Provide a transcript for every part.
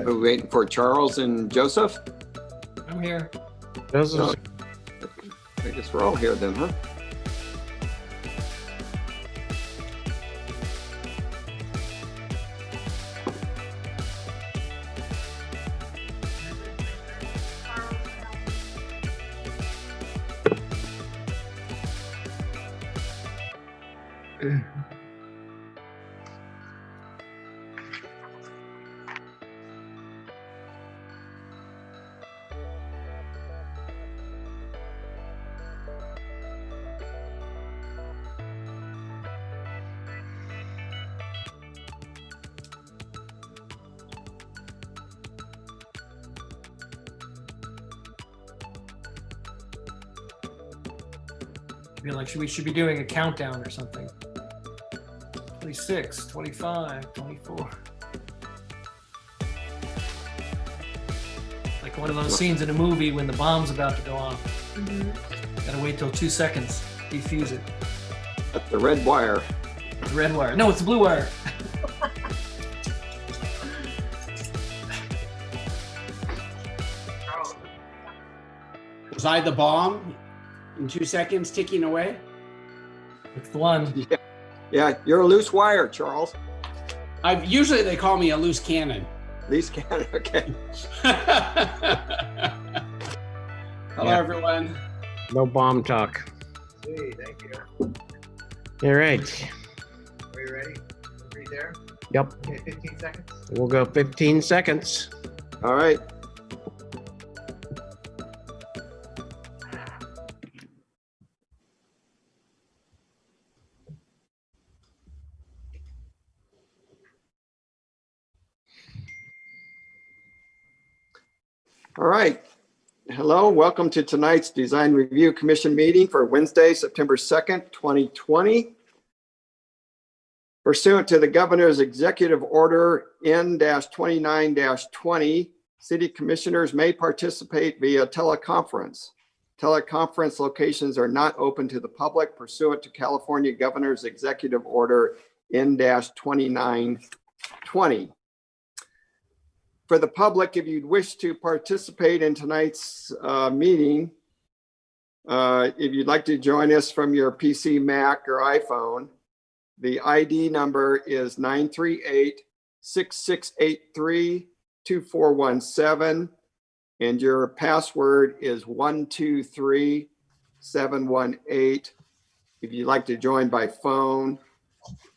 We're waiting for Charles and Joseph. I'm here. I guess we're all here then, huh? I feel like we should be doing a countdown or something. 26, 25, 24. Like one of those scenes in a movie when the bomb's about to go off. Gotta wait till 2 seconds, defuse it. At the red wire. It's the red wire. No, it's the blue wire. Was I the bomb in 2 seconds ticking away? It's the one. Yeah, you're a loose wire, Charles. Usually they call me a loose cannon. Loose cannon, okay. Hello, everyone. No bomb talk. Hey, thank you. All right. Are you ready? Ready there? Yep. Okay, 15 seconds. We'll go 15 seconds. All right. All right. Hello, welcome to tonight's Design Review Commission meeting for Wednesday, September 2nd, 2020. Pursuant to the Governor's Executive Order N-29-20, City Commissioners may participate via teleconference. Teleconference locations are not open to the public pursuant to California Governor's Executive Order N-29-20. For the public, if you'd wish to participate in tonight's meeting, if you'd like to join us from your PC, Mac, or iPhone, the ID number is 938-6683-2417, and your password is 123718. If you'd like to join by phone,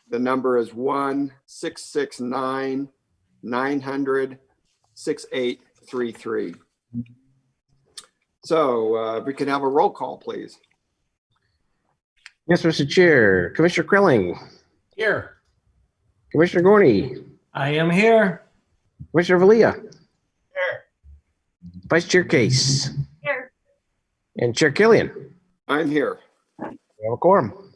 the number is 1-669-900-6833. So we can have a roll call, please. Yes, Mr. Chair. Commissioner Krilling. Here. Commissioner Gorney. I am here. Commissioner Valia. Here. Vice Chair Case. Here. And Chair Killian. I'm here. We have a quorum.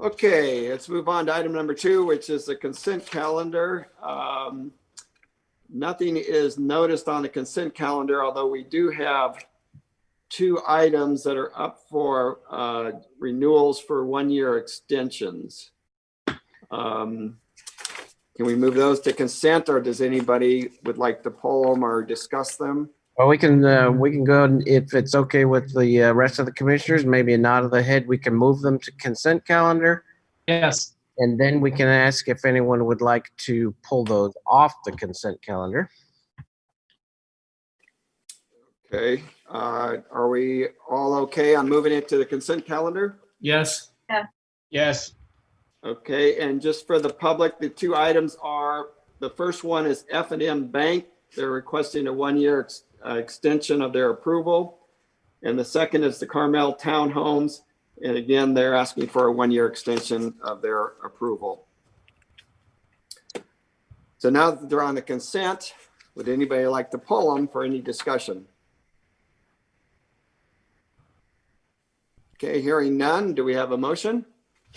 Okay, let's move on to item number 2, which is the consent calendar. Nothing is noticed on the consent calendar, although we do have 2 items that are up for renewals for 1-year extensions. Can we move those to consent, or does anybody would like to pull them or discuss them? Well, we can go, and if it's okay with the rest of the commissioners, maybe a nod of the head, we can move them to consent calendar. Yes. And then we can ask if anyone would like to pull those off the consent calendar. Okay, are we all okay on moving it to the consent calendar? Yes. Yes. Okay, and just for the public, the 2 items are, the first one is F&M Bank. They're requesting a 1-year extension of their approval. And the second is the Carmel Townhomes. And again, they're asking for a 1-year extension of their approval. So now that they're on the consent, would anybody like to pull them for any discussion? Okay, hearing none, do we have a motion?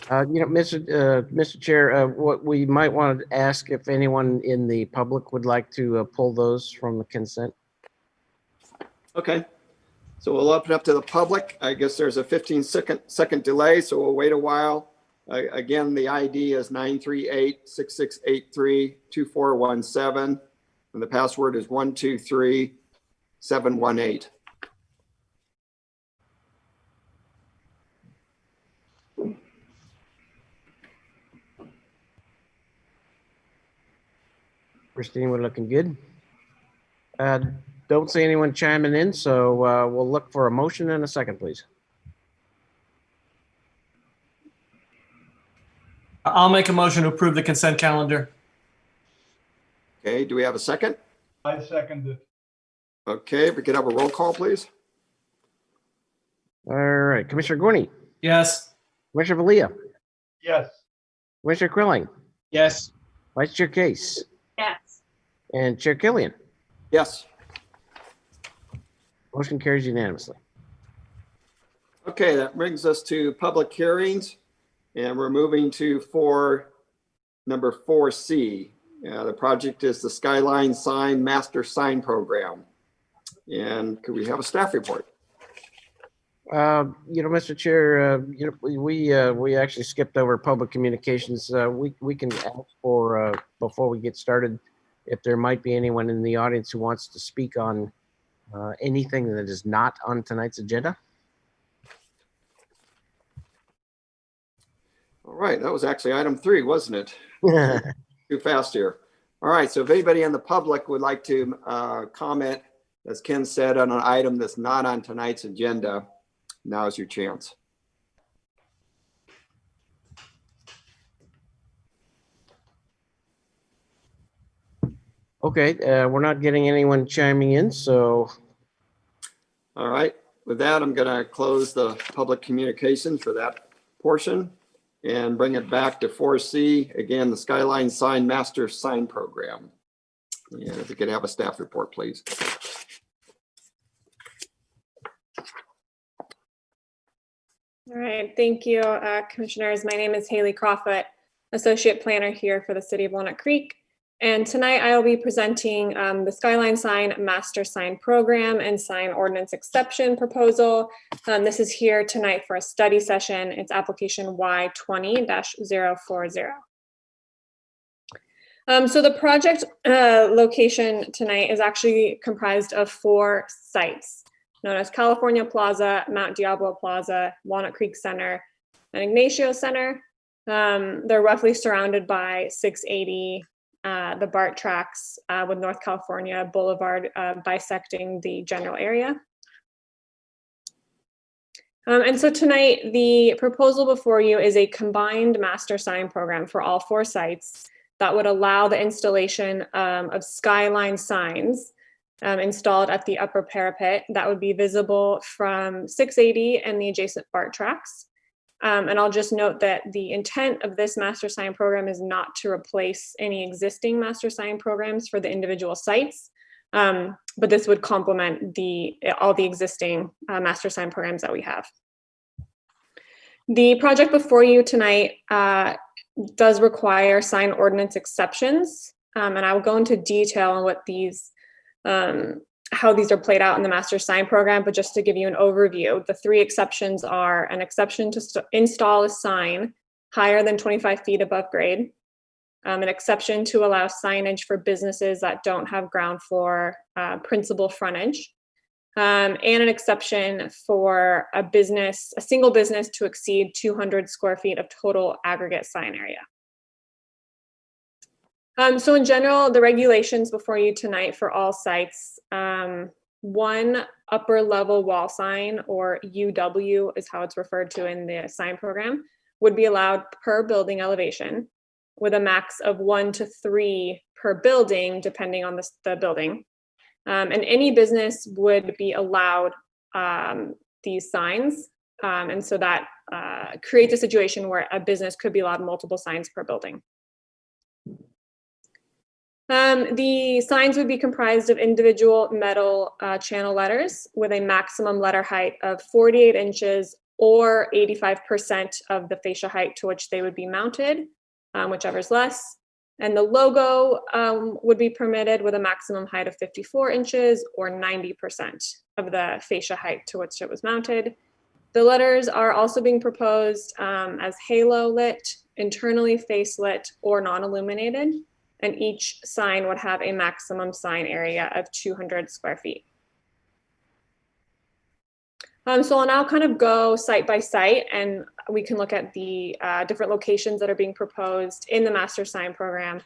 Mr. Chair, what we might want to ask if anyone in the public would like to pull those from the consent. Okay. So we'll open up to the public. I guess there's a 15-second delay, so we'll wait a while. Again, the ID is 938-6683-2417, and the password is 123718. Christine, we're looking good. Don't see anyone chiming in, so we'll look for a motion in a second, please. I'll make a motion to approve the consent calendar. Okay, do we have a second? I second it. Okay, if we could have a roll call, please. All right, Commissioner Gorney, Yes. Commissioner Valia, Yes. Commissioner Krilling, Yes. Vice Chair Case, Yes. and Chair Killian. Yes. Motion carries unanimously. Okay, that brings us to public hearings, and we're moving to number 4C. The project is the Skyline Sign Master Sign Program. And could we have a staff report? Mr. Chair, we actually skipped over public communications. We can ask for, before we get started, if there might be anyone in the audience who wants to speak on anything that is not on tonight's agenda. All right, that was actually item 3, wasn't it? Too fast here. All right, so if anybody in the public would like to comment, as Ken said, on an item that's not on tonight's agenda, now is your chance. Okay, we're not getting anyone chiming in, so All right, with that, I'm going to close the public communication for that portion and bring it back to 4C, again, the Skyline Sign Master Sign Program. And if we could have a staff report, please. All right, thank you, commissioners. My name is Haley Crawford, Associate Planner here for the City of Walnut Creek. And tonight I will be presenting the Skyline Sign Master Sign Program and Sign Ordinance Exception Proposal. This is here tonight for a study session. It's application Y20-040. So the project location tonight is actually comprised of 4 sites, known as California Plaza, Mount Diablo Plaza, Walnut Creek Center, and Ignacio Center. They're roughly surrounded by 680, the BART tracks with North California Boulevard bisecting the general area. And so tonight, the proposal before you is a combined master sign program for all 4 sites that would allow the installation of skyline signs installed at the upper parapet that would be visible from 680 and the adjacent BART tracks. And I'll just note that the intent of this master sign program is not to replace any existing master sign programs for the individual sites, but this would complement all the existing master sign programs that we have. The project before you tonight does require sign ordinance exceptions, and I will go into detail on what these how these are played out in the master sign program, but just to give you an overview, the 3 exceptions are an exception to install a sign higher than 25 feet above grade, an exception to allow signage for businesses that don't have ground floor principal frontage, and an exception for a single business to exceed 200 square feet of total aggregate sign area. So in general, the regulations before you tonight for all sites, 1 upper level wall sign, or UW is how it's referred to in the sign program, would be allowed per building elevation with a max of 1 to 3 per building, depending on the building. And any business would be allowed these signs. And so that creates a situation where a business could be allowed multiple signs per building. The signs would be comprised of individual metal channel letters with a maximum letter height of 48 inches or 85% of the fascia height to which they would be mounted, whichever is less. And the logo would be permitted with a maximum height of 54 inches or 90% of the fascia height to which it was mounted. The letters are also being proposed as halo lit, internally face lit, or non-illuminated. And each sign would have a maximum sign area of 200 square feet. So I'll now kind of go site by site, and we can look at the different locations that are being proposed in the master sign program.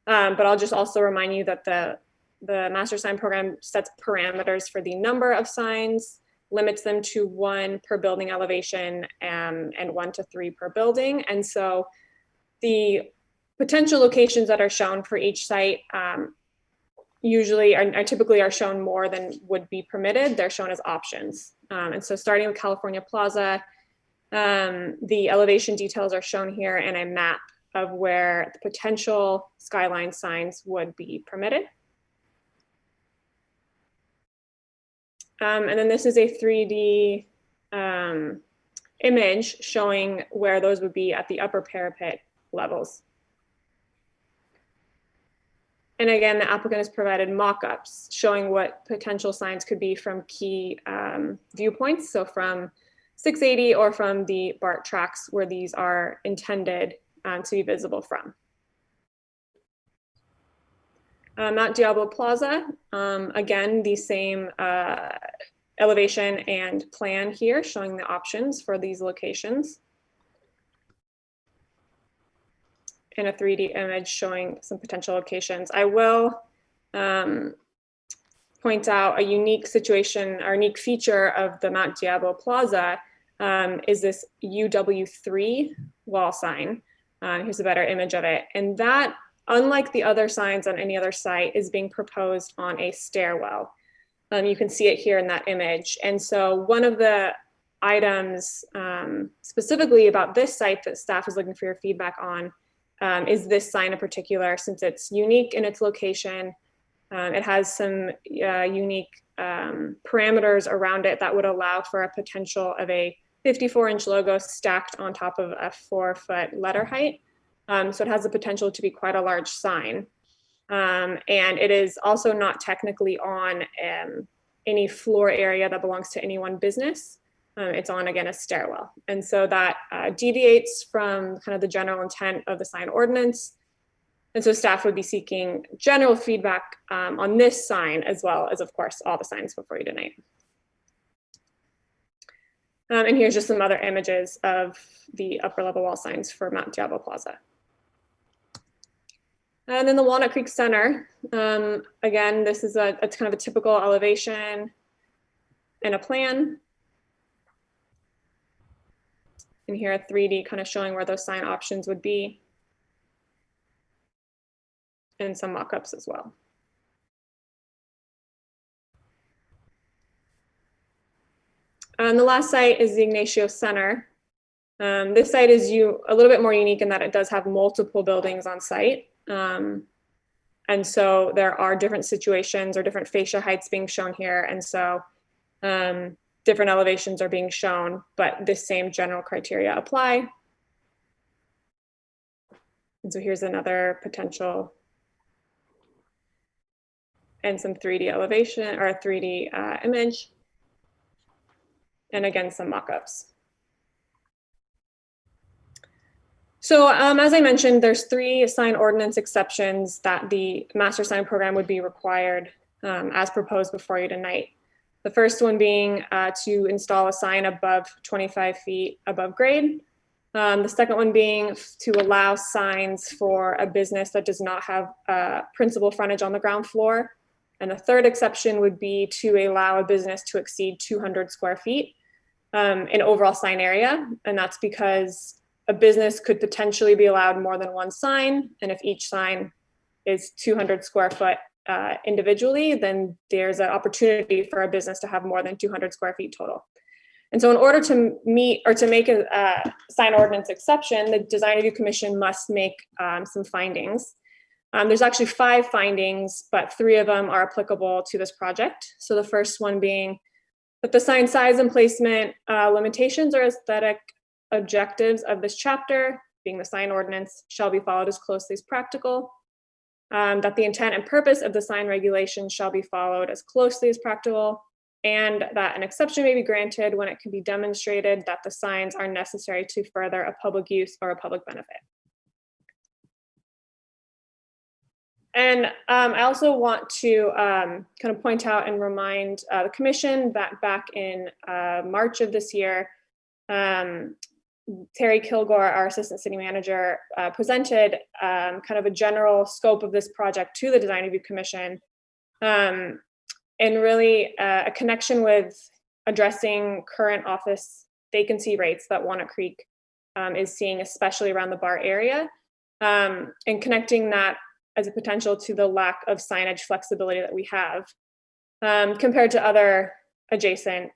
But I'll just also remind you that the master sign program sets parameters for the number of signs, limits them to 1 per building elevation, and 1 to 3 per building. And so the potential locations that are shown for each site usually typically are shown more than would be permitted. They're shown as options. And so starting with California Plaza, the elevation details are shown here and a map of where the potential skyline signs would be permitted. And then this is a 3D image showing where those would be at the upper parapet levels. And again, the applicant has provided mock-ups showing what potential signs could be from key viewpoints. So from 680 or from the BART tracks where these are intended to be visible from. Mount Diablo Plaza, again, the same elevation and plan here showing the options for these locations. In a 3D image showing some potential locations. I will point out a unique situation, or unique feature of the Mount Diablo Plaza is this UW3 wall sign. Here's a better image of it. And that, unlike the other signs on any other site, is being proposed on a stairwell. You can see it here in that image. And so one of the items specifically about this site that staff is looking for your feedback on is this sign in particular, since it's unique in its location. It has some unique parameters around it that would allow for a potential of a 54-inch logo stacked on top of a 4-foot letter height. So it has the potential to be quite a large sign. And it is also not technically on any floor area that belongs to any one business. It's on, again, a stairwell. And so that deviates from kind of the general intent of the sign ordinance. And so staff would be seeking general feedback on this sign, as well as, of course, all the signs before you tonight. And here's just some other images of the upper level wall signs for Mount Diablo Plaza. And then the Walnut Creek Center. Again, this is it's kind of a typical elevation and a plan. And here a 3D kind of showing where those sign options would be. And some mock-ups as well. And the last site is the Ignacio Center. This site is a little bit more unique in that it does have multiple buildings on site. And so there are different situations or different fascia heights being shown here. And so different elevations are being shown, but the same general criteria apply. And so here's another potential and some 3D elevation or a 3D image. And again, some mock-ups. So as I mentioned, there's 3 sign ordinance exceptions that the master sign program would be required as proposed before you tonight. The first one being to install a sign above 25 feet above grade. The second one being to allow signs for a business that does not have principal frontage on the ground floor. And the third exception would be to allow a business to exceed 200 square feet in overall sign area. And that's because a business could potentially be allowed more than one sign. And if each sign is 200 square foot individually, then there's an opportunity for a business to have more than 200 square feet total. And so in order to meet or to make a sign ordinance exception, the Design Review Commission must make some findings. There's actually 5 findings, but 3 of them are applicable to this project. So the first one being That the sign size and placement limitations or aesthetic objectives of this chapter, being the sign ordinance, shall be followed as closely as practical. That the intent and purpose of the sign regulations shall be followed as closely as practical, and that an exception may be granted when it can be demonstrated that the signs are necessary to further a public use or a public benefit. And I also want to kind of point out and remind the commission that back in March of this year, Terry Kilgore, our assistant city manager, presented kind of a general scope of this project to the Design Review Commission, and really a connection with addressing current office vacancy rates that Walnut Creek is seeing, especially around the BART area, and connecting that as a potential to the lack of signage flexibility that we have compared to other adjacent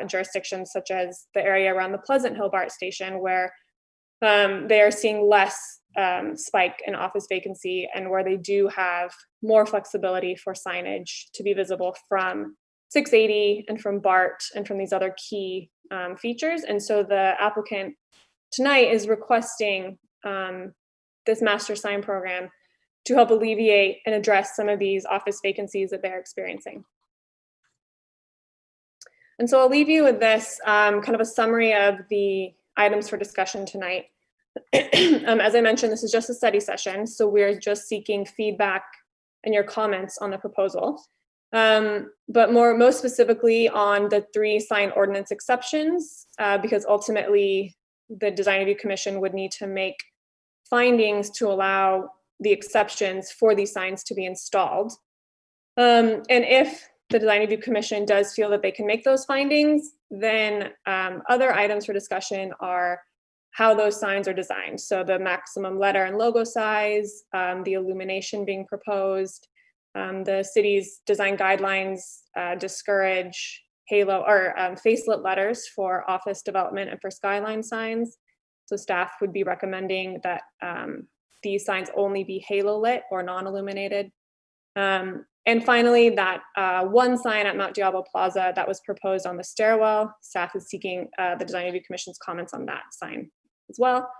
jurisdictions, such as the area around the Pleasant Hill BART station, where they are seeing less spike in office vacancy, and where they do have more flexibility for signage to be visible from 680 and from BART and from these other key features. And so the applicant tonight is requesting this master sign program to help alleviate and address some of these office vacancies that they're experiencing. And so I'll leave you with this kind of a summary of the items for discussion tonight. As I mentioned, this is just a study session, so we're just seeking feedback and your comments on the proposal. But most specifically on the 3 sign ordinance exceptions, because ultimately the Design Review Commission would need to make findings to allow the exceptions for these signs to be installed. And if the Design Review Commission does feel that they can make those findings, then other items for discussion are how those signs are designed. So the maximum letter and logo size, the illumination being proposed, the city's design guidelines discourage halo or facelit letters for office development and for skyline signs. So staff would be recommending that these signs only be halo lit or non-illuminated. And finally, that one sign at Mount Diablo Plaza that was proposed on the stairwell, staff is seeking the Design Review Commission's comments on that sign as well.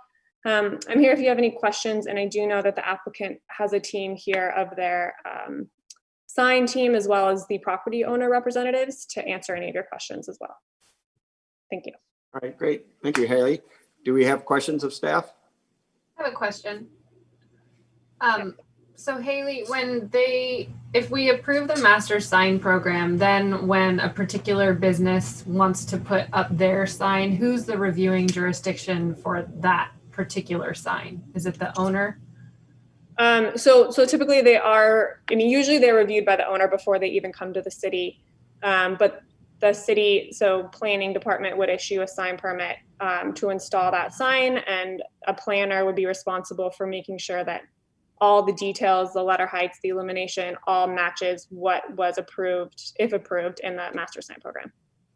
I'm here if you have any questions, and I do know that the applicant has a team here of their sign team as well as the property owner representatives to answer any of your questions as well. Thank you. All right, great. Thank you, Haley. Do we have questions of staff? I have a question. So Haley, if we approve the master sign program, then when a particular business wants to put up their sign, who's the reviewing jurisdiction for that particular sign? Is it the owner? So typically they are, usually they're reviewed by the owner before they even come to the city. But the city, so planning department would issue a sign permit to install that sign, and a planner would be responsible for making sure that all the details, the letter heights, the illumination, all matches what was approved, if approved, in the master sign program.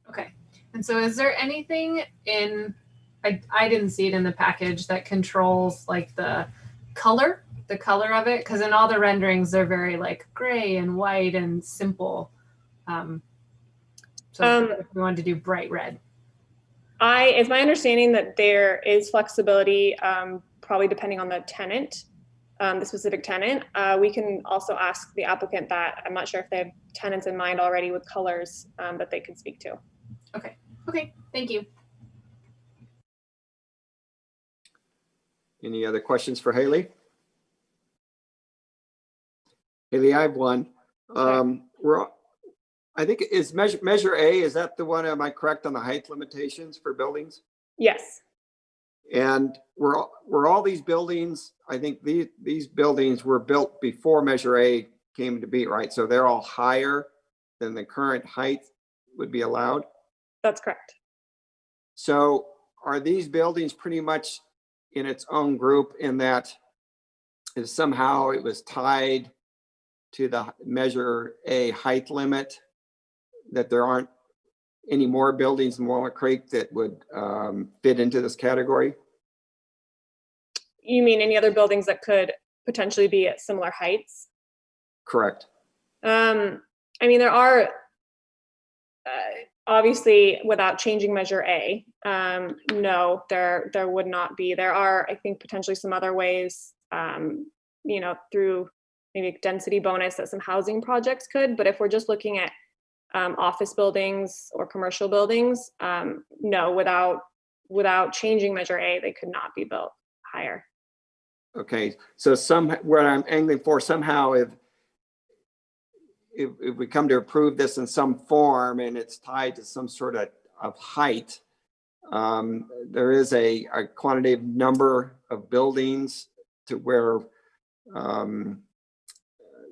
Okay. And so is there anything I didn't see it in the package that controls like the color of it? Because in all the renderings, they're very like gray and white and simple. So if we wanted to do bright red. It's my understanding that there is flexibility, probably depending on the tenant. The specific tenant. We can also ask the applicant that. I'm not sure if they have tenants in mind already with colors that they could speak to. Okay. Okay. Thank you. Any other questions for Haley? Haley, I have one. I think is measure A, is that the one, am I correct on the height limitations for buildings? Yes. And were all these buildings, I think these buildings were built before Measure A came to be, right? So they're all higher than the current height would be allowed? That's correct. So are these buildings pretty much in its own group in that if somehow it was tied to the Measure A height limit, that there aren't any more buildings in Walnut Creek that would fit into this category? You mean any other buildings that could potentially be at similar heights? Correct. I mean, there are, obviously, without changing Measure A, no, there would not be. There are, I think, potentially some other ways, through maybe a density bonus that some housing projects could. But if we're just looking at office buildings or commercial buildings, no, without changing Measure A, they could not be built higher. Okay, so what I'm angling for, somehow if we come to approve this in some form and it's tied to some sort of height, there is a quantitative number of buildings to where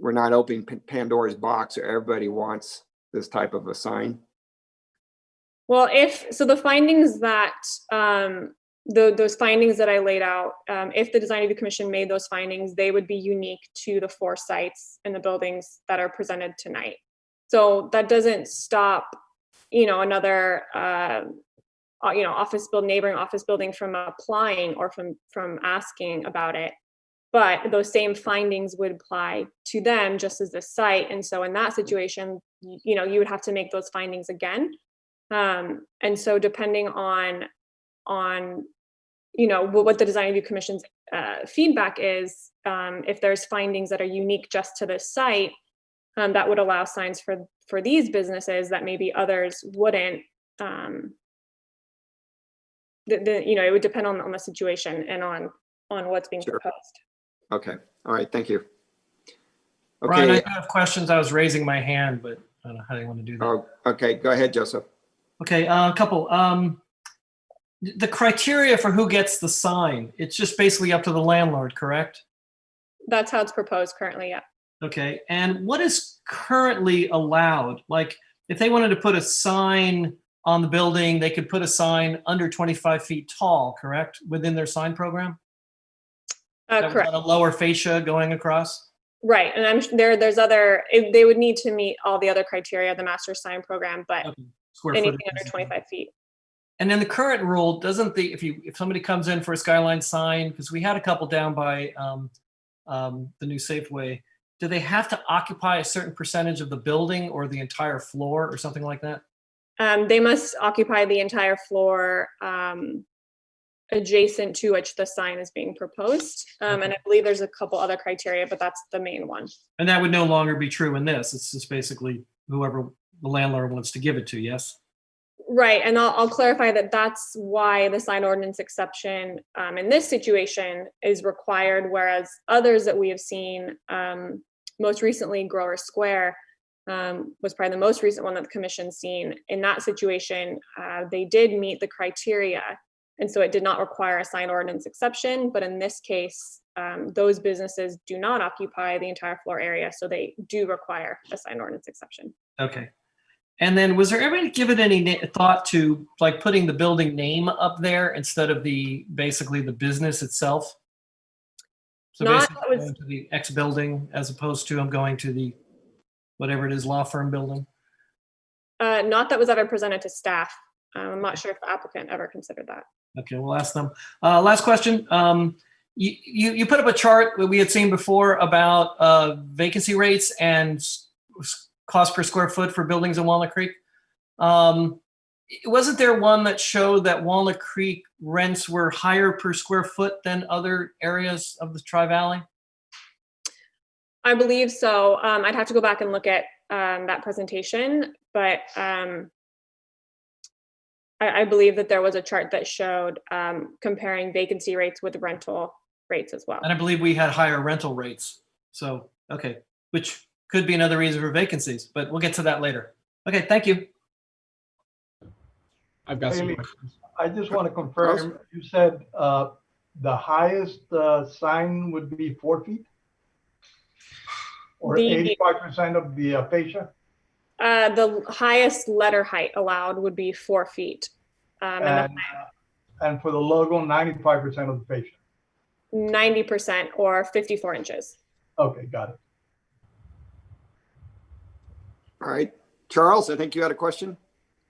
we're not opening Pandora's box or everybody wants this type of a sign. Well, the findings that those findings that I laid out, if the design review commission made those findings, they would be unique to the 4 sites and the buildings that are presented tonight. So that doesn't stop, another, neighboring office building from applying or from asking about it. But those same findings would apply to them just as the site. And so in that situation, you would have to make those findings again. And so depending on what the design review commission's feedback is, if there's findings that are unique just to this site, that would allow signs for these businesses that maybe others wouldn't. It would depend on the situation and on what's being proposed. Okay, all right, thank you. Okay. Brian, I have questions. I was raising my hand, but I don't know how you want to do that. Oh, okay, go ahead, Joseph. Okay, a couple. The criteria for who gets the sign, it's just basically up to the landlord, correct? That's how it's proposed currently, yeah. Okay, and what is currently allowed? Like, if they wanted to put a sign on the building, they could put a sign under 25 feet tall, correct? Within their sign program? Correct. A lower fascia going across? Right, and I'm there's other, they would need to meet all the other criteria of the master sign program, but Okay. Square anything footage. under 25 feet. And in the current rule, doesn't if somebody comes in for a skyline sign, because we had a couple down by the new Safeway, do they have to occupy a certain percentage of the building or the entire floor or something like that? They must occupy the entire floor adjacent to which the sign is being proposed. And I believe there's a couple other criteria, but that's the main one. And that would no longer be true in this. It's just basically whoever the landlord wants to give it to, yes? Right, and I'll clarify that that's why the sign ordinance exception in this situation is required, whereas others that we have seen, most recently Grower Square was probably the most recent one that the commission's seen. In that situation, they did meet the criteria, and so it did not require a sign ordinance exception, but in this case, those businesses do not occupy the entire floor area, so they do require a sign ordinance exception. Okay. And then was there ever given any thought to like putting the building name up there instead of basically the business itself? So basically going to the X building as opposed to I'm going to the whatever it is, law firm building? Not that was ever presented to staff. I'm not sure if the applicant ever considered that. Okay, we'll ask them. Last question. You put up a chart that we had seen before about vacancy rates and cost per square foot for buildings in Walnut Creek. Wasn't there one that showed that Walnut Creek rents were higher per square foot than other areas of the Tri-Valley? I believe so. I'd have to go back and look at that presentation, but I believe that there was a chart that showed comparing vacancy rates with rental rates as well. And I believe we had higher rental rates. So, okay, which could be another reason for vacancies, but we'll get to that later. Okay, thank you. I've got some Haley, questions. I just want to confirm, you said the highest sign would be 4 feet? Or 85% of the fascia? The highest letter height allowed would be 4 feet. And for the logo, 95% of the fascia? 90% or 54 inches. Okay, got it. All right, Charles, I think you had a question.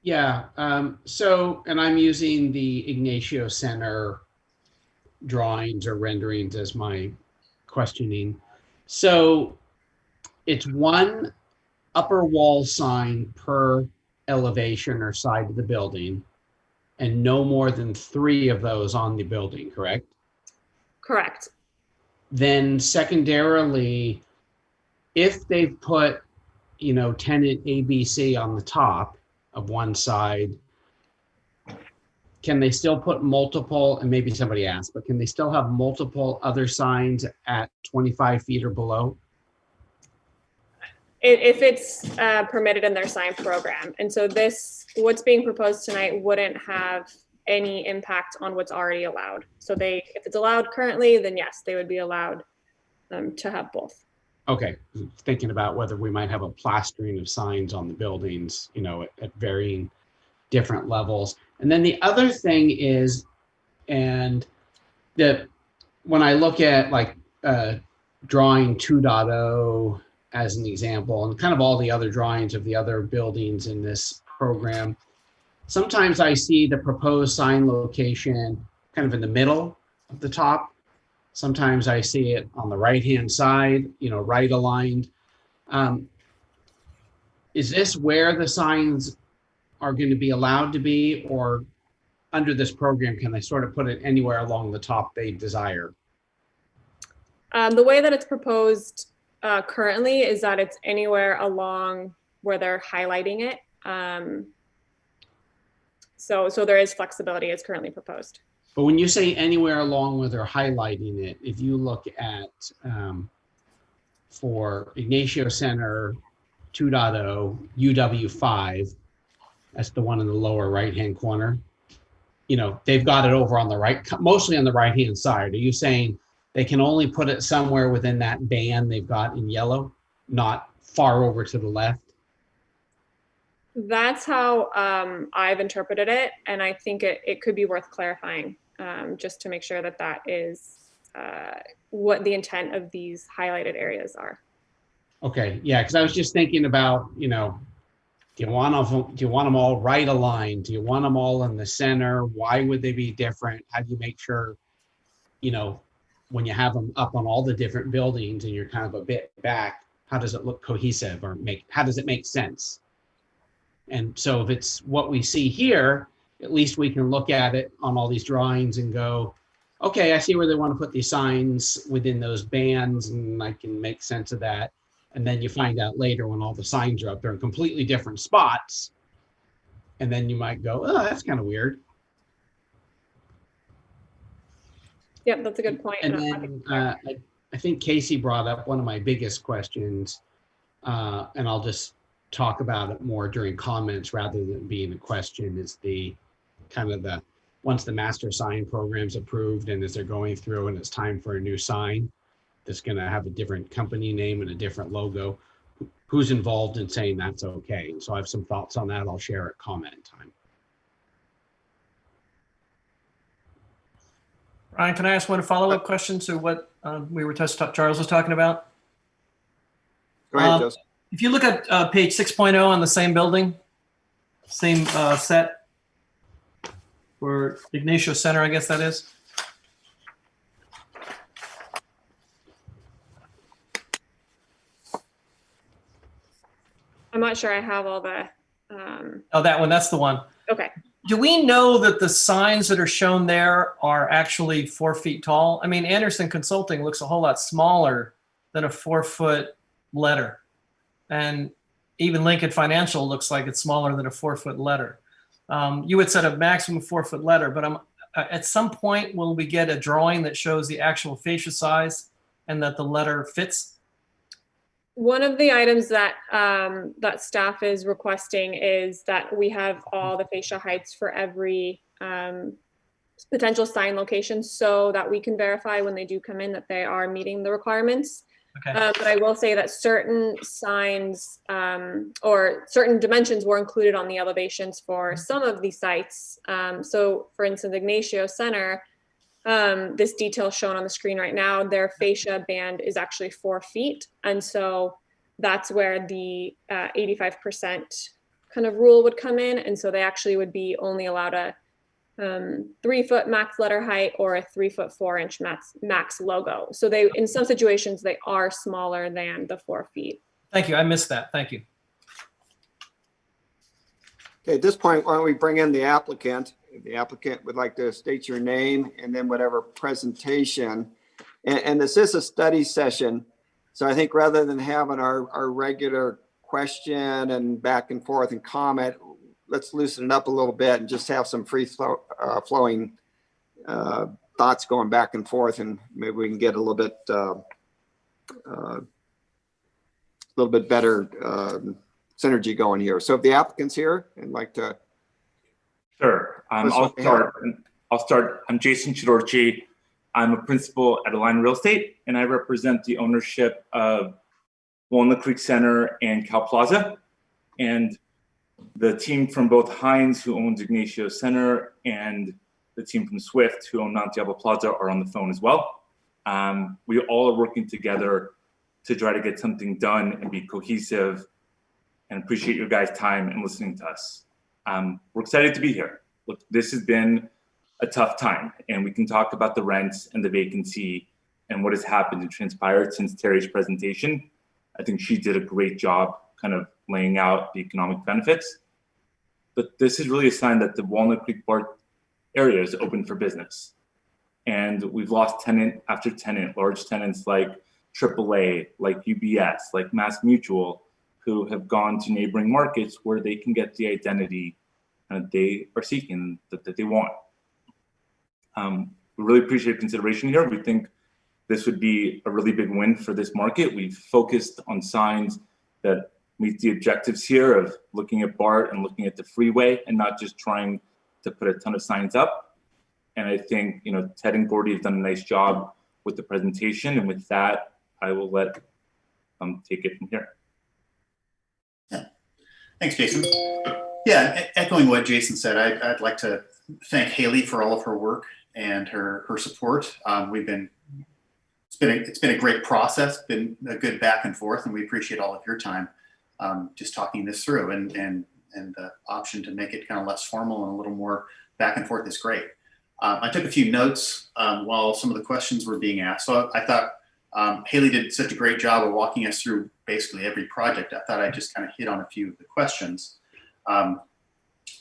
Yeah, and I'm using the Ignacio Center drawings or renderings as my questioning. So it's one upper wall sign per elevation or side of the building, and no more than 3 of those on the building, correct? Correct. Then secondarily, if they've put, tenant ABC on the top of one side, can they still put multiple, and maybe somebody asked, but can they still have multiple other signs at 25 feet or below? If it's permitted in their sign program. And so what's being proposed tonight wouldn't have any impact on what's already allowed. So if it's allowed currently, then yes, they would be allowed to have both. Okay, thinking about whether we might have a plastering of signs on the buildings, at varying different levels. And then the other thing is, and that when I look at like drawing 2.0 as an example, and kind of all the other drawings of the other buildings in this program, sometimes I see the proposed sign location kind of in the middle of the top. Sometimes I see it on the right-hand side, right aligned. Is this where the signs are going to be allowed to be, or under this program, can they sort of put it anywhere along the top they desire? The way that it's proposed currently is that it's anywhere along where they're highlighting it. So there is flexibility as currently proposed. But when you say anywhere along where they're highlighting it, if you look at for Ignacio Center 2.0 UW5, that's the one in the lower right-hand corner, they've got it over on the right, mostly on the right-hand side. Are you saying they can only put it somewhere within that band they've got in yellow, not far over to the left? That's how I've interpreted it. And I think it could be worth clarifying just to make sure that that is what the intent of these highlighted areas are. Okay, yeah, because I was just thinking about, do you want them all right aligned? Do you want them all in the center? Why would they be different? How do you make sure, when you have them up on all the different buildings and you're kind of a bit back, how does it look cohesive, or how does it make sense? And so if it's what we see here, at least we can look at it on all these drawings and go, okay, I see where they want to put these signs within those bands, and I can make sense of that. And then you find out later when all the signs are up, they're in completely different spots. And then you might go, oh, that's kind of weird. Yep, that's a good point. And then I think Casey brought up one of my biggest questions, and I'll just talk about it more during comments rather than being a question, is the kind of once the master sign program's approved and as they're going through and it's time for a new sign that's going to have a different company name and a different logo, who's involved in saying that's okay? So I have some thoughts on that. I'll share at comment time. Ryan, can I ask one follow-up question to what Charles was talking about? Go ahead, Joseph. If you look at page 6.0 on the same building, same set for Ignacio Center, I guess that is. I'm not sure I have all the. Oh, that one, that's the one. Okay. Do we know that the signs that are shown there are actually 4 feet tall? I mean, Anderson Consulting looks a whole lot smaller than a 4-foot letter. And even Lincoln Financial looks like it's smaller than a 4-foot letter. You would set a maximum 4-foot letter, but at some point, will we get a drawing that shows the actual fascia size and that the letter fits? One of the items that that staff is requesting is that we have all the fascia heights for every potential sign location, so that we can verify when they do come in that they are meeting the requirements. Okay. But I will say that certain signs or certain dimensions were included on the elevations for some of these sites. So for instance, Ignacio Center, this detail shown on the screen right now, their fascia band is actually 4 feet. And so that's where the 85% kind of rule would come in. And so they actually would be only allowed a 3-foot max letter height or a 3-foot 4-inch max logo. So they, in some situations, they are smaller than the 4 feet. Thank you. I missed that. Thank you. Okay, at this point, why don't we bring in the applicant? The applicant would like to state your name and then whatever presentation. And this is a study session. So I think rather than having our regular question and back and forth and comment, let's loosen it up a little bit and just have some free flowing thoughts going back and forth, and maybe we can get a little bit better synergy going here. So if the applicant's here and like to. Sure. I'll start. I'm Jason Chidorchi. I'm a principal at Align Real Estate, and I represent the ownership of Walnut Creek Center and Cal Plaza. And the team from both Hines, who owns Ignacio Center, and the team from Swift, who own Mount Diablo Plaza, are on the phone as well. We all are working together to try to get something done and be cohesive, and appreciate your guys' time and listening to us. We're excited to be here. Look, this has been a tough time, and we can talk about the rents and the vacancy and what has happened and transpired since Terry's presentation. I think she did a great job kind of laying out the economic benefits. But this is really a sign that the Walnut Creek Park area is open for business. And we've lost tenant after tenant, large tenants like AAA, like UBS, like Mass Mutual, who have gone to neighboring markets where they can get the identity they are seeking, that they want. We really appreciate consideration here. We think this would be a really big win for this market. We've focused on signs that meet the objectives here of looking at BART and looking at the freeway and not just trying to put a ton of signs up. And I think, Ted and Gordy have done a nice job with the presentation. And with that, I will let take it from here. Yeah. Thanks, Jason. Yeah, echoing what Jason said, I'd like to thank Haley for all of her work and her support. It's been a great process, been a good back and forth, and we appreciate all of your time just talking this through, and the option to make it kind of less formal and a little more back and forth is great. I took a few notes while some of the questions were being asked. So I thought Haley did such a great job of walking us through basically every project. I thought I'd just kind of hit on a few of the questions.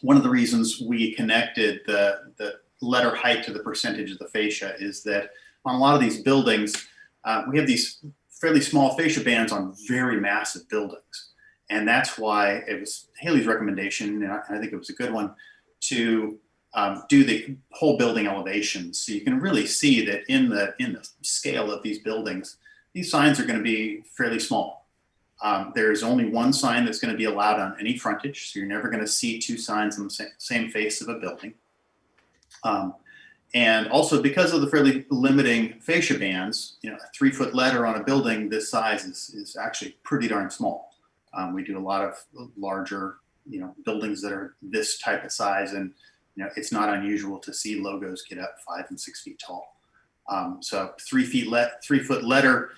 One of the reasons we connected the letter height to the percentage of the fascia is that on a lot of these buildings, we have these fairly small fascia bands on very massive buildings. And that's why it was Haley's recommendation, and I think it was a good one, to do the whole building elevations. So you can really see that in the scale of these buildings, these signs are going to be fairly small. There's only one sign that's going to be allowed on any frontage. So you're never going to see two signs on the same face of a building. And also because of the fairly limiting fascia bands, a 3-foot letter on a building this size is actually pretty darn small. We do a lot of larger, buildings that are this type of size, and it's not unusual to see logos get up 5 and 6 feet tall. So 3-foot letter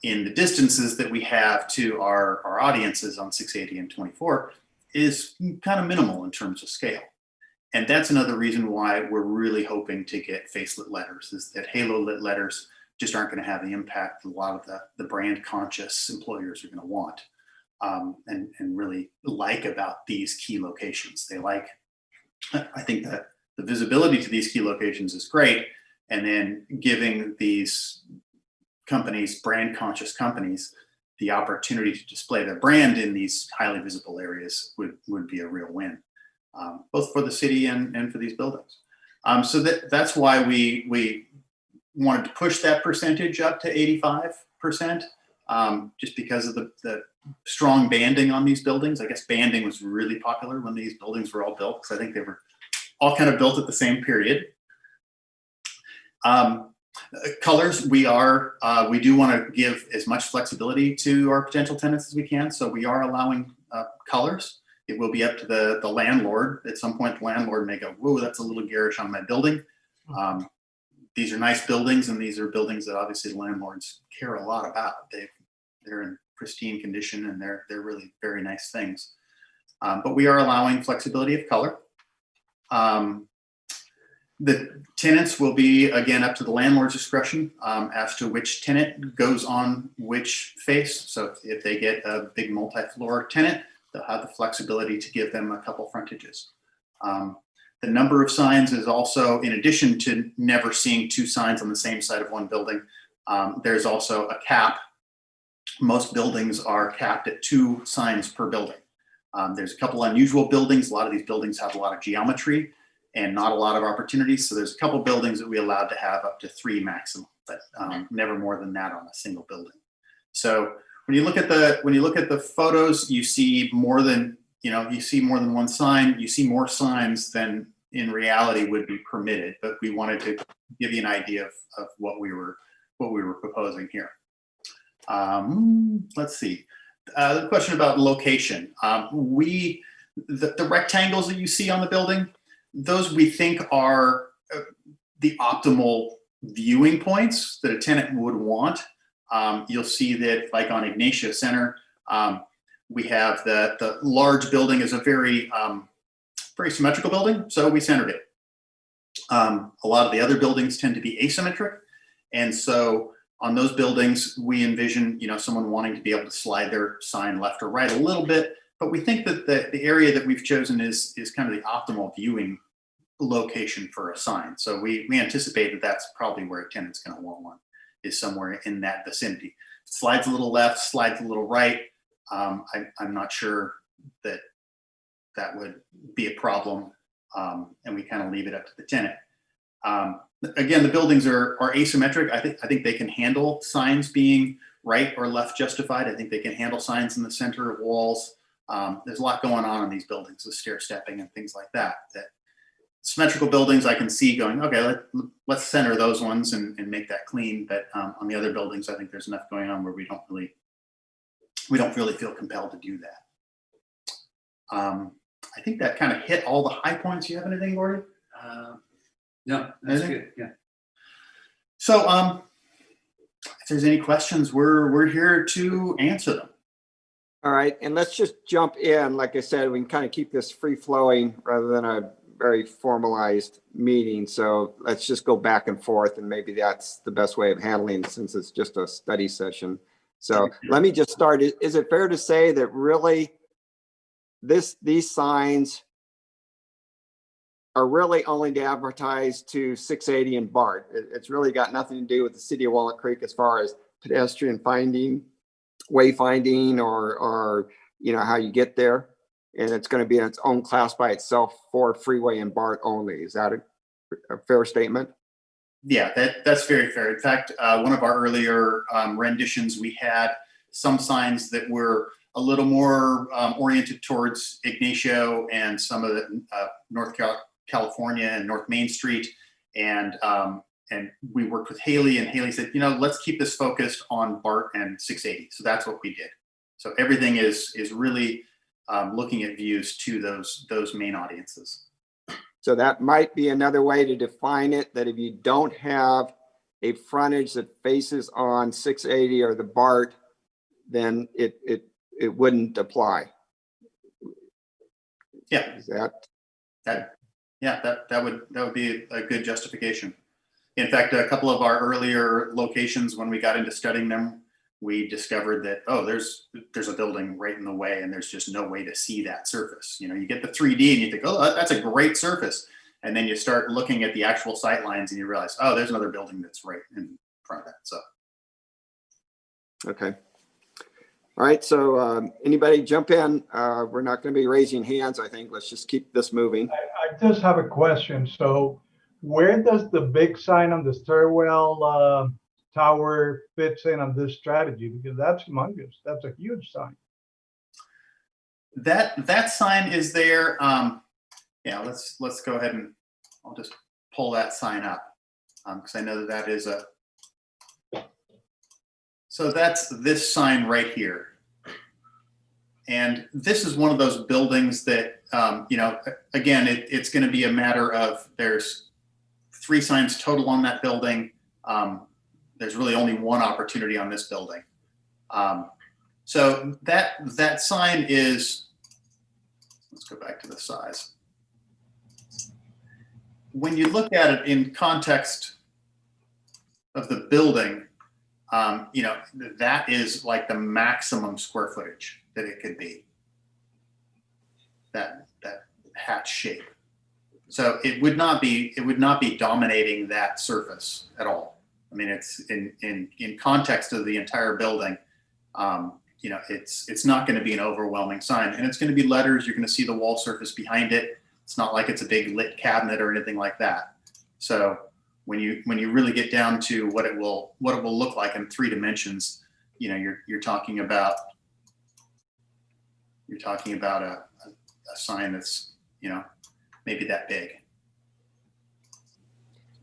in the distances that we have to our audiences on 680 and 24 is kind of minimal in terms of scale. And that's another reason why we're really hoping to get facelit letters, is that halo lit letters just aren't going to have the impact a lot of the brand conscious employers are going to want and really like about these key locations. I think that the visibility to these key locations is great. And then giving these companies, brand conscious companies, the opportunity to display their brand in these highly visible areas would be a real win, both for the city and for these buildings. So that's why we wanted to push that percentage up to 85%, just because of the strong banding on these buildings. I guess banding was really popular when these buildings were all built, because I think they were all kind of built at the same period. Colors, we do want to give as much flexibility to our potential tenants as we can. So we are allowing colors. It will be up to the landlord. At some point, the landlord may go, whoa, that's a little garish on my building. These are nice buildings, and these are buildings that obviously landlords care a lot about. They're in pristine condition, and they're really very nice things. But we are allowing flexibility of color. The tenants will be, again, up to the landlord's discretion as to which tenant goes on which face. So if they get a big multi-floor tenant, they'll have the flexibility to give them a couple frontages. The number of signs is also, in addition to never seeing two signs on the same side of one building, there's also a cap. Most buildings are capped at 2 signs per building. There's a couple unusual buildings. A lot of these buildings have a lot of geometry and not a lot of opportunities. So there's a couple buildings that we allowed to have up to 3 maximum, but never more than that on a single building. So when you look at the photos, you see more than one sign. You see more signs than in reality would be permitted. But we wanted to give you an idea of what we were proposing here. Let's see. The question about location. The rectangles that you see on the building, those we think are the optimal viewing points that a tenant would want. You'll see that, like on Ignatia Center, we have the large building is a very symmetrical building, so we centered it. A lot of the other buildings tend to be asymmetric, and so on those buildings, we envision someone wanting to be able to slide their sign left or right a little bit, but we think that the area that we've chosen is kind of the optimal viewing location for a sign. So we anticipate that that's probably where a tenant's going to want one, is somewhere in that vicinity. Slides a little left, slides a little right. I'm not sure that would be a problem, and we kind of leave it up to the tenant. Again, the buildings are asymmetric. I think they can handle signs being right or left justified. I think they can handle signs in the center of walls. There's a lot going on in these buildings with stair stepping and things like that. That symmetrical buildings I can see going, okay, let's center those ones and make that clean. But on the other buildings, I think there's enough going on where we don't really feel compelled to do that. I think that kind of hit all the high points. You have anything, Gordon? No, that's good. Yeah. So, if there's any questions, we're here to answer them. All right, and let's just jump in. Like I said, we can kind of keep this free flowing rather than a very formalized meeting. So let's just go back and forth, and maybe that's the best way of handling it since it's just a study session. So let me just start. Is it fair to say that really these signs are really only to advertise to 680 and BART? It's really got nothing to do with the city of Walnut Creek as far as pedestrian finding, wayfinding, or how you get there. And it's going to be in its own class by itself for freeway and BART only. Is that a fair statement? Yeah, that's very fair. In fact, one of our earlier renditions, we had some signs that were a little more oriented towards Ignacio and some of the North California and North Main Street, and we worked with Haley, and Haley said, let's keep this focused on BART and 680. So that's what we did. So everything is really looking at views to those main audiences. So that might be another way to define it, that if you don't have a frontage that faces on 680 or the BART, then it wouldn't apply. Yeah. Is that would be a good justification. In fact, a couple of our earlier locations, when we got into studying them, we discovered that, there's a building right in the way, and there's just no way to see that surface. You get the 3D and you think, that's a great surface. And then you start looking at the actual sight lines and you realize, there's another building that's right in front of that. So. Okay. All right. So anybody jump in. We're not going to be raising hands, I think. Let's just keep this moving. I just have a question. So where does the big sign on the stairwell tower fits in on this strategy? Because that's humongous. That's a huge sign. That sign is there. Let's go ahead and I'll just pull that sign up because I know that is so that's this sign right here. And this is one of those buildings that, again, it's going to be a matter of there's 3 signs total on that building. There's really only one opportunity on this building. So that sign is, let's go back to the size. When you look at it in context of the building, that is like the maximum square footage that it could be. that hatch shape. So it would not be dominating that surface at all. I mean, it's in context of the entire building. You know, it's not going to be an overwhelming sign, and it's going to be letters. You're going to see the wall surface behind it. It's not like it's a big lit cabinet or anything like that. So when you really get down to what it will look like in 3 dimensions, you know, you're talking about a sign that's, you know, maybe that big.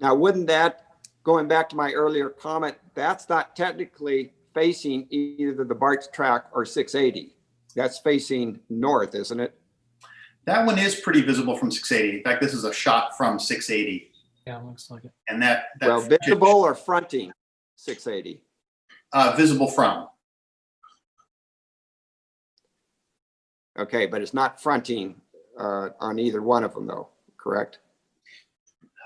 Now, wouldn't that, going back to my earlier comment, that's not technically facing either the BART track or 680. That's facing north, isn't it? That one is pretty visible from 680. In fact, this is a shot from 680. Yeah, it looks like it. And that Well, visible or fronting 680? Visible from. Okay, but it's not fronting on either one of them though, correct?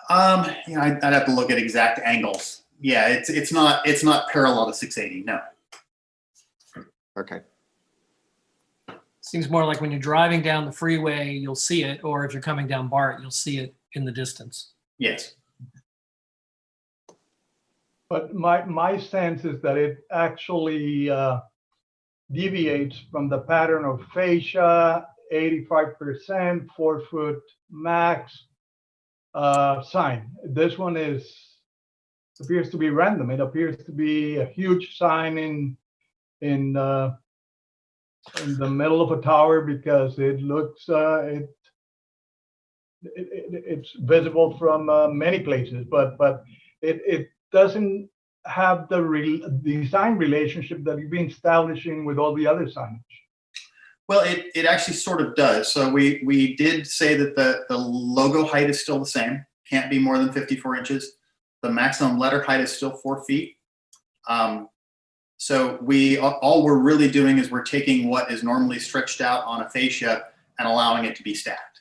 You know, I'd have to look at exact angles. Yeah, it's not parallel to 680. No. Okay. Seems more like when you're driving down the freeway, you'll see it, or if you're coming down BART, you'll see it in the distance. Yes. But my sense is that it actually deviates from the pattern of fascia, 85%, 4-foot max sign. This one appears to be random. It appears to be a huge sign in the middle of a tower because it looks it's visible from many places, but it doesn't have the design relationship that you've been establishing with all the other signage. Well, it actually sort of does. So we did say that the logo height is still the same, can't be more than 54 inches. The maximum letter height is still 4 feet. So all we're really doing is we're taking what is normally stretched out on a fascia and allowing it to be stacked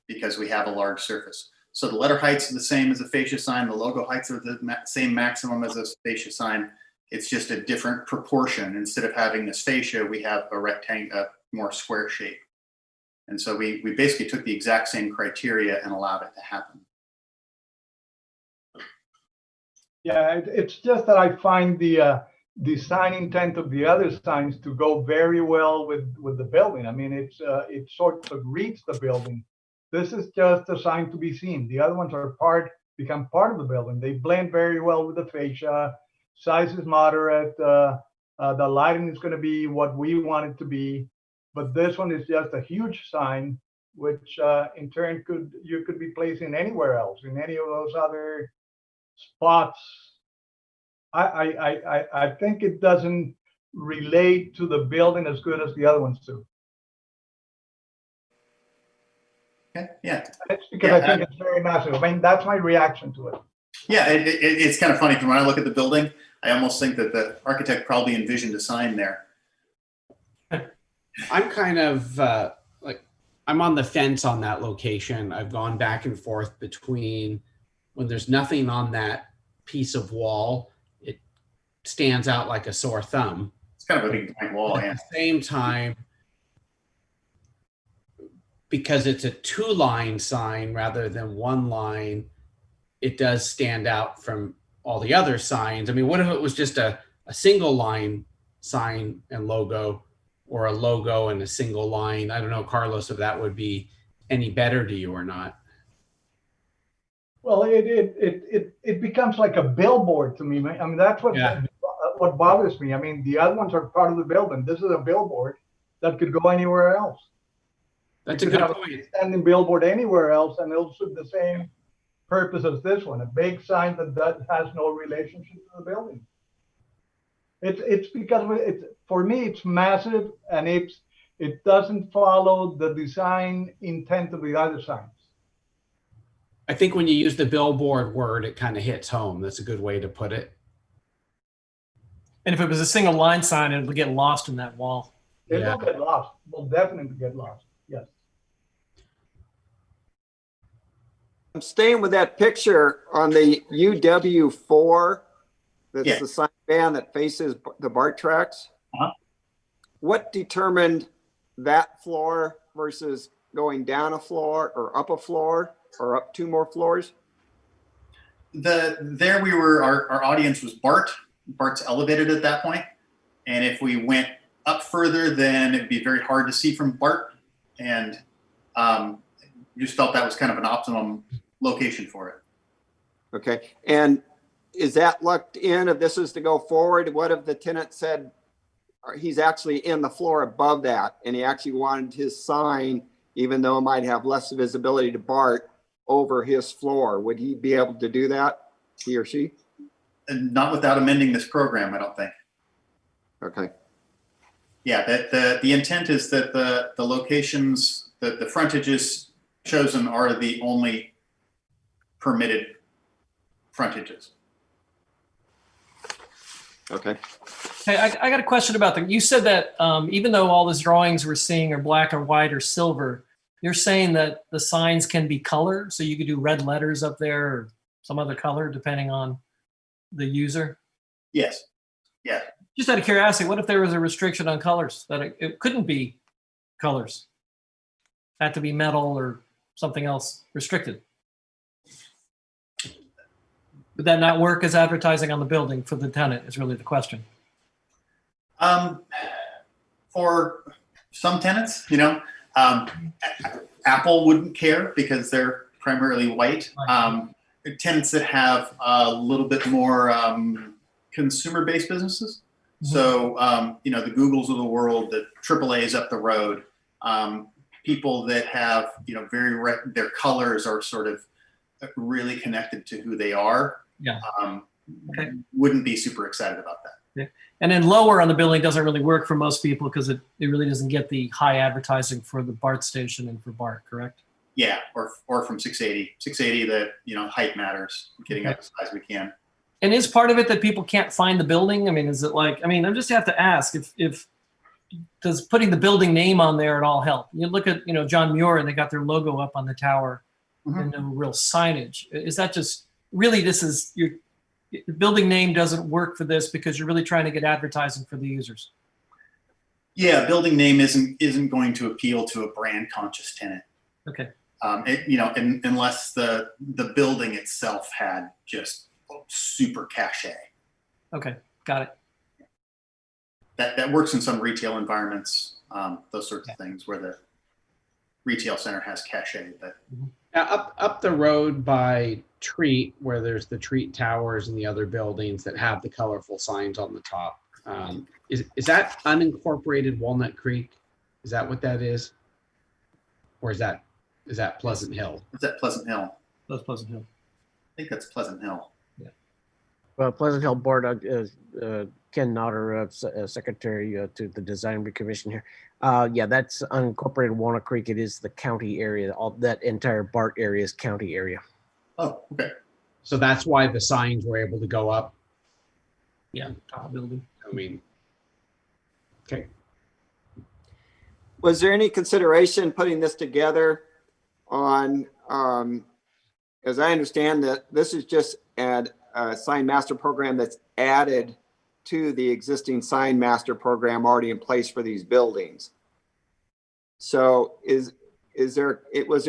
because we have a large surface. So the letter heights are the same as a fascia sign. The logo heights are the same maximum as a fascia sign. It's just a different proportion. Instead of having this fascia, we have a rectangle, a more square shape. And so we basically took the exact same criteria and allowed it to happen. Yeah, it's just that I find the design intent of the other signs to go very well with the building. I mean, it sort of reads the building. This is just a sign to be seen. The other ones become part of the building. They blend very well with the fascia. Size is moderate. The lighting is going to be what we want it to be. But this one is just a huge sign, which in turn you could be placing anywhere else in any of those other spots. I think it doesn't relate to the building as good as the other ones do. Okay. Yeah. It's because I think it's very massive. I mean, that's my reaction to it. Yeah, it's kind of funny because when I look at the building, I almost think that the architect probably envisioned a sign there. I'm kind of I'm on the fence on that location. I've gone back and forth between when there's nothing on that piece of wall, it stands out like a sore thumb. It's kind of a big blank wall. At the same time, because it's a 2-line sign rather than 1 line, it does stand out from all the other signs. I mean, what if it was just a single line sign and logo, or a logo and a single line? I don't know, Carlos, if that would be any better to you or not. Well, it becomes like a billboard to me. I mean, that's what bothers me. I mean, the other ones are part of the building. This is a billboard that could go anywhere else. That's a good point. A standing billboard anywhere else, and it'll serve the same purpose as this one. A big sign that has no relationship to the building. It's because for me it's massive, and it doesn't follow the design intent of the other signs. I think when you use the billboard word, it kind of hits home. That's a good way to put it. And if it was a single line sign, it would get lost in that wall. It will get lost. Will definitely get lost. Yes. I'm staying with that picture on the UW4. That's the sign band that faces the BART tracks. Uh-huh. What determined that floor versus going down a floor or up a floor or up 2 more floors? There we were, our audience was Bart. Bart's elevated at that point. And if we went up further, then it'd be very hard to see from Bart. And just felt that was kind of an optimum location for it. Okay. And is that locked in if this is to go forward? What if the tenant said he's actually in the floor above that and he actually wanted his sign, even though it might have less visibility to Bart, over his floor? Would he be able to do that, he or she? And not without amending this program, I don't think. Okay. Yeah, that the intent is that the locations, that the frontages chosen are the only permitted frontages. Okay. Hey, I got a question about that. You said that even though all those drawings we're seeing are black or white or silver, you're saying that the signs can be color, so you could do red letters up there or some other color depending on the user? Yes. Yeah. Just out of curiosity, what if there was a restriction on colors, that it couldn't be colors? Had to be metal or something else restricted? Would that not work as advertising on the building for the tenant is really the question. For some tenants, you know, Apple wouldn't care because they're primarily white. Tenants that have a little bit more consumer-based businesses. So, you know, the Googles of the world, the AAAs up the road, people that have, you know, their colors are sort of really connected to who they are. Yeah. Okay. Wouldn't be super excited about that. Yeah. And then lower on the building doesn't really work for most people because it really doesn't get the high advertising for the BART station and for BART, correct? Yeah, or from 680. 680, that, you know, height matters, getting up as high as we can. And is part of it that people can't find the building? I mean, is it like, I mean, I just have to ask if does putting the building name on there at all help? You look at, you know, John Muir and they got their logo up on the tower and no real signage. Is that just really, this is your building name doesn't work for this because you're really trying to get advertising for the users? Yeah, building name isn't going to appeal to a brand conscious tenant. Okay. You know, unless the building itself had just super cachet. Okay, got it. That works in some retail environments, those sorts of things where the retail center has cachet. But up the road by Treat, where there's the Treat Towers and the other buildings that have the colorful signs on the top, is that unincorporated Walnut Creek? Is that what that is? Or is that Pleasant Hill? Is that Pleasant Hill? That's Pleasant Hill. I think that's Pleasant Hill. Yeah. Well, Pleasant Hill Board, Ken Notter, Secretary to the Design Commission here. Yeah, that's unincorporated Walnut Creek. It is the county area. All that entire BART area is county area. Oh, okay. So that's why the signs were able to go up. Yeah, top building. I mean, okay. Was there any consideration putting this together on, as I understand that this is just a sign master program that's added to the existing sign master program already in place for these buildings. So was there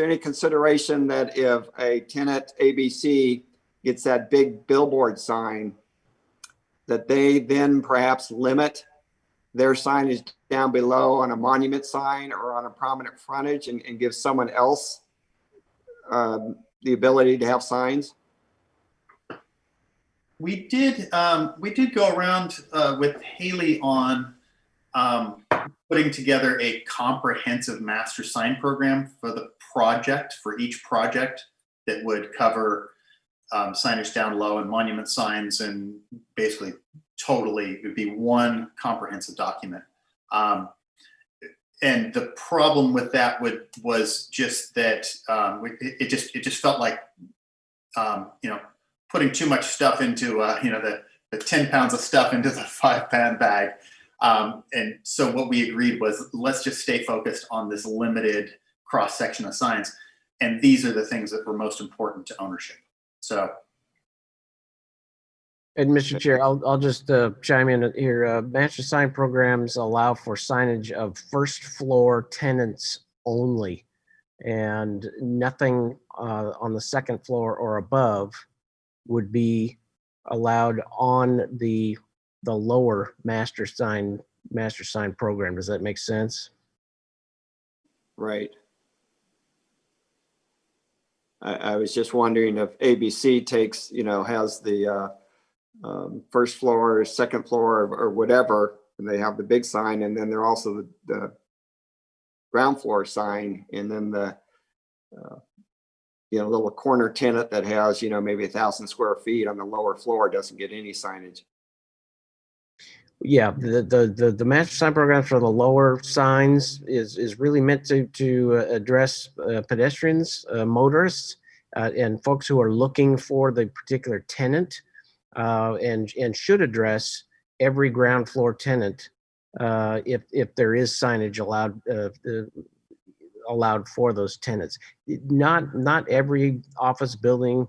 any consideration that if a tenant ABC gets that big billboard sign, that they then perhaps limit their signage down below on a monument sign or on a prominent frontage and give someone else the ability to have signs? We did go around with Haley on putting together a comprehensive master sign program for the project, for each project, that would cover signage down low and monument signs, and basically totally it would be one comprehensive document. And the problem with that was just that it just felt like you know, putting too much stuff into you know, the 10 pounds of stuff into the 5-pound bag. And so what we agreed was, let's just stay focused on this limited cross section of signs, and these are the things that were most important to ownership. So And Mr. Chair, I'll just chime in here. Master sign programs allow for signage of first floor tenants only, and nothing on the second floor or above would be allowed on the lower master sign program. Does that make sense? Right. I was just wondering if ABC takes, has the first floor, second floor, or whatever, and they have the big sign, and then they're also the ground floor sign, and then the little corner tenant that has maybe 1,000 square feet on the lower floor doesn't get any signage. Yeah, the master sign program for the lower signs is really meant to address pedestrians, motorists, and folks who are looking for the particular tenant, and should address every ground floor tenant if there is signage allowed for those tenants. Not every office building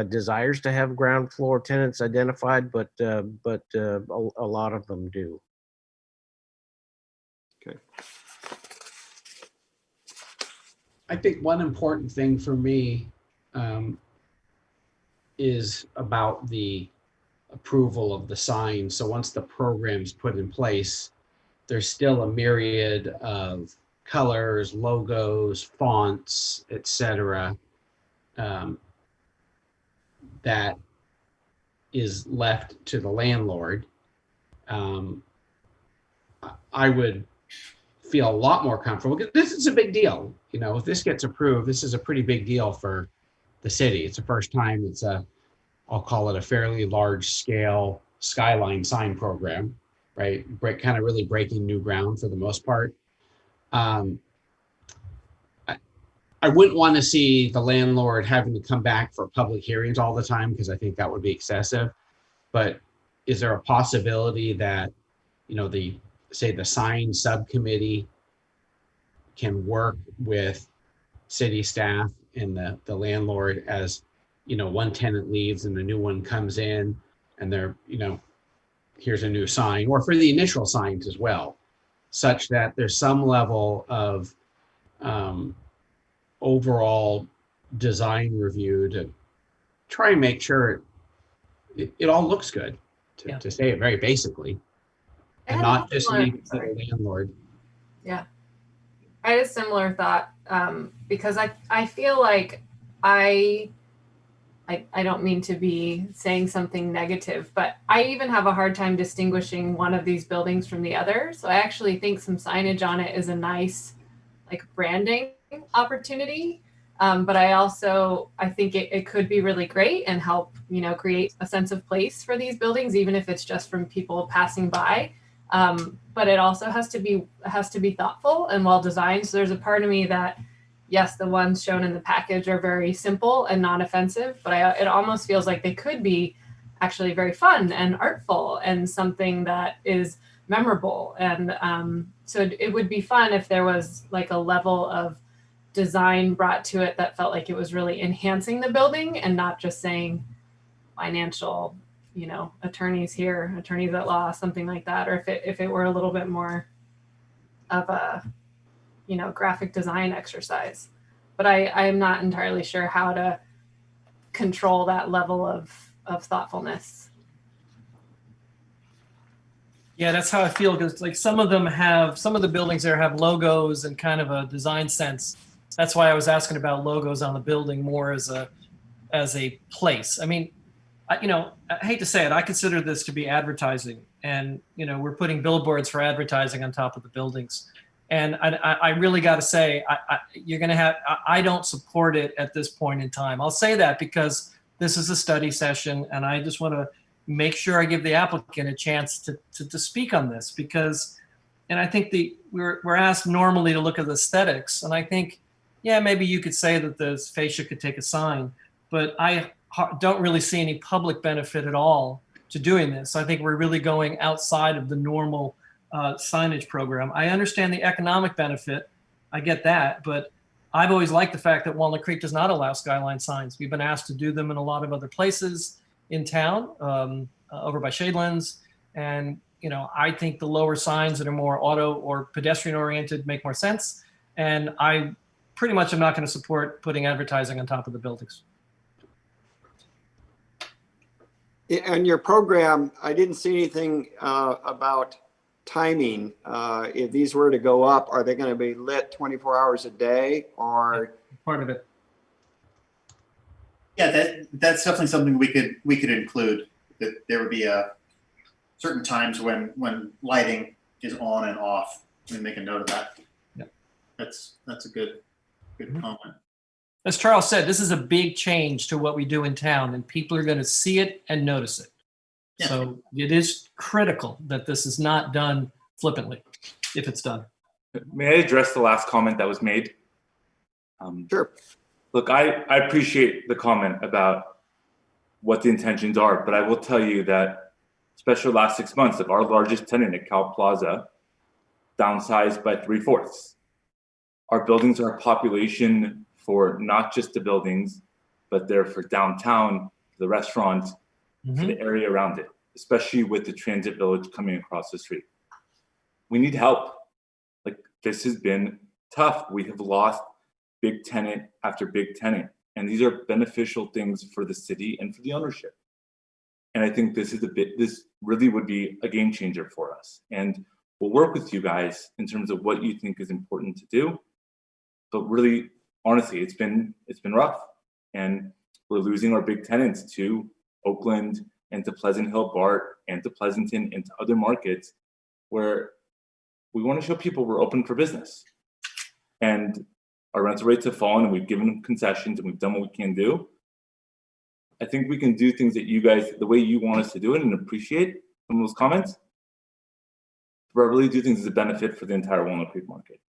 desires to have ground floor tenants identified, but a lot of them do. Okay. I think one important thing for me is about the approval of the sign. So once the program's put in place, there's still a myriad of colors, logos, fonts, etc. That is left to the landlord. I would feel a lot more comfortable, because this is a big deal. If this gets approved, this is a pretty big deal for the city. It's the first time I'll call it a fairly large scale skyline sign program, right? Kind of really breaking new ground for the most part. I wouldn't want to see the landlord having to come back for public hearings all the time, because I think that would be excessive. But is there a possibility that, the sign subcommittee can work with city staff and the landlord as, one tenant leaves and the new one comes in, and they're, here's a new sign, or for the initial signs as well, such that there's some level of overall design review to try and make sure it all looks good, to say it very basically, and not just leave it to the landlord. Yeah, I had a similar thought, because I feel like I don't mean to be saying something negative, but I even have a hard time distinguishing one of these buildings from the other. So I actually think some signage on it is a nice branding opportunity. But I think it could be really great and help, create a sense of place for these buildings, even if it's just from people passing by. But it also has to be thoughtful and well designed. So there's a part of me that, yes, the ones shown in the package are very simple and non-offensive, but it almost feels like they could be actually very fun and artful and something that is memorable. And so it would be fun if there was a level of design brought to it that felt like it was really enhancing the building and not just saying financial, attorneys here, attorneys at law, something like that. Or if it were a little bit more of a, graphic design exercise. But I am not entirely sure how to control that level of thoughtfulness. Yeah, that's how I feel, because some of the buildings there have logos and kind of a design sense. That's why I was asking about logos on the building more as a place. I mean, I hate to say it, I consider this to be advertising, and we're putting billboards for advertising on top of the buildings. And I really got to say, I don't support it at this point in time. I'll say that because this is a study session, and I just want to make sure I give the applicant a chance to speak on this, because, and I think we're asked normally to look at the aesthetics, and I think, yeah, maybe you could say that the fascia could take a sign, but I don't really see any public benefit at all to doing this. I think we're really going outside of the normal signage program. I understand the economic benefit. I get that, but I've always liked the fact that Walnut Creek does not allow skyline signs. We've been asked to do them in a lot of other places in town. over by Shadelands. And, you know, I think the lower signs that are more auto or pedestrian oriented make more sense. And I pretty much am not going to support putting advertising on top of the buildings. In your program, I didn't see anything about timing. If these were to go up, are they going to be lit 24 hours a day or? Part of it. Yeah, that's definitely something we could include. That there would be certain times when lighting is on and off. We make a note of that. Yep. That's a good comment. As Charles said, this is a big change to what we do in town, and people are going to see it and notice it. Yeah. So it is critical that this is not done flippantly, if it's done. May I address the last comment that was made? Sure. Look, I appreciate the comment about what the intentions are, but I will tell you that, especially the last 6 months, of our largest tenant at Cal Plaza downsized by 3/4. Our buildings are a population for not just the buildings, but they're for downtown, the restaurants, for the area around it, especially with the transit village coming across the street. We need help. Like, this has been tough. We have lost big tenant after big tenant, and these are beneficial things for the city and for the ownership. And I think this really would be a game changer for us. And we'll work with you guys in terms of what you think is important to do. But really, honestly, it's been rough, and we're losing our big tenants to Oakland and to Pleasant Hill, BART, and to Pleasanton and to other markets where we want to show people we're open for business. And our rental rates have fallen, and we've given them concessions, and we've done what we can do. I think we can do things that you guys, the way you want us to do it, and appreciate some of those comments, but really do things as a benefit for the entire Walnut Creek market.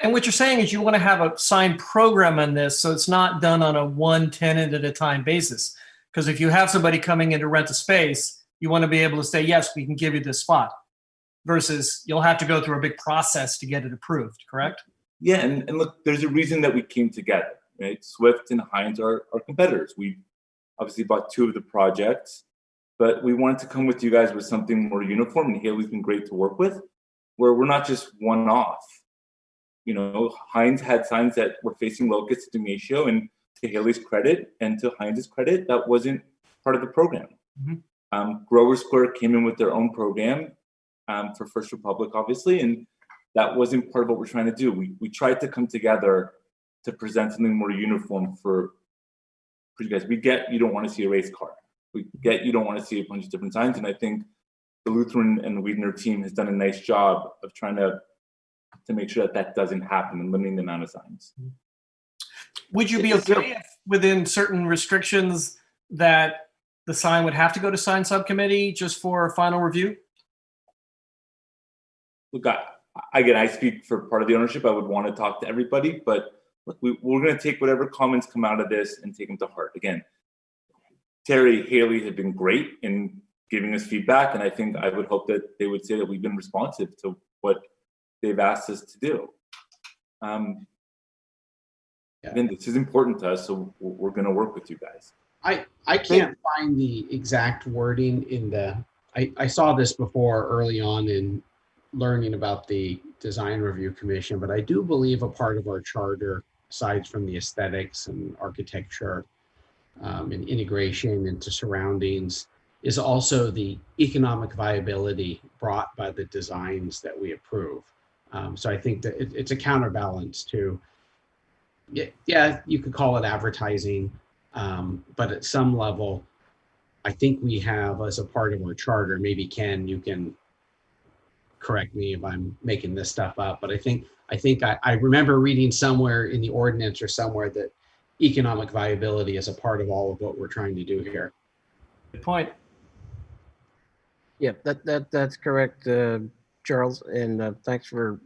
And what you're saying is you want to have a signed program on this, so it's not done on a one tenant at a time basis. Because if you have somebody coming in to rent a space, you want to be able to say, yes, we can give you this spot, versus you'll have to go through a big process to get it approved, correct? Yeah, and look, there's a reason that we came together, right? Swift and Hines are our competitors. We obviously bought 2 of the projects, but we wanted to come with you guys with something more uniform, and Haley's been great to work with, where we're not just one-off. You know, Hines had signs that were facing locusts to Dematio, and to Haley's credit and to Hines' credit, that wasn't part of the program. Grover Square came in with their own program for First Republic, obviously, and that wasn't part of what we're trying to do. We tried to come together to present something more uniform for you guys. We get you don't want to see a race car. We get you don't want to see a bunch of different signs, and I think the Lutheran and the Wiedner team has done a nice job of trying to make sure that doesn't happen and limiting the amount of signs. Would you be okay if within certain restrictions that the sign would have to go to sign subcommittee just for final review? Look, again, I speak for part of the ownership. I would want to talk to everybody, but look, we're going to take whatever comments come out of this and take them to heart. Again, Terry, Haley have been great in giving us feedback, and I think I would hope that they would say that we've been responsive to what they've asked us to do. Again, this is important to us, so we're going to work with you guys. I can't find the exact wording in the, I saw this before early on in learning about the Design Review Commission, but I do believe a part of our charter, aside from the aesthetics and architecture and integration into surroundings, is also the economic viability brought by the designs that we approve. So I think that it's a counterbalance to, yeah, you could call it advertising, but at some level, I think we have as a part of our charter, maybe Ken, you can correct me if I'm making this stuff up, but I think I remember reading somewhere in the ordinance or somewhere that economic viability is a part of all of what we're trying to do here. Good point. Yeah, that's correct, Charles, and thanks for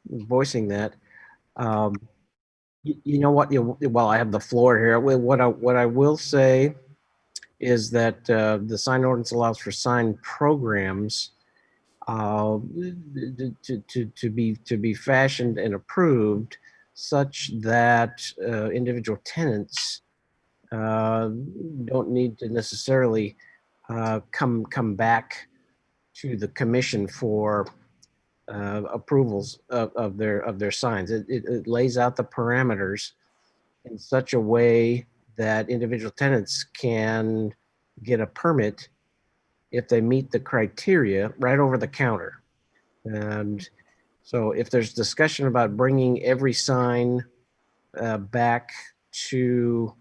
voicing that. You know what? While I have the floor here, what I will say is that the sign ordinance allows for sign programs to be fashioned and approved such that individual tenants don't need to necessarily come back to the commission for approvals of their signs. It lays out the parameters in such a way that individual tenants can get a permit if they meet the criteria right over the counter. And so if there's discussion about bringing every sign back to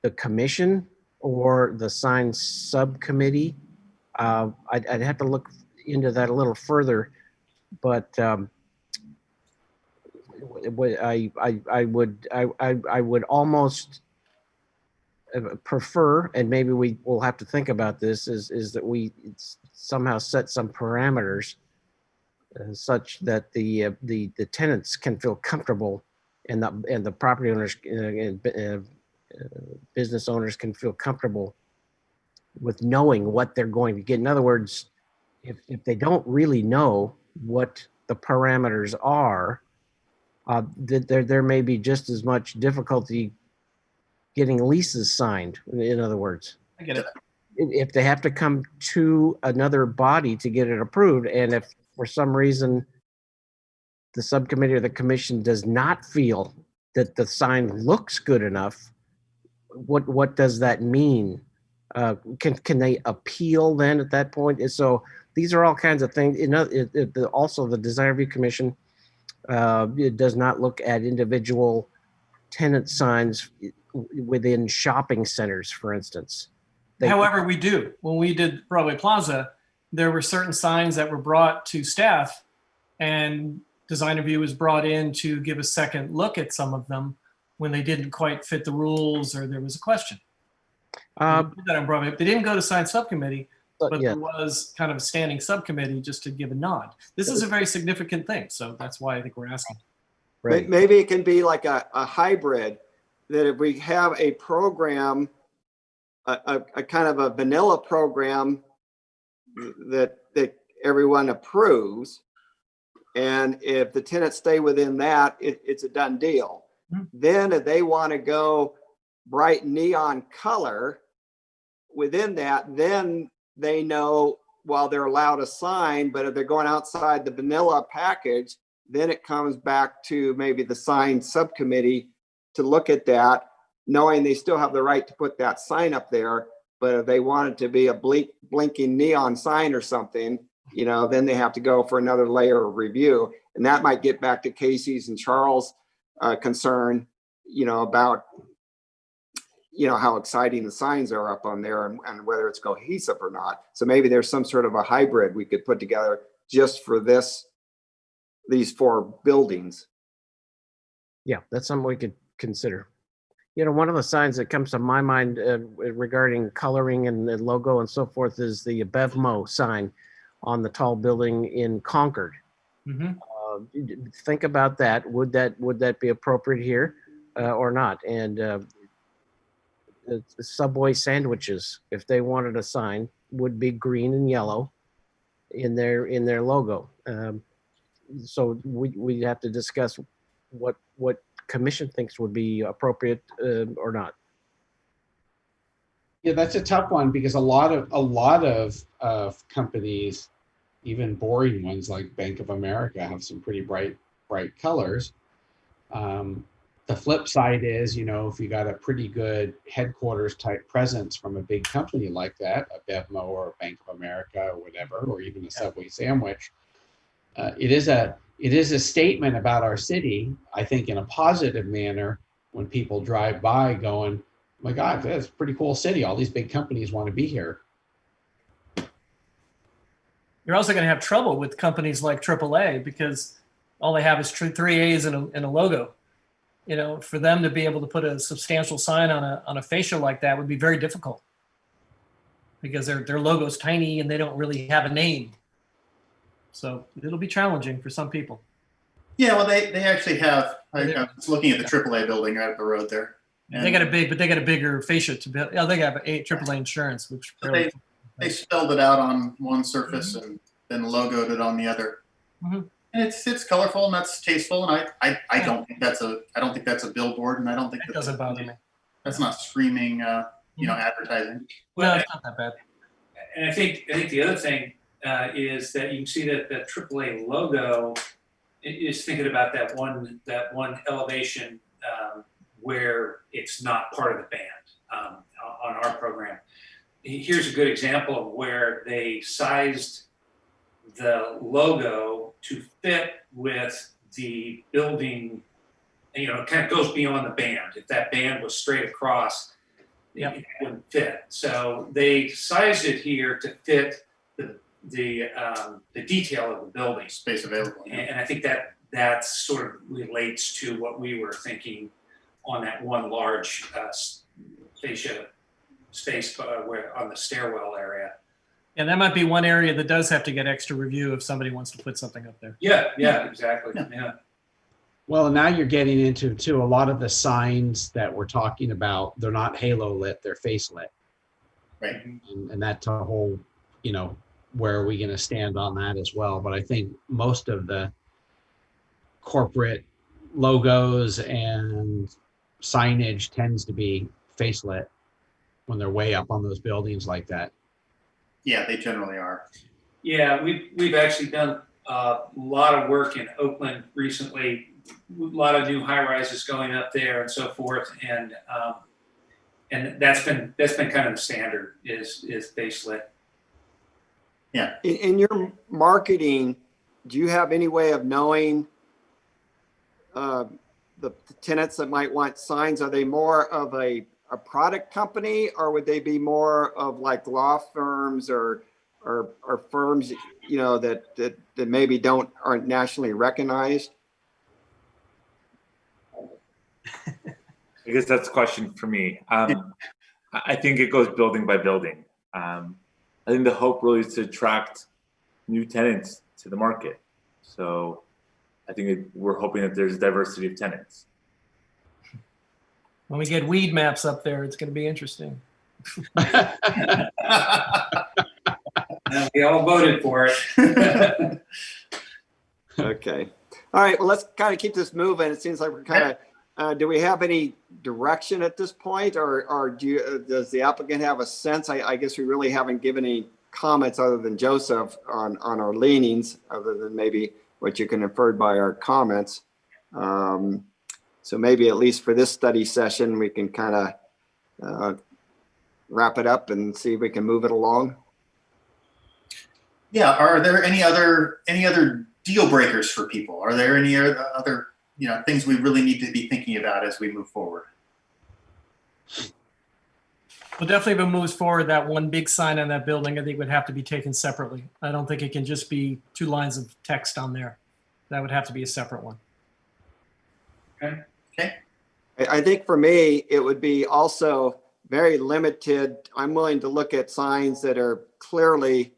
the commission or the sign subcommittee, I'd have to look into that a little further, but I would almost prefer, and maybe we will have to think about this, is that we somehow set some parameters such that the tenants can feel comfortable, and the property owners and business owners can feel comfortable with knowing what they're going to get. In other words, if they don't really know what the parameters are, there may be just as much difficulty getting leases signed. In other words, I get it. If they have to come to another body to get it approved, and if for some reason the subcommittee or the commission does not feel that the sign looks good enough, what does that mean? Can they appeal then at that point? And so these are all kinds of things. Also, the Design Review Commission, it does not look at individual tenant signs within shopping centers, for instance. However, we do. When we did Broadway Plaza, there were certain signs that were brought to staff, and Design Review was brought in to give a second look at some of them when they didn't quite fit the rules or there was a question. They did that on Broadway. They didn't go to sign subcommittee, but yeah, there was kind of a standing subcommittee just to give a nod. This is a very significant thing, so that's why I think we're asking. right. Maybe it can be like a hybrid, that if we have a program, a kind of a vanilla program that everyone approves, and if the tenants stay within that, it's a done deal. Then if they want to go bright neon color within that, then they know, while they're allowed a sign, but if they're going outside the vanilla package, then it comes back to maybe the sign subcommittee to look at that, knowing they still have the right to put that sign up there. But if they want it to be a blinking neon sign or something, then they have to go for another layer of review. And that might get back to Casey's and Charles' concern, about, how exciting the signs are up on there and whether it's cohesive or not. So maybe there's some sort of a hybrid we could put together just for these 4 buildings. Yeah, that's something we could consider. One of the signs that comes to my mind regarding coloring and the logo and so forth is the BevMo sign on the tall building in Concord. Think about that. Would that be appropriate here or not? And Subway sandwiches, if they wanted a sign, would be green and yellow in their logo. So we have to discuss what commission thinks would be appropriate or not. Yeah, that's a tough one because a lot of companies, even boring ones like Bank of America, have some pretty bright colors. The flip side is, if you got a pretty good headquarters type presence from a big company like that, a BevMo or a Bank of America or whatever, or even a Subway sandwich, it is a statement about our city, I think, in a positive manner when people drive by going, oh my God, that's a pretty cool city. All these big companies want to be here. You're also going to have trouble with companies like AAA because all they have is 3 A's and a logo. For them to be able to put a substantial sign on a fascia like that would be very difficult because their logo's tiny and they don't really have a name. So it'll be challenging for some people. Yeah, well, they actually have. I was looking at the AAA building right up the road there. And they got a bigger fascia to build. Yeah, they have AAA insurance, which they spelled it out on one surface and then logoed it on the other. And it's colorful and that's tasteful, and I don't think that's a billboard, and I don't think that doesn't bother me. That's not screaming, advertising. Well, it's not that bad. And I think the other thing is that you can see that the AAA logo is thinking about that one elevation where it's not part of the band on our program. Here's a good example of where they sized the logo to fit with the building. You know, it kind of goes beyond the band. If that band was straight across, it wouldn't fit. So they sized it here to fit the detail of the building. Space available. And I think that sort of relates to what we were thinking on that one large fascia space where on the stairwell area. And that might be one area that does have to get extra review if somebody wants to put something up there. Yeah, exactly. Yeah. Well, now you're getting into too, a lot of the signs that we're talking about, they're not halo lit, they're face lit. Right. And that's a whole, you know, where are we going to stand on that as well? But I think most of the corporate logos and signage tends to be face lit when they're way up on those buildings like that. Yeah, they generally are. Yeah, we've actually done a lot of work in Oakland recently. A lot of new high rises going up there and so forth, and that's been kind of the standard is face lit. Yeah. In your marketing, do you have any way of knowing the tenants that might want signs? Are they more of a product company, or would they be more of like law firms or firms, you know, that maybe aren't nationally recognized? I guess that's a question for me. I think it goes building by building. I think the hope really is to attract new tenants to the market. So I think we're hoping that there's diversity of tenants. When we get weed maps up there, it's going to be interesting. We all voted for it. Okay. All right. Well, let's kind of keep this moving. It seems like we're kind of, do we have any direction at this point, or does the applicant have a sense? I guess we really haven't given any comments other than Joseph on our leanings, other than maybe what you can infer by our comments. So maybe at least for this study session, we can kind of wrap it up and see if we can move it along. Yeah. Are there any other deal breakers for people? Are there any other things we really need to be thinking about as we move forward? Well, definitely if it moves forward, that one big sign on that building, I think would have to be taken separately. I don't think it can just be 2 lines of text on there. That would have to be a separate one. Okay. I think for me, it would be also very limited. I'm willing to look at signs that are clearly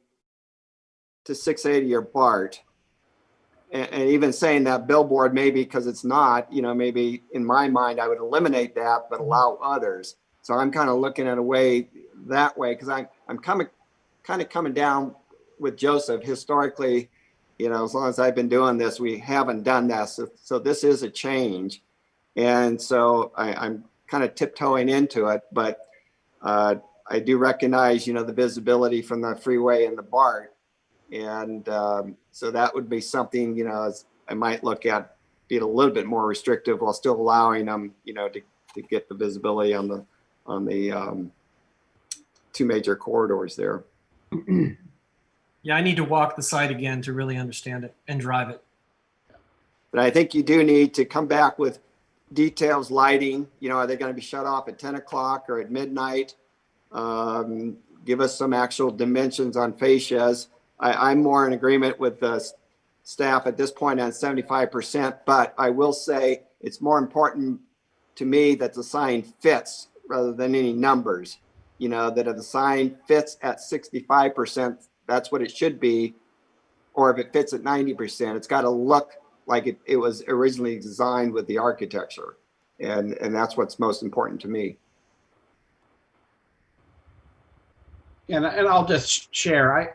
to 680 or BART. And even saying that billboard, maybe because it's not, maybe in my mind, I would eliminate that, but allow others. So I'm kind of looking at a way that way, because I'm kind of coming down with Joseph. Historically, as long as I've been doing this, we haven't done that. So this is a change. And so I'm kind of tiptoeing into it, but I do recognize, the visibility from the freeway and the BART. And so that would be something, I might look at being a little bit more restrictive while still allowing them, to get the visibility on the 2 major corridors there. Yeah, I need to walk the site again to really understand it and drive it. But I think you do need to come back with details, lighting, are they going to be shut off at 10 o'clock or at midnight? Give us some actual dimensions on fascias. I'm more in agreement with the staff at this point on 75%, but I will say it's more important to me that the sign fits rather than any numbers, that if the sign fits at 65%, that's what it should be. Or if it fits at 90%, it's got to look like it was originally designed with the architecture. And that's what's most important to me. And I'll just share,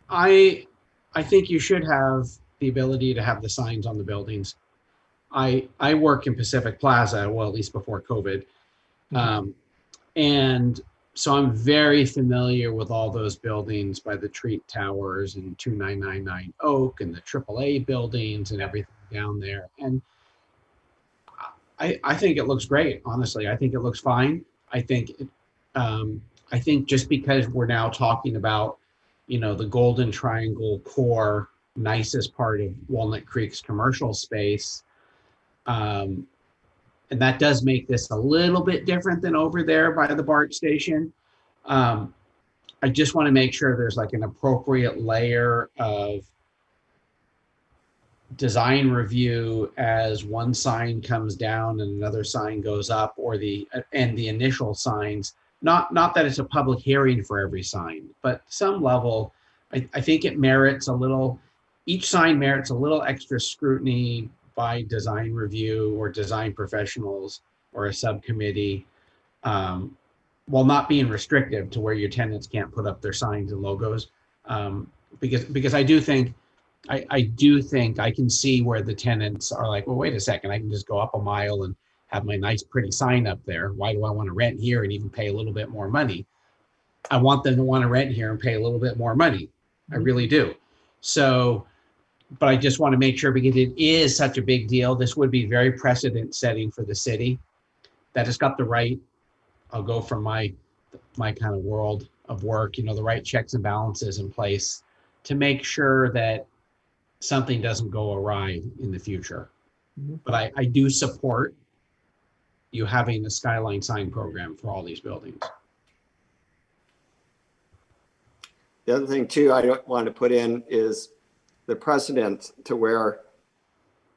I think you should have the ability to have the signs on the buildings. I work in Pacific Plaza, well, at least before COVID. And So I'm very familiar with all those buildings by the Treat Towers and 2999 Oak and the AAA buildings and everything down there. And I think it looks great, honestly. I think it looks fine. I think just because we're now talking about, the Golden Triangle core, nicest part of Walnut Creek's commercial space, and that does make this a little bit different than over there by the BART station. I just want to make sure there's like an appropriate layer of design review as one sign comes down and another sign goes up, or the initial signs. Not that it's a public hearing for every sign, but some level, I think it merits each sign merits a little extra scrutiny by design review or design professionals or a subcommittee, while not being restrictive to where your tenants can't put up their signs and logos. Because I do think I can see where the tenants are like, well, wait a second, I can just go up a mile and have my nice pretty sign up there. Why do I want to rent here and even pay a little bit more money? I want them to want to rent here and pay a little bit more money. I really do. So, but I just want to make sure, because it is such a big deal, this would be very precedent setting for the city, that it's got the right, I'll go from my kind of world of work, the right checks and balances in place to make sure that something doesn't go awry in the future. But I do support you having a skyline sign program for all these buildings. The other thing too, I don't want to put in is the precedent to where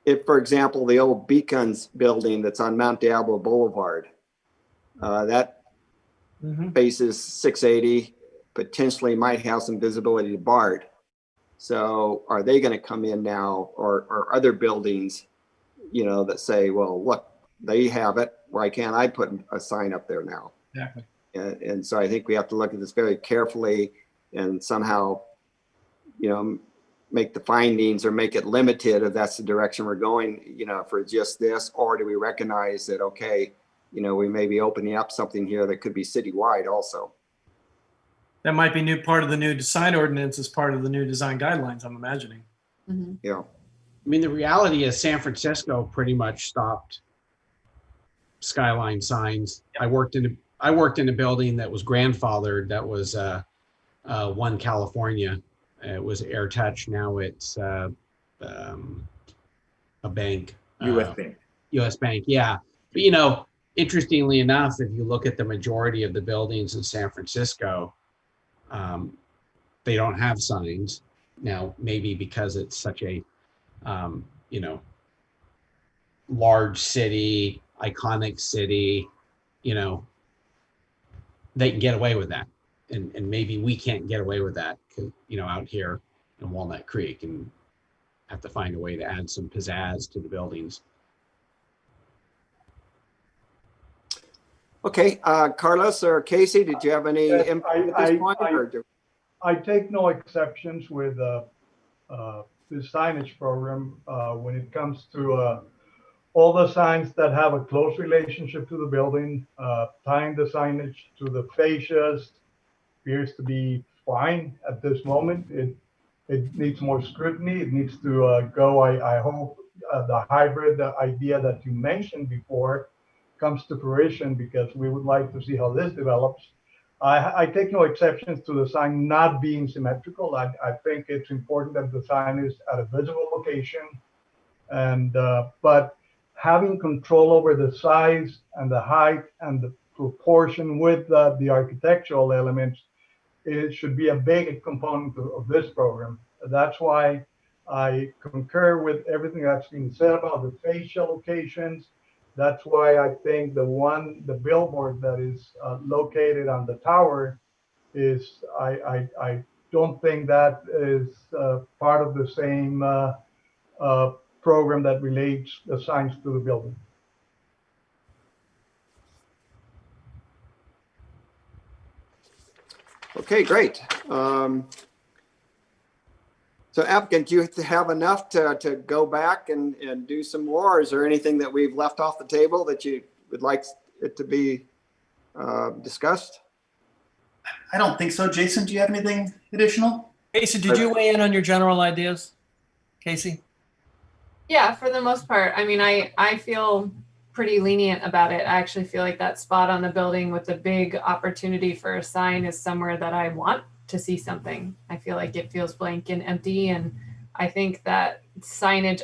if, for example, the old Beacons building that's on Mount Diablo Boulevard, that faces 680, potentially might have some visibility to BART. So are they going to come in now, or other buildings, that say, well, look, they have it. Why can't I put a sign up there now? Exactly. And so I think we have to look at this very carefully and somehow, make the findings or make it limited if that's the direction we're going, for just this, or do we recognize that, okay, we may be opening up something here that could be citywide also. That might be part of the new design ordinance as part of the new design guidelines, I'm imagining. Yeah. I mean, the reality is San Francisco pretty much stopped skyline signs. I worked in a building that was grandfathered. That was One California. It was AirTouch. Now it's a bank. U.S. Bank. U.S. Bank, yeah. But interestingly enough, if you look at the majority of the buildings in San Francisco, they don't have signs now. Maybe because it's such a large city, iconic city, they can get away with that. And maybe we can't get away with that, out here in Walnut Creek, and have to find a way to add some pizzazz to the buildings. Okay, Carlos or Casey, did you have any input at this point? I take no exceptions with the signage program when it comes to all the signs that have a close relationship to the building. Tying the signage to the fascias appears to be fine at this moment. It needs more scrutiny. It needs to go, I hope, the hybrid idea that you mentioned before comes to fruition, because we would like to see how this develops. I take no exceptions to the sign not being symmetrical. I think it's important that the sign is at a visible location, and but having control over the size and the height and the proportion with the architectural elements, it should be a big component of this program. That's why I concur with everything that's been said about the fascia locations. That's why I think the billboard that is located on the tower is, I don't think that is part of the same program that relates the signs to the building. Okay, great. So applicant, do you have enough to go back and do some more? Is there anything that we've left off the table that you would like it to be discussed? I don't think so. Jason, do you have anything additional? Casey, did you weigh in on your general ideas? Casey? Yeah, for the most part. I mean, I feel pretty lenient about it. I actually feel like that spot on the building with the big opportunity for a sign is somewhere that I want to see something. I feel like it feels blank and empty. And I think that signage,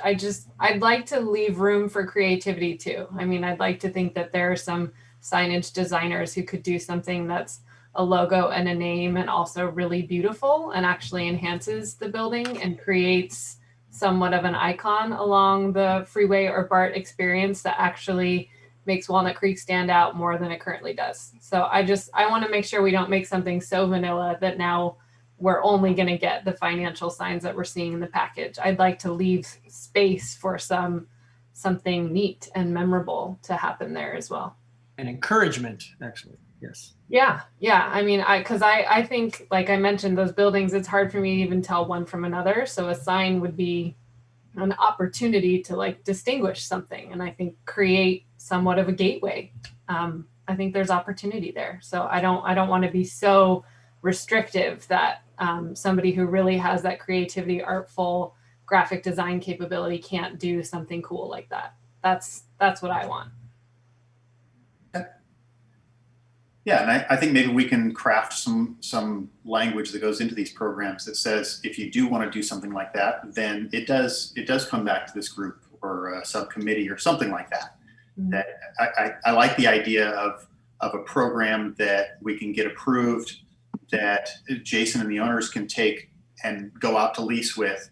I'd like to leave room for creativity too. I mean, I'd like to think that there are some signage designers who could do something that's a logo and a name and also really beautiful and actually enhances the building and creates somewhat of an icon along the freeway or BART experience that actually makes Walnut Creek stand out more than it currently does. So I want to make sure we don't make something so vanilla that now we're only going to get the financial signs that we're seeing in the package. I'd like to leave space for something neat and memorable to happen there as well. And encouragement, actually. Yes. Yeah. I mean, because I think, like I mentioned, those buildings, it's hard for me to even tell one from another. So a sign would be an opportunity to like distinguish something and I think create somewhat of a gateway. I think there's opportunity there. So I don't want to be so restrictive that somebody who really has that creativity, artful graphic design capability can't do something cool like that. That's what I want. Yeah, and I think maybe we can craft some language that goes into these programs that says if you do want to do something like that, then it does come back to this group or a subcommittee or something like that. Mm-hmm. That I like the idea of a program that we can get approved, that Jason and the owners can take and go out to lease with,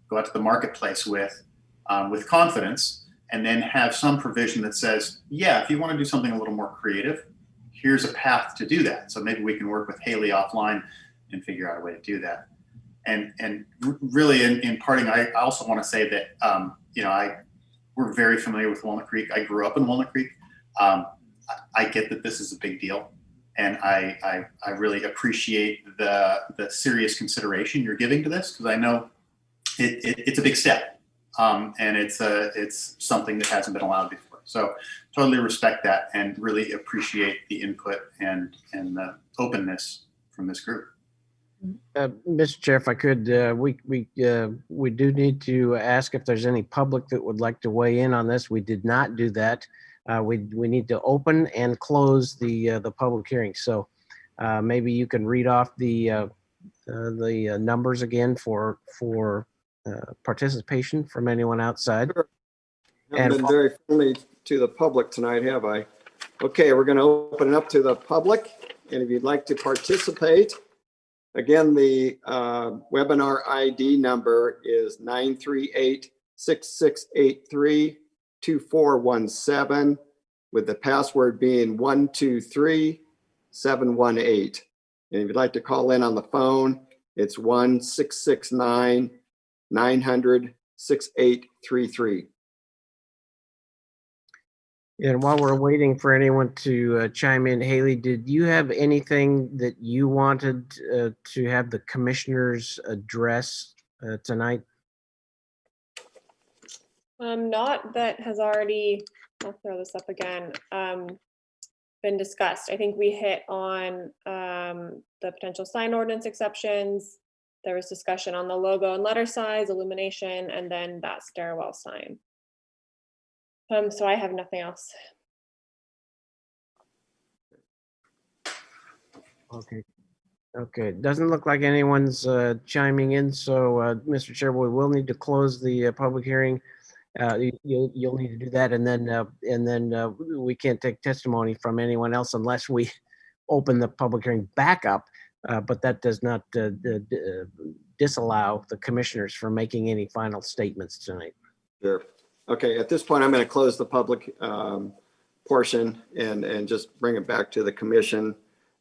go out to the marketplace with confidence, and then have some provision that says, yeah, if you want to do something a little more creative, here's a path to do that. So maybe we can work with Haley offline and figure out a way to do that. And really in parting, I also want to say that, we're very familiar with Walnut Creek. I grew up in Walnut Creek. I get that this is a big deal. And I really appreciate the serious consideration you're giving to this, because I know it's a big step. And it's something that hasn't been allowed before. So totally respect that and really appreciate the input and the openness from this group. Mr. Chair, if I could, we do need to ask if there's any public that would like to weigh in on this. We did not do that. We need to open and close the public hearing. So maybe you can read off the numbers again for participation from anyone outside. Sure. I haven't been very friendly to the public tonight, have I? Okay, we're going to open it up to the public. And if you'd like to participate, again, the webinar ID number is 938-6683-2417, with the password being 123718. And if you'd like to call in on the phone, it's 1-669-900-6833. And while we're waiting for anyone to chime in, Haley, did you have anything that you wanted to have the commissioners address tonight? Not that has already, I'll throw this up again, been discussed. I think we hit on the potential sign ordinance exceptions. There was discussion on the logo and letter size, illumination, and then that stairwell sign. So I have nothing else. Okay. Doesn't look like anyone's chiming in. So, Mr. Chair, we will need to close the public hearing. You'll need to do that, and then we can't take testimony from anyone else unless we open the public hearing back up. But that does not disallow the commissioners from making any final statements tonight. Sure. Okay, at this point, I'm going to close the public portion and just bring it back to the commission.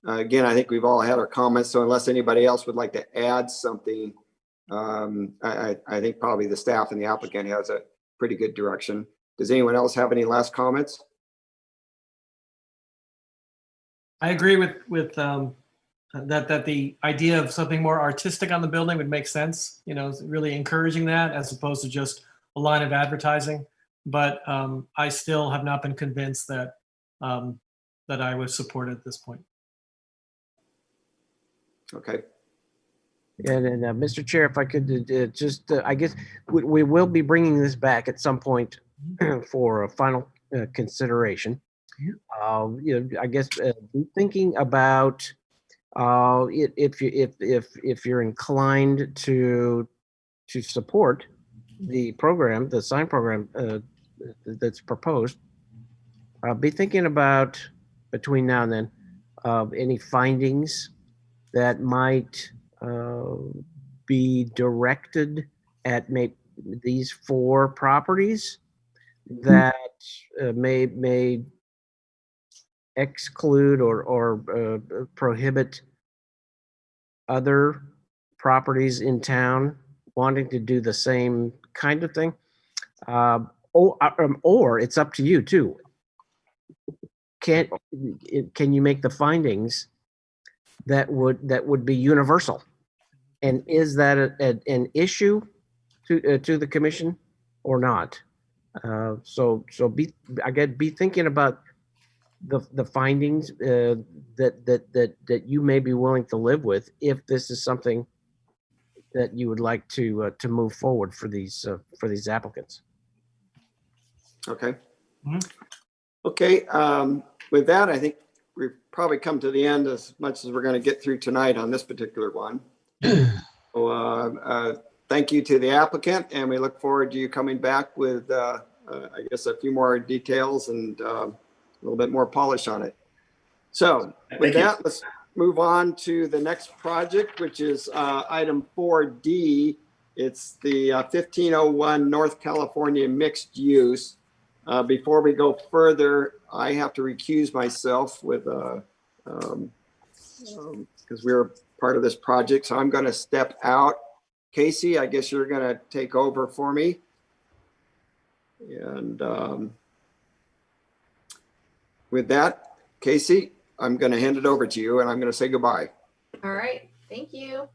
Again, I think we've all had our comments, so unless anybody else would like to add something, I think probably the staff and the applicant has a pretty good direction. Does anyone else have any last comments? I agree with that the idea of something more artistic on the building would make sense, really encouraging that as opposed to just a line of advertising. But I still have not been convinced that I would support it at this point. Okay. And Mr. Chair, if I could I guess we will be bringing this back at some point for a final consideration. I guess be thinking about if you're inclined to support the program, the sign program that's proposed, be thinking about between now and then any findings that might be directed at these 4 properties that may exclude or prohibit other properties in town wanting to do the same kind of thing. Or it's up to you too. Can you make the findings that would be universal? And is that an issue to the commission or not? So be thinking about the findings that you may be willing to live with if this is something that you would like to move forward for these applicants. Okay. Mhm. Okay. With that, I think we've probably come to the end as much as we're going to get through tonight on this particular one. So, thank you to the applicant, and we look forward to you coming back with, I guess, a few more details and a little bit more polish on it. So with that, let's move on to the next project, which is item 4D. It's the 1501 North California mixed use. Before we go further, I have to recuse myself with because we're part of this project. So I'm going to step out. Casey, I guess you're going to take over for me. And with that, Casey, I'm going to hand it over to you and I'm going to say goodbye. All right. Thank you.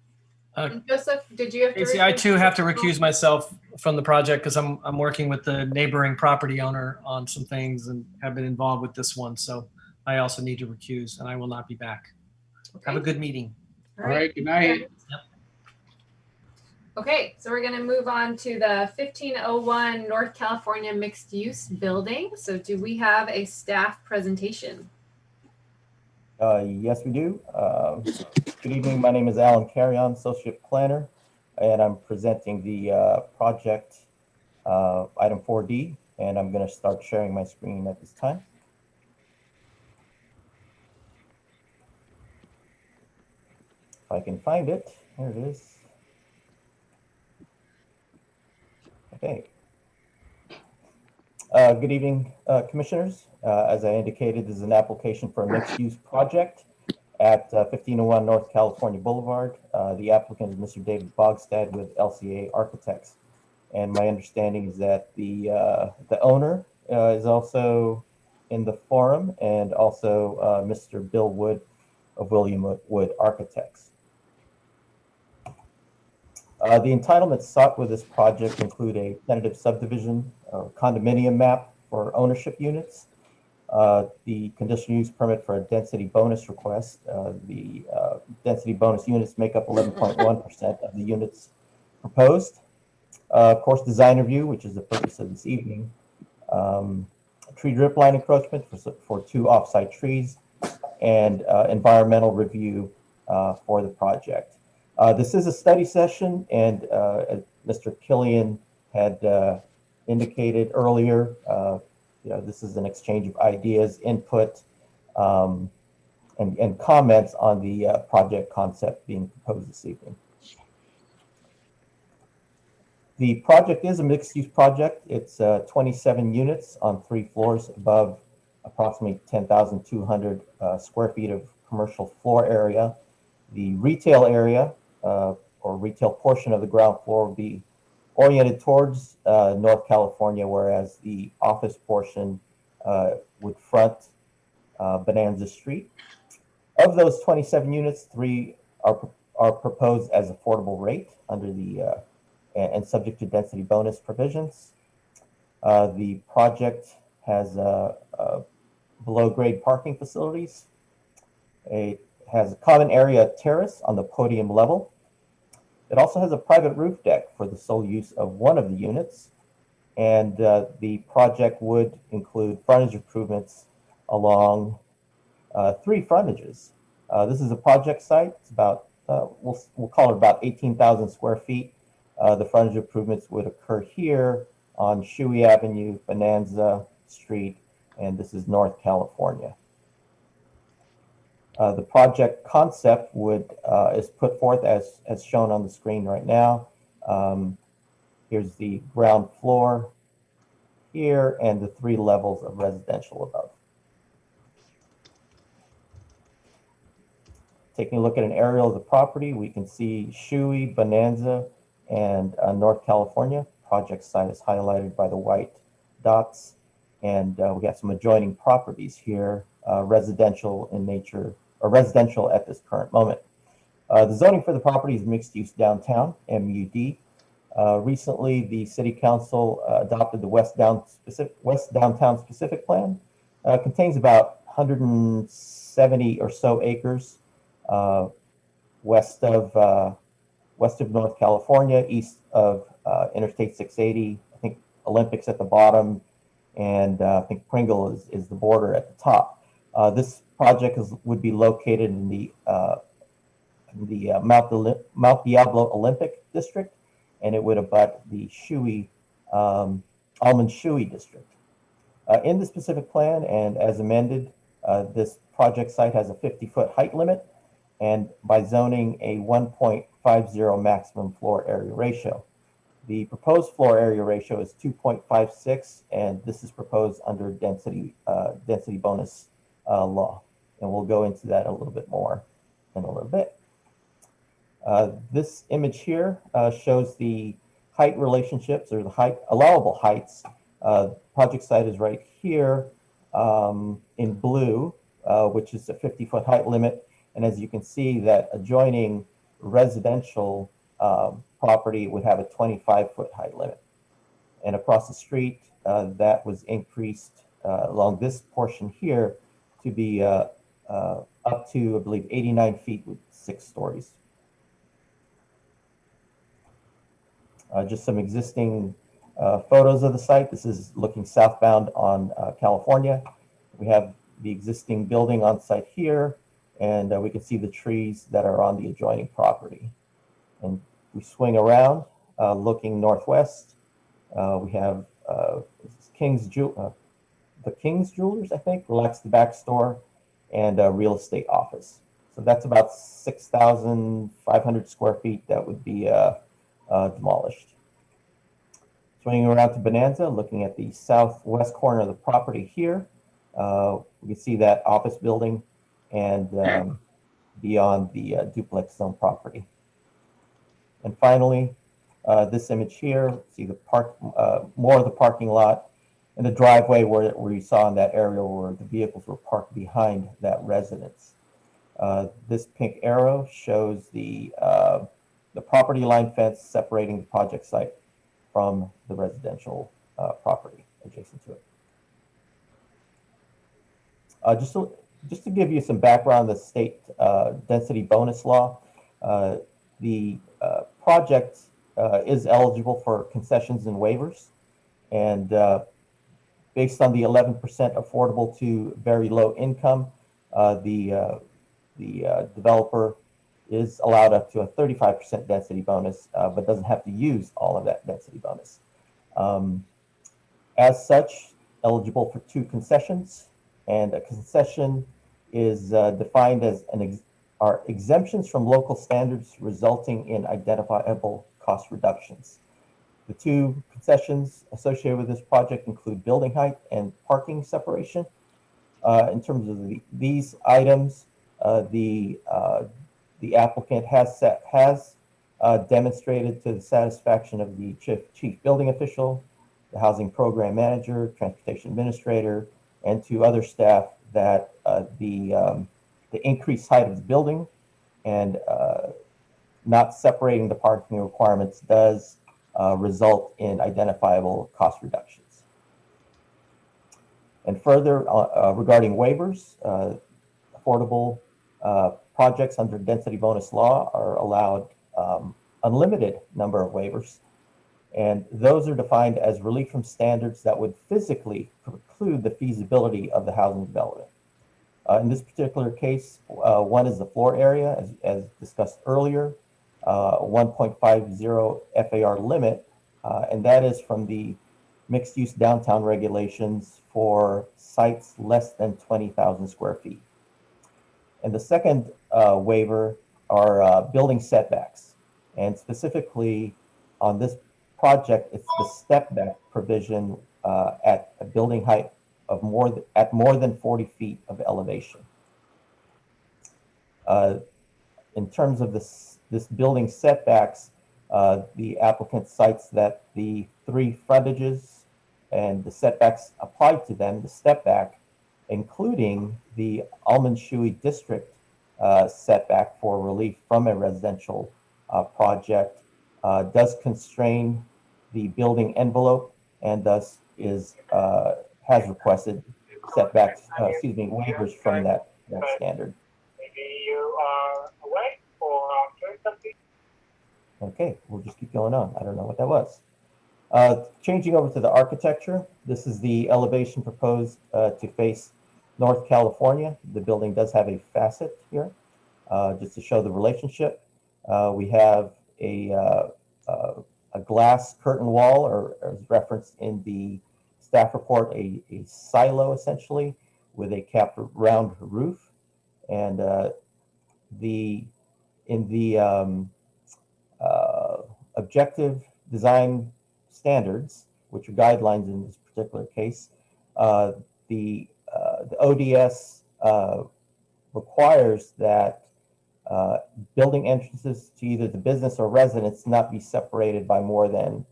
Uh, And Joseph, did you have to? Casey, I too have to recuse myself from the project because I'm working with the neighboring property owner on some things and have been involved with this one. So I also need to recuse and I will not be back. Okay. Have a good meeting. All right, good night. Okay, so we're going to move on to the 1501 North California mixed use building. So do we have a staff presentation? Yes, we do. Good evening. My name is Alan Carrion, Associate Planner, and I'm presenting the project item 4D, and I'm going to start sharing my screen at this time. If I can find it, there it is. Okay. Good evening, Commissioners. As I indicated, this is an application for a mixed-use project at 1501 North California Boulevard. The applicant is Mr. David Bogstad with LCA Architects. And my understanding is that the owner is also in the forum, and also Mr. Bill Wood of William Wood Architects. The entitlements sought with this project include a tentative subdivision or condominium map for ownership units, the conditional use permit for a density bonus request. The density bonus units make up 11.1% of the units proposed. Of course, design review, which is the purpose of this evening. Tree drip line encroachment for 2 off-site trees, and environmental review for the project. This is a study session, and as Mr. Killian had indicated earlier, this is an exchange of ideas, input, and comments on the project concept being proposed this evening. The project is a mixed-use project. It's 27 units on 3 floors above approximately 10,200 square feet of commercial floor area. The retail area or retail portion of the ground floor will be oriented towards North California, whereas the office portion would front Bonanza Street. Of those 27 units, 3 are proposed as affordable rate under the and subject to density bonus provisions. The project has below grade parking facilities. It has a common area terrace on the podium level. It also has a private roof deck for the sole use of one of the units. And the project would include frontage improvements along 3 frontages. This is a project site. It's about, we'll call it about 18,000 square feet. The frontage improvements would occur here on Shuey Avenue, Bonanza Street, and this is North California. The project concept is put forth as shown on the screen right now. Here's the ground floor here and the 3 levels of residential above. Taking a look at an aerial of the property, we can see Shuey, Bonanza, and North California. Project site is highlighted by the white dots. And we got some adjoining properties here, residential in nature, or residential at this current moment. The zoning for the property is mixed use downtown, MUD. Recently, the City Council adopted the West Downtown Specific Plan. Contains about 170 or so acres west of North California, east of Interstate 680. I think Olympics at the bottom, and I think Pringle is the border at the top. This project would be located in the Mount Diablo Olympic District, and it would abut the Shuey, Almond Shuey District. In the specific plan and as amended, this project site has a 50-foot height limit, and by zoning a 1.50 maximum floor area ratio. The proposed floor area ratio is 2.56, and this is proposed under density bonus law. And we'll go into that a little bit more in a little bit. This image here shows the height relationships, or the allowable heights. Project site is right here in blue, which is a 50-foot height limit. And as you can see, that adjoining residential property would have a 25-foot height limit. And across the street, that was increased along this portion here to be up to, I believe, 89 feet with 6 stories. Just some existing photos of the site. This is looking southbound on California. We have the existing building on site here, and we can see the trees that are on the adjoining property. And we swing around, looking northwest. We have the King's Jewelers, I think, Relax the Back Store, and a real estate office. So that's about 6,500 square feet that would be demolished. Swinging around to Bonanza, looking at the southwest corner of the property here, we can see that office building and beyond the duplex zone property. And finally, this image here, see the more of the parking lot and the driveway where you saw in that area where the vehicles were parked behind that residence. This pink arrow shows the property line fence separating the project site from the residential property adjacent to it. Just to give you some background on the state density bonus law, the project is eligible for concessions and waivers, and based on the 11% affordable to very low income, the developer is allowed up to a 35% density bonus, but doesn't have to use all of that density bonus. As such, eligible for 2 concessions, and a concession is defined as are exemptions from local standards resulting in identifiable cost reductions. The 2 concessions associated with this project include building height and parking separation. In terms of these items, the applicant has demonstrated to the satisfaction of the chief building official, the housing program manager, transportation administrator, and to other staff that the increased height of the building and not separating the parking requirements does result in identifiable cost reductions. And further, regarding waivers, affordable projects under density bonus law are allowed unlimited number of waivers. And those are defined as relief from standards that would physically preclude the feasibility of the housing development. In this particular case, one is the floor area, as discussed earlier, 1.50 FAR limit, and that is from the mixed-use downtown regulations for sites less than 20,000 square feet. And the second waiver are building setbacks, and specifically on this project, it's the step back provision at a building height of more than 40 feet of elevation. In terms of this building setbacks, the applicant cites that the 3 frontages and the setbacks applied to them, the step back, including the Almond Shoey district setback for relief from a residential project, does constrain the building envelope and thus has requested setbacks, waivers from that standard. Maybe you are away or doing something. Okay, we'll just keep going on. I don't know what that was. Changing over to the architecture, this is the elevation proposed to face North California. The building does have a facet here, just to show the relationship. We have a glass curtain wall, or as referenced in the staff report, a silo essentially with a capped round roof. And in the objective design standards, which are guidelines in this particular case, the ODS requires that building entrances to either the business or residence not be separated by more than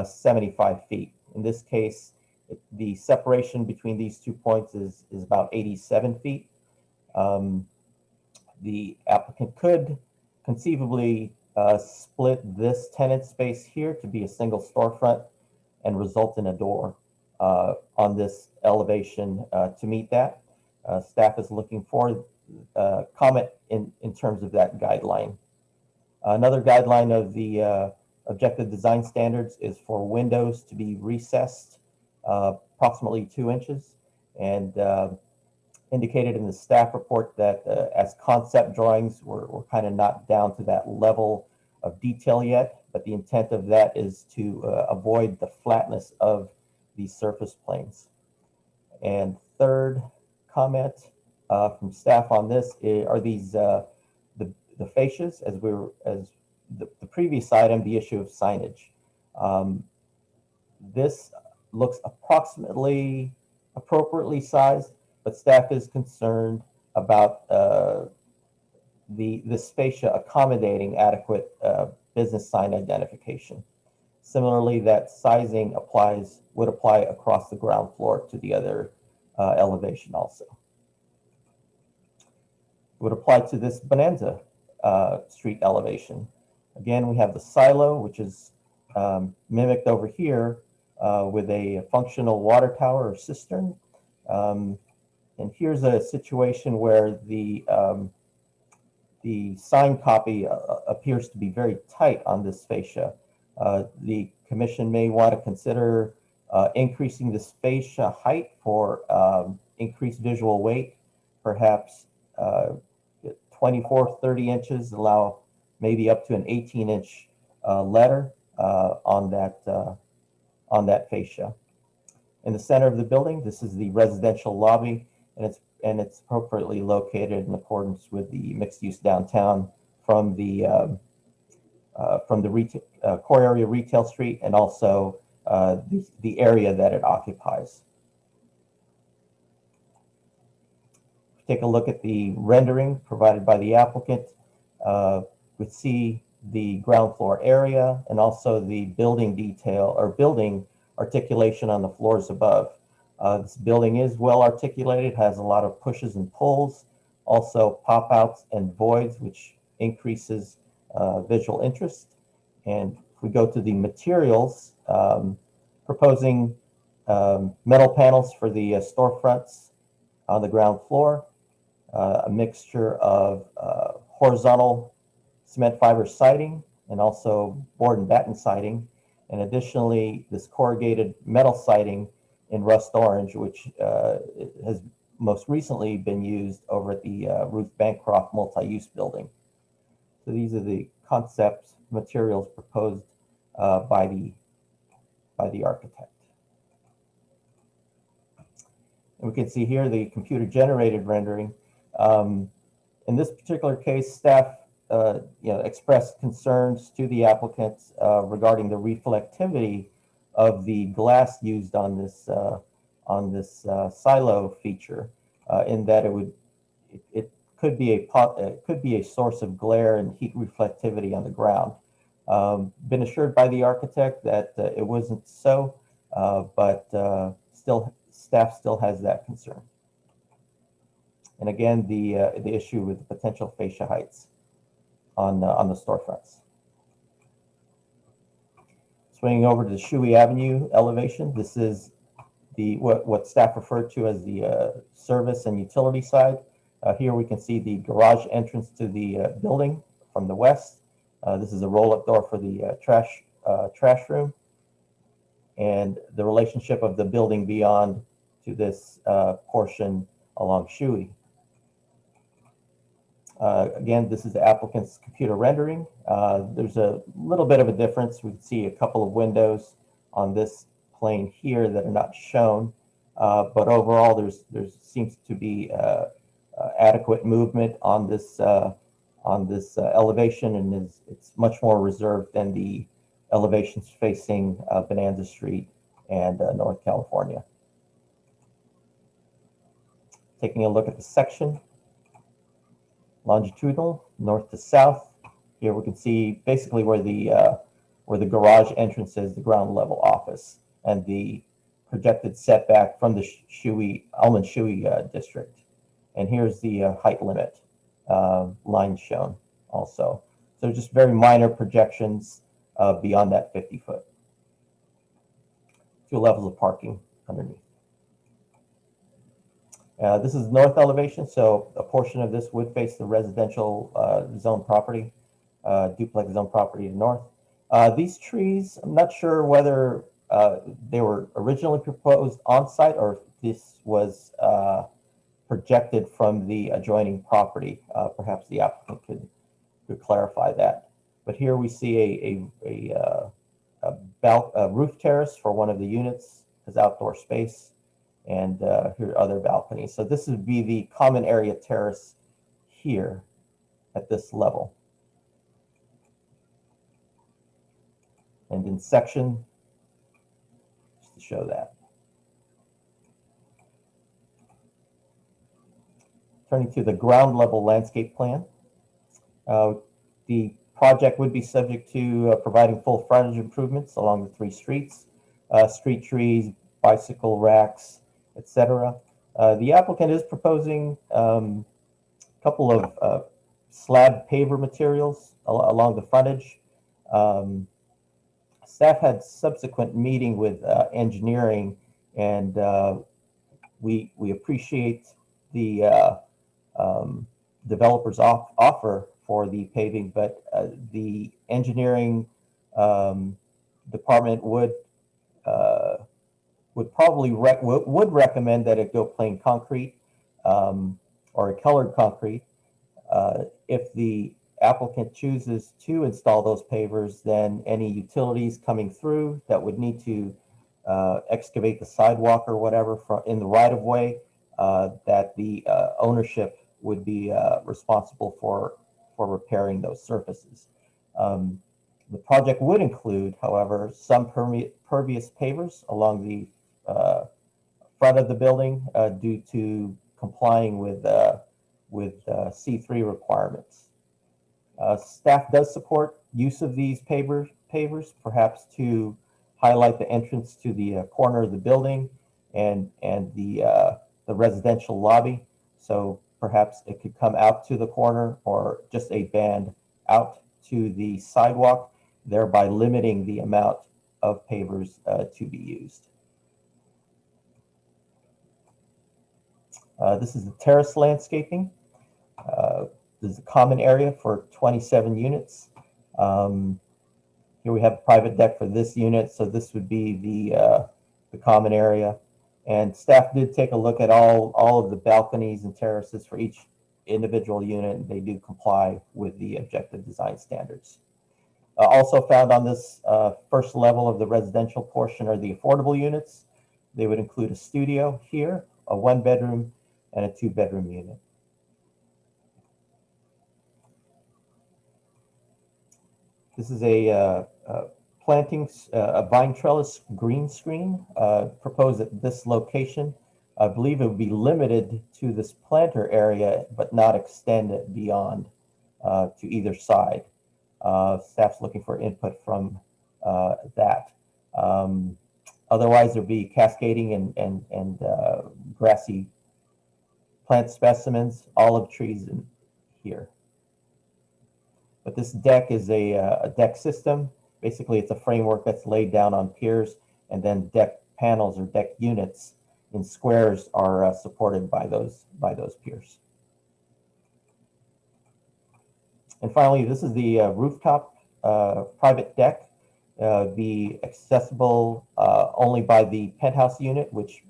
75 feet. In this case, the separation between these 2 points is about 87 feet. The applicant could conceivably split this tenant space here to be a single storefront and result in a door on this elevation to meet that. Staff is looking for comment in terms of that guideline. Another guideline of the objective design standards is for windows to be recessed approximately 2 inches, and indicated in the staff report that as concept drawings, we're kind of not down to that level of detail yet, but the intent of that is to avoid the flatness of these surface planes. And third comment from staff on this are these the fascias, as the previous item, the issue of signage. This looks approximately appropriately sized, but staff is concerned about this fascia accommodating adequate business sign identification. Similarly, that sizing would apply across the ground floor to the other elevation also. It would apply to this Bonanza Street elevation. Again, we have the silo, which is mimicked over here with a functional water tower or cistern. And here's a situation where the sign copy appears to be very tight on this fascia. The commission may want to consider increasing this fascia height for increased visual weight, perhaps 24, 30 inches, allow maybe up to an 18-inch letter on that fascia. In the center of the building, this is the residential lobby, and it's appropriately located in accordance with the mixed-use downtown from the retail, core area retail street, and also the area that it occupies. Take a look at the rendering provided by the applicant. We see the ground floor area and also the building detail or building articulation on the floors above. This building is well articulated, has a lot of pushes and pulls, also pop-outs and voids, which increases visual interest. And if we go to the materials, proposing metal panels for the storefronts on the ground floor, a mixture of horizontal cement fiber siding and also board and batten siding. And additionally, this corrugated metal siding in rust orange, which has most recently been used over at the Ruth Bancroft multi-use building. So these are the concept materials proposed by the architect. And we can see here the computer generated rendering. In this particular case, staff expressed concerns to the applicants regarding the reflectivity of the glass used on this silo feature, in that it could be a source of glare and heat reflectivity on the ground. Been assured by the architect that it wasn't so, but staff still has that concern. And again, the issue with the potential fascia heights on the storefronts. Swinging over to the Shuey Avenue elevation, this is what staff referred to as the service and utility side. Here we can see the garage entrance to the building from the west. This is a roll-up door for the trash room, and the relationship of the building beyond to this portion along Shuey. Again, this is the applicant's computer rendering. There's a little bit of a difference. We can see a couple of windows on this plane here that are not shown, but overall there seems to be adequate movement on this elevation, and it's much more reserved than the elevations facing Bonanza Street and North California. Taking a look at the section, longitudinal, north to south. Here we can see basically where the garage entrance is, the ground level office, and the projected setback from the Almond Shuey district. And here's the height limit line shown also. So just very minor projections beyond that 50-foot. 2 levels of parking underneath. This is north elevation, so a portion of this would face the residential zone property, duplex zone property to the north. These trees, I'm not sure whether they were originally proposed on site or if this was projected from the adjoining property. Perhaps the applicant could clarify that. But here we see a roof terrace for one of the units as outdoor space. And here are other balconies. So this would be the common area terrace here at this level. And in section, just to show that. Turning to the ground level landscape plan. The project would be subject to providing full frontage improvements along the 3 streets, street trees, bicycle racks, etc. The applicant is proposing a couple of slab paver materials along the frontage. Staff had subsequent meeting with engineering, and we appreciate the developer's offer for the paving, but the engineering department would probably recommend that it go plain concrete or a colored concrete. If the applicant chooses to install those pavers, then any utilities coming through that would need to excavate the sidewalk or whatever in the right of way, that the ownership would be responsible for repairing those surfaces. The project would include, however, some pervious pavers along the front of the building due to complying with C3 requirements. Staff does support use of these pavers, perhaps to highlight the entrance to the corner of the building and the residential lobby. So perhaps it could come out to the corner or just a band out to the sidewalk, thereby limiting the amount of pavers to be used. This is the Terrace Landscaping. There's a common area for 27 units. Here we have a private deck for this unit, so this would be the common area. And staff did take a look at all of the balconies and terraces for each individual unit, and they do comply with the objective design standards. Also found on this first level of the residential portion are the affordable units. They would include a studio here, a 1-bedroom, and a 2-bedroom unit. This is a vine trellis green screen proposed at this location. I believe it would be limited to this planter area, but not extend it beyond to either side. Staff's looking for input from that. Otherwise, there'd be cascading and grassy plant specimens, olive trees in here. But this deck is a deck system. Basically, it's a framework that's laid down on piers, and then deck panels or deck units in squares are supported by those piers. And finally, this is the rooftop private deck. Be accessible only by the penthouse unit, which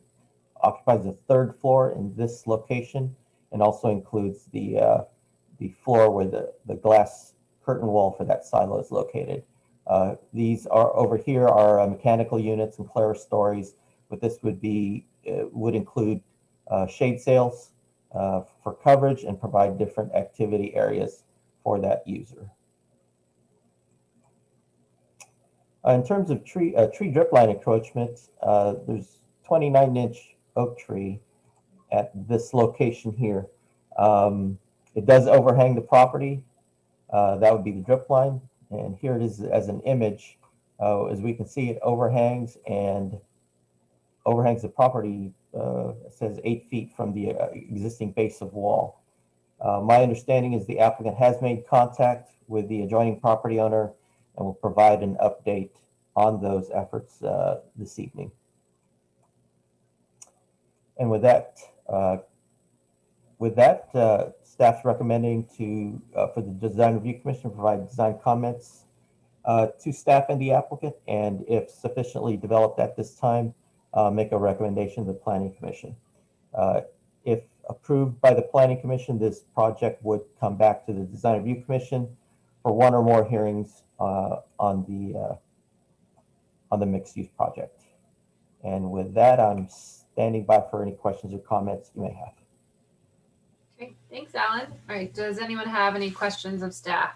occupies the 3rd floor in this location, and also includes the floor where the glass curtain wall for that silo is located. These are over here are mechanical units and clerestories, but this would include shade sails for coverage and provide different activity areas for that user. In terms of tree drip line encroachment, there's 29-inch oak tree at this location here. It does overhang the property. That would be the drip line. And here it is as an image. As we can see, it overhangs the property, it says 8 feet from the existing base of wall. My understanding is the applicant has made contact with the adjoining property owner and will provide an update on those efforts this evening. And with that, staff's recommending for the Design Review Commission to provide design comments to staff and the applicant, and if sufficiently developed at this time, make a recommendation to the Planning Commission. If approved by the Planning Commission, this project would come back to the Design Review Commission for 1 or more hearings on the mixed-use project. And with that, I'm standing by for any questions or comments you may have. Okay, thanks, Alan. All right, does anyone have any questions of staff?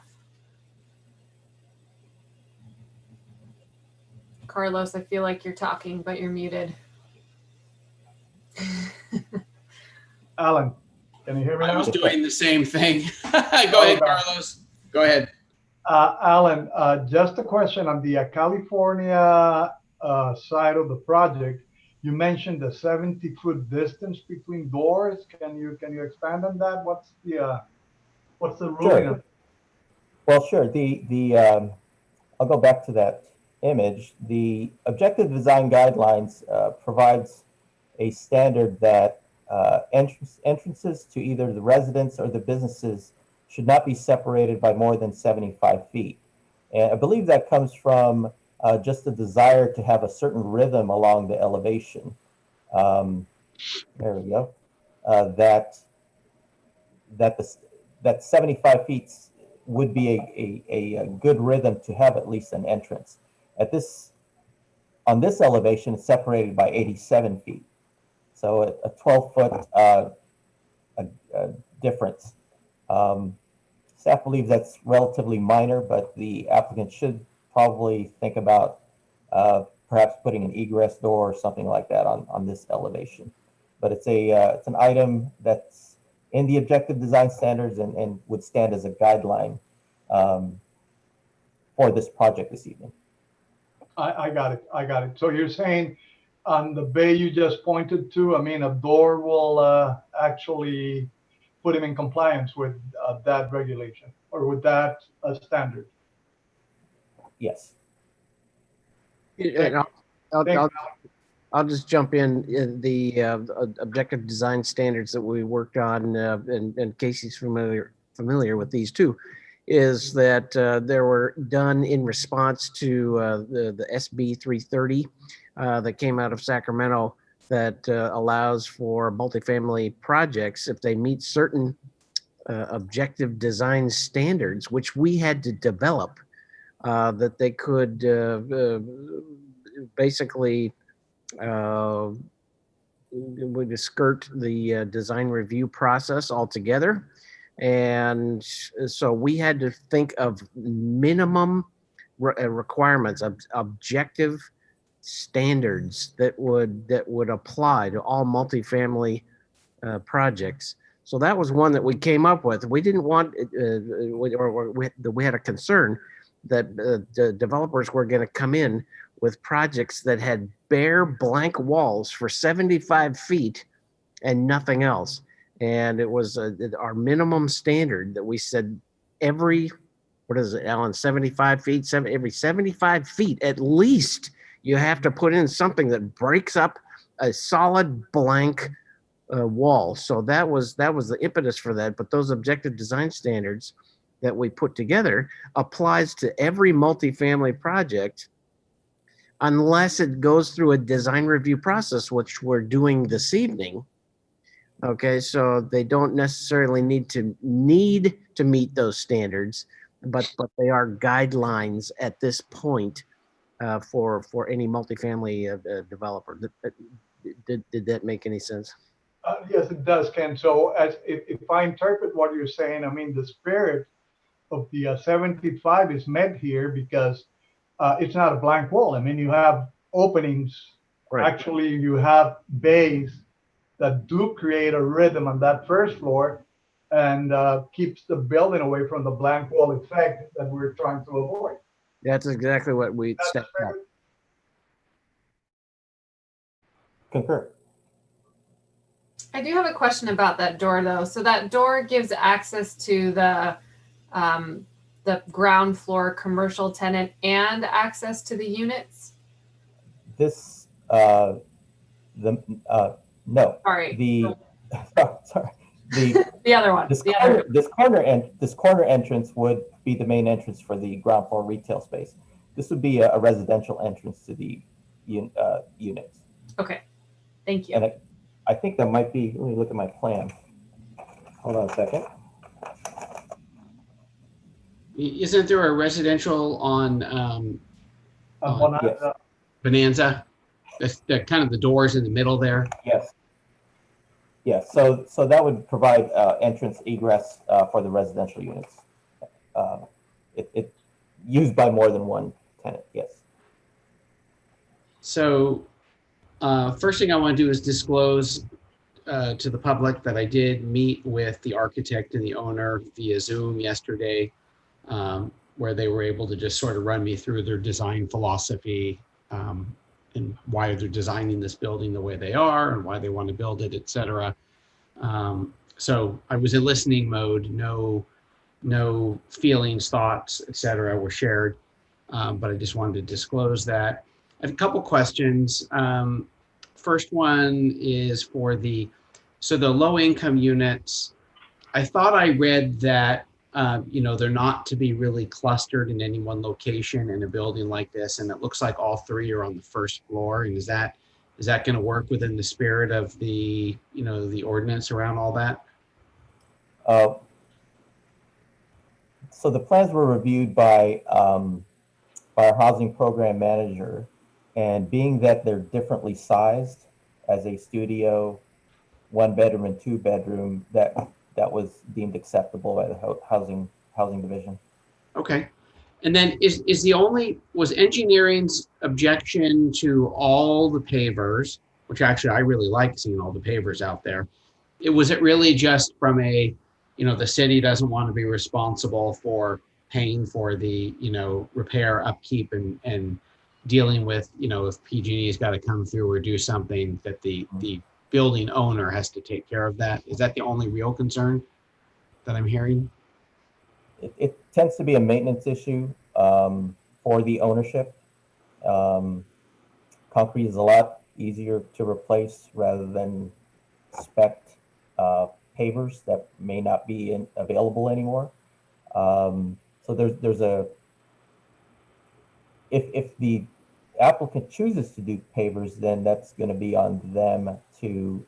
Carlos, I feel like you're talking, but you're muted. Alan, can you hear me now? I was doing the same thing. Go ahead, Carlos. Go ahead. Alan, just a question on the California side of the project. You mentioned the 70-foot distance between doors. Can you expand on that? What's the ruling? Sure. Well, sure. I'll go back to that image. The objective design guidelines provides a standard that entrances to either the residence or the businesses should not be separated by more than 75 feet. And I believe that comes from just the desire to have a certain rhythm along the elevation. There we go. That 75 feet would be a good rhythm to have at least an entrance. On this elevation, it's separated by 87 feet. So a 12-foot difference. Staff believes that's relatively minor, but the applicant should probably think about perhaps putting an egress door or something like that on this elevation. But it's an item that's in the objective design standards and would stand as a guideline for this project this evening. I got it. So you're saying on the bay you just pointed to, I mean, a door will actually put him in compliance with that regulation or with that standard? And I'll just jump in. The objective design standards that we worked on, and Casey's familiar with these too, is that they were done in response to the SB 330 that came out of Sacramento that allows for multifamily projects if they meet certain objective design standards, which we had to develop, that they could basically would skirt the design review process altogether. And so we had to think of minimum requirements of objective standards that would apply to all multifamily projects. So that was one that we came up with. We didn't want, we had a concern that the developers were going to come in with projects that had bare blank walls for 75 feet and nothing else. And it was our minimum standard that we said every, what is it, Alan, 75 feet, every 75 feet, at least you have to put in something that breaks up a solid blank wall. So that was the impetus for that. But those objective design standards that we put together applies to every multifamily project unless it goes through a design review process, which we're doing this evening. Okay, so they don't necessarily need to meet those standards, but they are guidelines at this point for any multifamily developer. Did that make any sense? Yes, it does, Ken. So if I interpret what you're saying, I mean, the spirit of the 75 is met here because it's not a blank wall. I mean, you have openings. Right. Actually, you have bays that do create a rhythm on that first floor and keeps the building away from the blank wall effect that we're trying to avoid. That's exactly what we stepped up. Concur. I do have a question about that door though. So that door gives access to the ground floor commercial tenant and access to the units? This, no. Sorry. Sorry. The other one. This corner entrance would be the main entrance for the ground floor retail space. This would be a residential entrance to the units. Okay, thank you. And I think that might be, let me look at my plan. Hold on a second. Isn't there a residential on Bonanza? Yes. Bonanza? The kind of the doors in the middle there? Yes. Yes, so that would provide entrance egress for the residential units. It used by more than one tenant, yes. So first thing I want to do is disclose to the public that I did meet with the architect and the owner via Zoom yesterday, where they were able to just sort of run me through their design philosophy and why they're designing this building the way they are and why they want to build it, et cetera. So I was in listening mode, no feelings, thoughts, et cetera, were shared, but I just wanted to disclose that. I have a couple questions. First one is for the low income units. I thought I read that, they're not to be really clustered in any one location in a building like this. And it looks like all three are on the first floor. And is that going to work within the spirit of the, the ordinance around all that? So the plans were reviewed by our housing program manager, and being that they're differently sized as a studio, 1 bedroom and 2 bedroom, that was deemed acceptable by the housing division. Okay. And then was engineering's objection to all the pavers, which actually I really like seeing all the pavers out there. Was it really just from the city doesn't want to be responsible for paying for the, repair, upkeep and dealing with, if PG&E's got to come through or do something, that the building owner has to take care of that? Is that the only real concern that I'm hearing? It tends to be a maintenance issue for the ownership. Concrete is a lot easier to replace rather than spec pavers that may not be available anymore. So there's a, if the applicant chooses to do pavers, then that's going to be on them to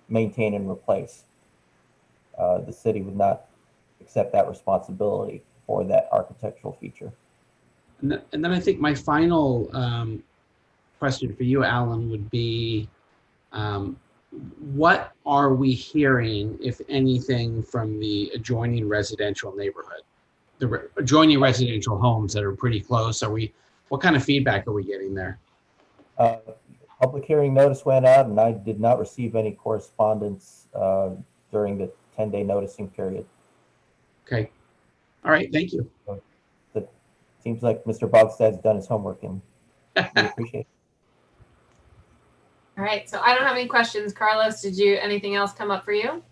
maintain and replace. The city would not accept that responsibility for that architectural feature. And then I think my final question for you, Alan, would be, what are we hearing, if anything, from the adjoining residential neighborhood? The adjoining residential homes that are pretty close, what kind of feedback are we getting there? Public hearing notice went out, and I did not receive any correspondence during the 10-day noticing period. Okay. All right. Thank you. It seems like Mr. Bogstad's done his homework, and we appreciate it. All right, so I don't have any questions. Carlos, did you, anything else come up for you?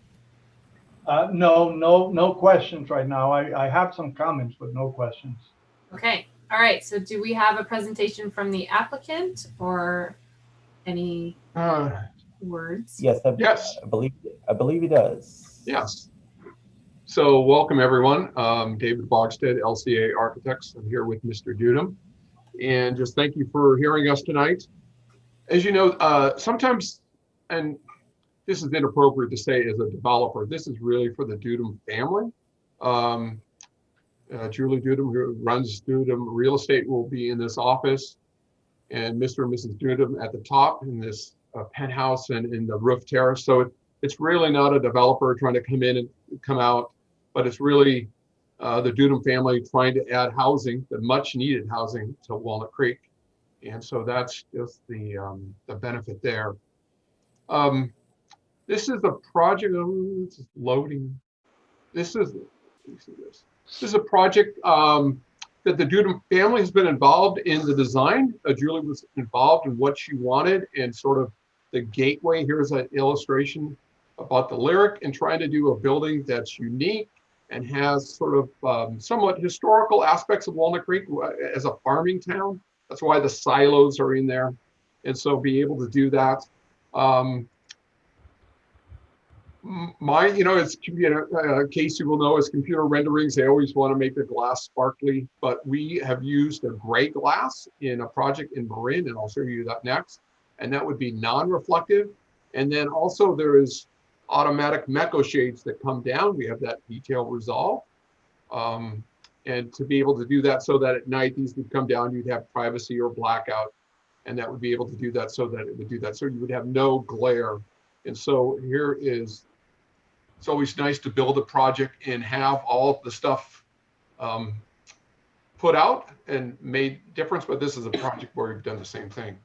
No questions right now. I have some comments, but no questions. Okay. All right. So do we have a presentation from the applicant or any words? Yes, Yes. I believe he does. Yes. So welcome, everyone. David Bogstad, LCA Architects. I'm here with Mr. Dudum. And just thank you for hearing us tonight. As you know, sometimes, and this is inappropriate to say as a developer, this is really for the Dudum family. Julie Dudum, who runs Dudum Real Estate, will be in this office, and Mr. and Mrs. Dudum at the top in this penthouse and in the roof terrace. So it's really not a developer trying to come in and come out, but it's really the Dudum family trying to add housing, the much needed housing, to Walnut Creek. And so that's just the benefit there. This is a project, this is loading. This is a project that the Dudum family has been involved in the design. Julie was involved in what she wanted and sort of the gateway. Here's an illustration about the lyric and trying to do a building that's unique and has sort of somewhat historical aspects of Walnut Creek as a farming town. That's why the silos are in there. And so be able to do that. It's Casey will know, as computer renderings, they always want to make the glass sparkly, but we have used a gray glass in a project in Marin, and I'll show you that next. And that would be non-reflective. And then also there is automatic Meco shades that come down. We have that detail resolved. And to be able to do that so that at night these would come down, you'd have privacy or blackout, and that would be able to do that so that it would do that. So you would have no glare. And so here is, it's always nice to build a project and have all of the stuff put out and made difference, but this is a project where we've done the same thing.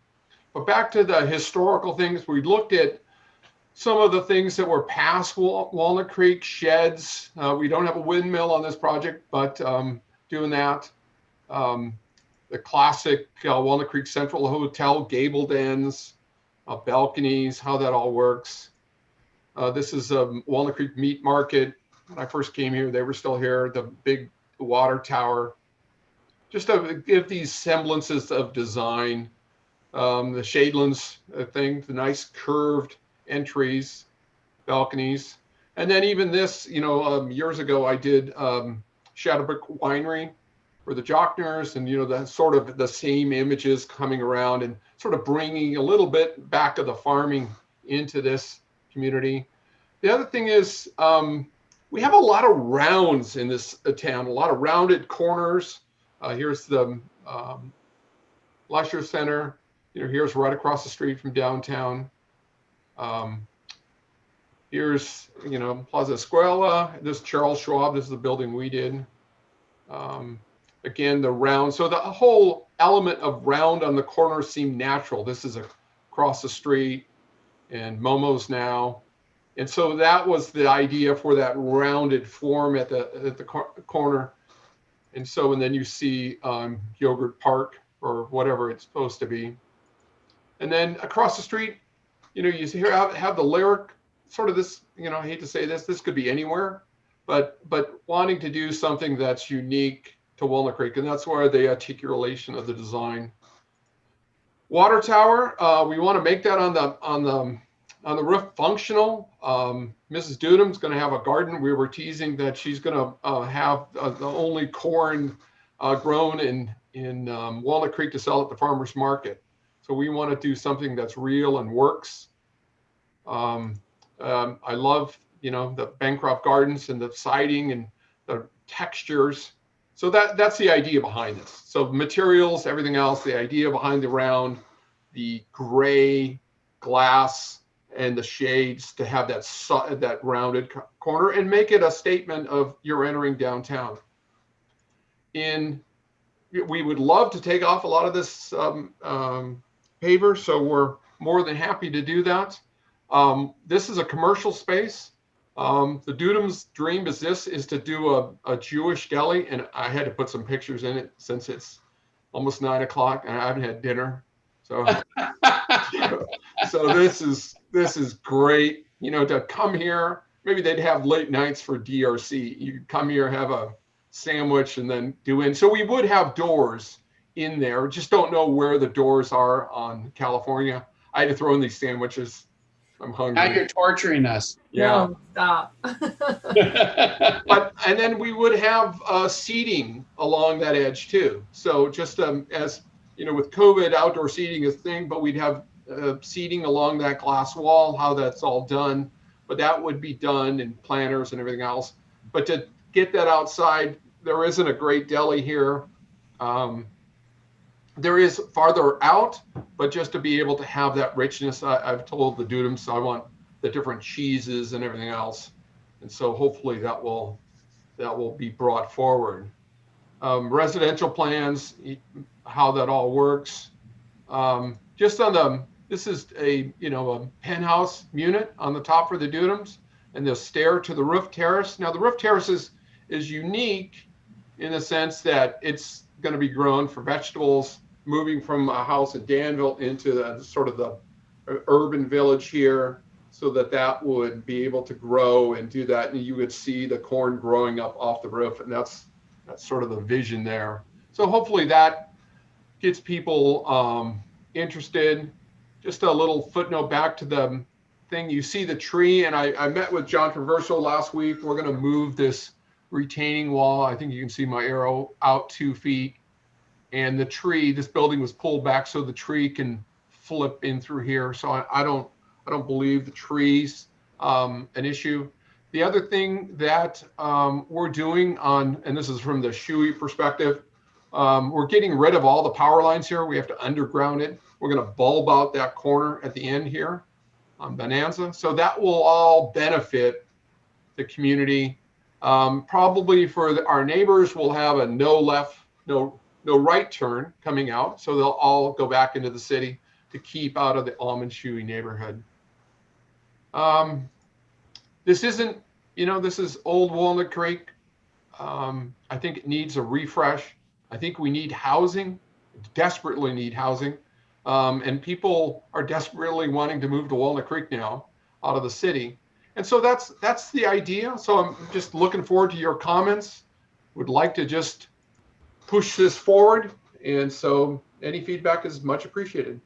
But back to the historical things, we looked at some of the things that were past Walnut Creek sheds. We don't have a windmill on this project, but doing that. The classic Walnut Creek Central Hotel, gabled ends, balconies, how that all works. This is a Walnut Creek Meat Market. When I first came here, they were still here. The big water tower. Just to give these semblances of design. The Shadelands thing, the nice curved entries, balconies. And then even this, years ago I did Shadowbrook Winery for the Jockners, and that's sort of the same images coming around and sort of bringing a little bit back of the farming into this community. The other thing is we have a lot of rounds in this town, a lot of rounded corners. Here's the Leisure Center. Here's right across the street from downtown. Here's, Plaza Escuela. This is Charles Schwab. This is the building we did. Again, the round. So the whole element of round on the corner seemed natural. This is across the street and Momo's now. And so that was the idea for that rounded form at the corner. And so, and then you see Yogurt Park or whatever it's supposed to be. And then across the street, you have the lyric, sort of this, I hate to say this could be anywhere, but wanting to do something that's unique to Walnut Creek, and that's where the articulation of the design. Water tower, we want to make that on the roof functional. Mrs. Dudum's going to have a garden. We were teasing that she's going to have the only corn grown in Walnut Creek to sell at the farmer's market. So we want to do something that's real and works. I love, the Bancroft Gardens and the siding and the textures. So that's the idea behind this. So materials, everything else, the idea behind the round, the gray glass and the shades to have that rounded corner and make it a statement of you're entering downtown. We would love to take off a lot of this paver, so we're more than happy to do that. This is a commercial space. The Dudum's dream is to do a Jewish deli, and I had to put some pictures in it since it's almost 9 o'clock and I haven't had dinner. So, so this is great. To come here, maybe they'd have late nights for DRC. You come here, have a sandwich, and then do in. So we would have doors in there. Just don't know where the doors are on California. I had to throw in these sandwiches. I'm hungry. Now you're torturing us. Yeah. No, stop. And then we would have seating along that edge too. So just as with COVID, outdoor seating is a thing, but we'd have seating along that glass wall. How that's all done, but that would be done in planners and everything else. But to get that outside, there isn't a great deli here. There is farther out, but just to be able to have that richness, I've told the Dudums I want the different cheeses and everything else, and so hopefully that will be brought forward. Residential plans, how that all works. Just on this is a penthouse unit on the top for the Dudums, and the stair to the roof terrace. Now the roof terrace is unique in the sense that it's going to be grown for vegetables, moving from a house in Danville into the urban village here, so that would be able to grow and do that. And you would see the corn growing up off the roof. And that's sort of the vision there. So hopefully that gets people interested. Just a little footnote back to the thing. You see the tree, and I met with John Traverso last week. We're going to move this retaining wall. I think you can see my arrow out 2 feet. And the tree, this building was pulled back so the tree can flip in through here. So I don't believe the tree's an issue. The other thing that we're doing and this is from the Shui perspective, we're getting rid of all the power lines here. We have to underground it. We're going to bulb out that corner at the end here on Bonanza. So that will all benefit the community. Probably for our neighbors, we'll have a no right turn coming out. So they'll all go back into the city to keep out of the Almond Shoey neighborhood. This isn't, this is old Walnut Creek. I think it needs a refresh. I think we need housing, desperately need housing. And people are desperately wanting to move to Walnut Creek now out of the city. And so that's the idea. So I'm just looking forward to your comments. Would like to just push this forward. And so any feedback is much appreciated.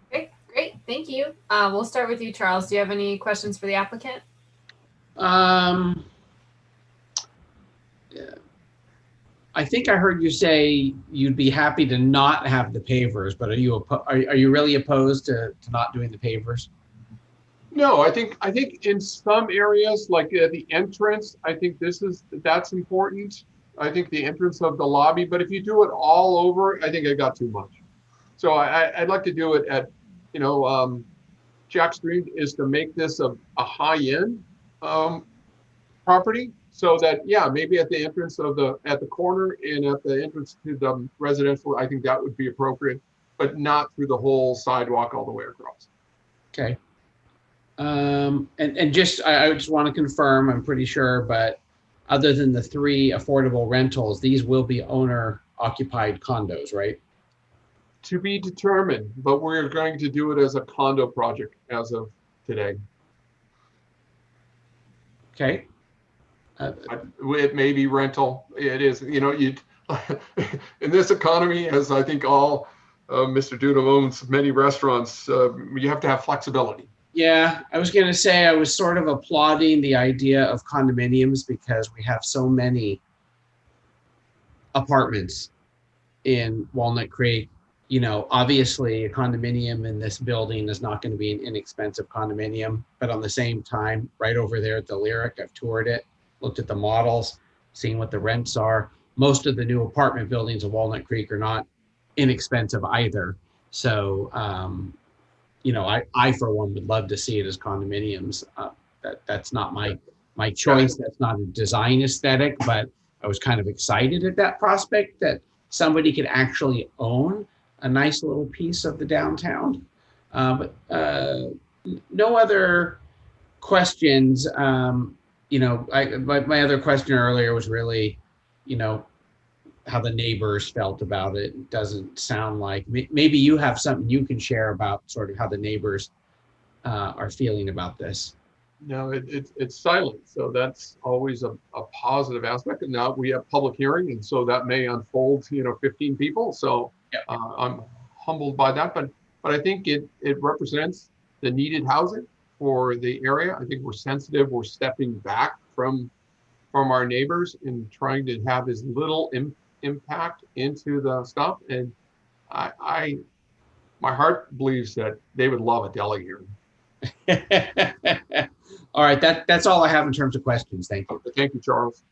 Okay, great. Thank you. We'll start with you, Charles. Do you have any questions for the applicant? I think I heard you say you'd be happy to not have the pavers, but are you really opposed to not doing the pavers? No, I think in some areas, like the entrance, I think that's important. I think the entrance of the lobby, but if you do it all over, I think it got too much. So I'd like to do it at, Jack's dream is to make this a high-end property, so that, yeah, maybe at the entrance at the corner and at the entrance to the residential, I think that would be appropriate, but not through the whole sidewalk all the way across. Okay. And I just want to confirm, I'm pretty sure, but other than the 3 affordable rentals, these will be owner occupied condos, right? To be determined, but we're going to do it as a condo project as of today. Okay. It may be rental. It is, in this economy, as I think all Mr. Dunham owns many restaurants. You have to have flexibility. Yeah, I was going to say I was sort of applauding the idea of condominiums because we have so many apartments in Walnut Creek. You know, obviously a condominium in this building is not going to be an inexpensive condominium, but on the same time, right over there at the Lyric, I've toured it, looked at the models, seen what the rents are. Most of the new apartment buildings in Walnut Creek are not inexpensive either. So, you know, I for one would love to see it as condominiums. That's not my choice. That's not a design aesthetic, but I was kind of excited at that prospect that somebody could actually own a nice little piece of the downtown. But no other questions. You know, my other question earlier was really, you know, how the neighbors felt about it. It doesn't sound like, maybe you have something you can share about sort of how the neighbors are feeling about this. No, it's silent. So that's always a positive aspect. And now we have public hearing. And so that may unfold, you know, 15 people. So I'm humbled by that. But I think it represents the needed housing for the area. I think we're sensitive. We're stepping back from our neighbors and trying to have as little impact into the stuff. And my heart believes that they would love a deli hearing. All right, that's all I have in terms of questions. Thank you. Thank you, Charles.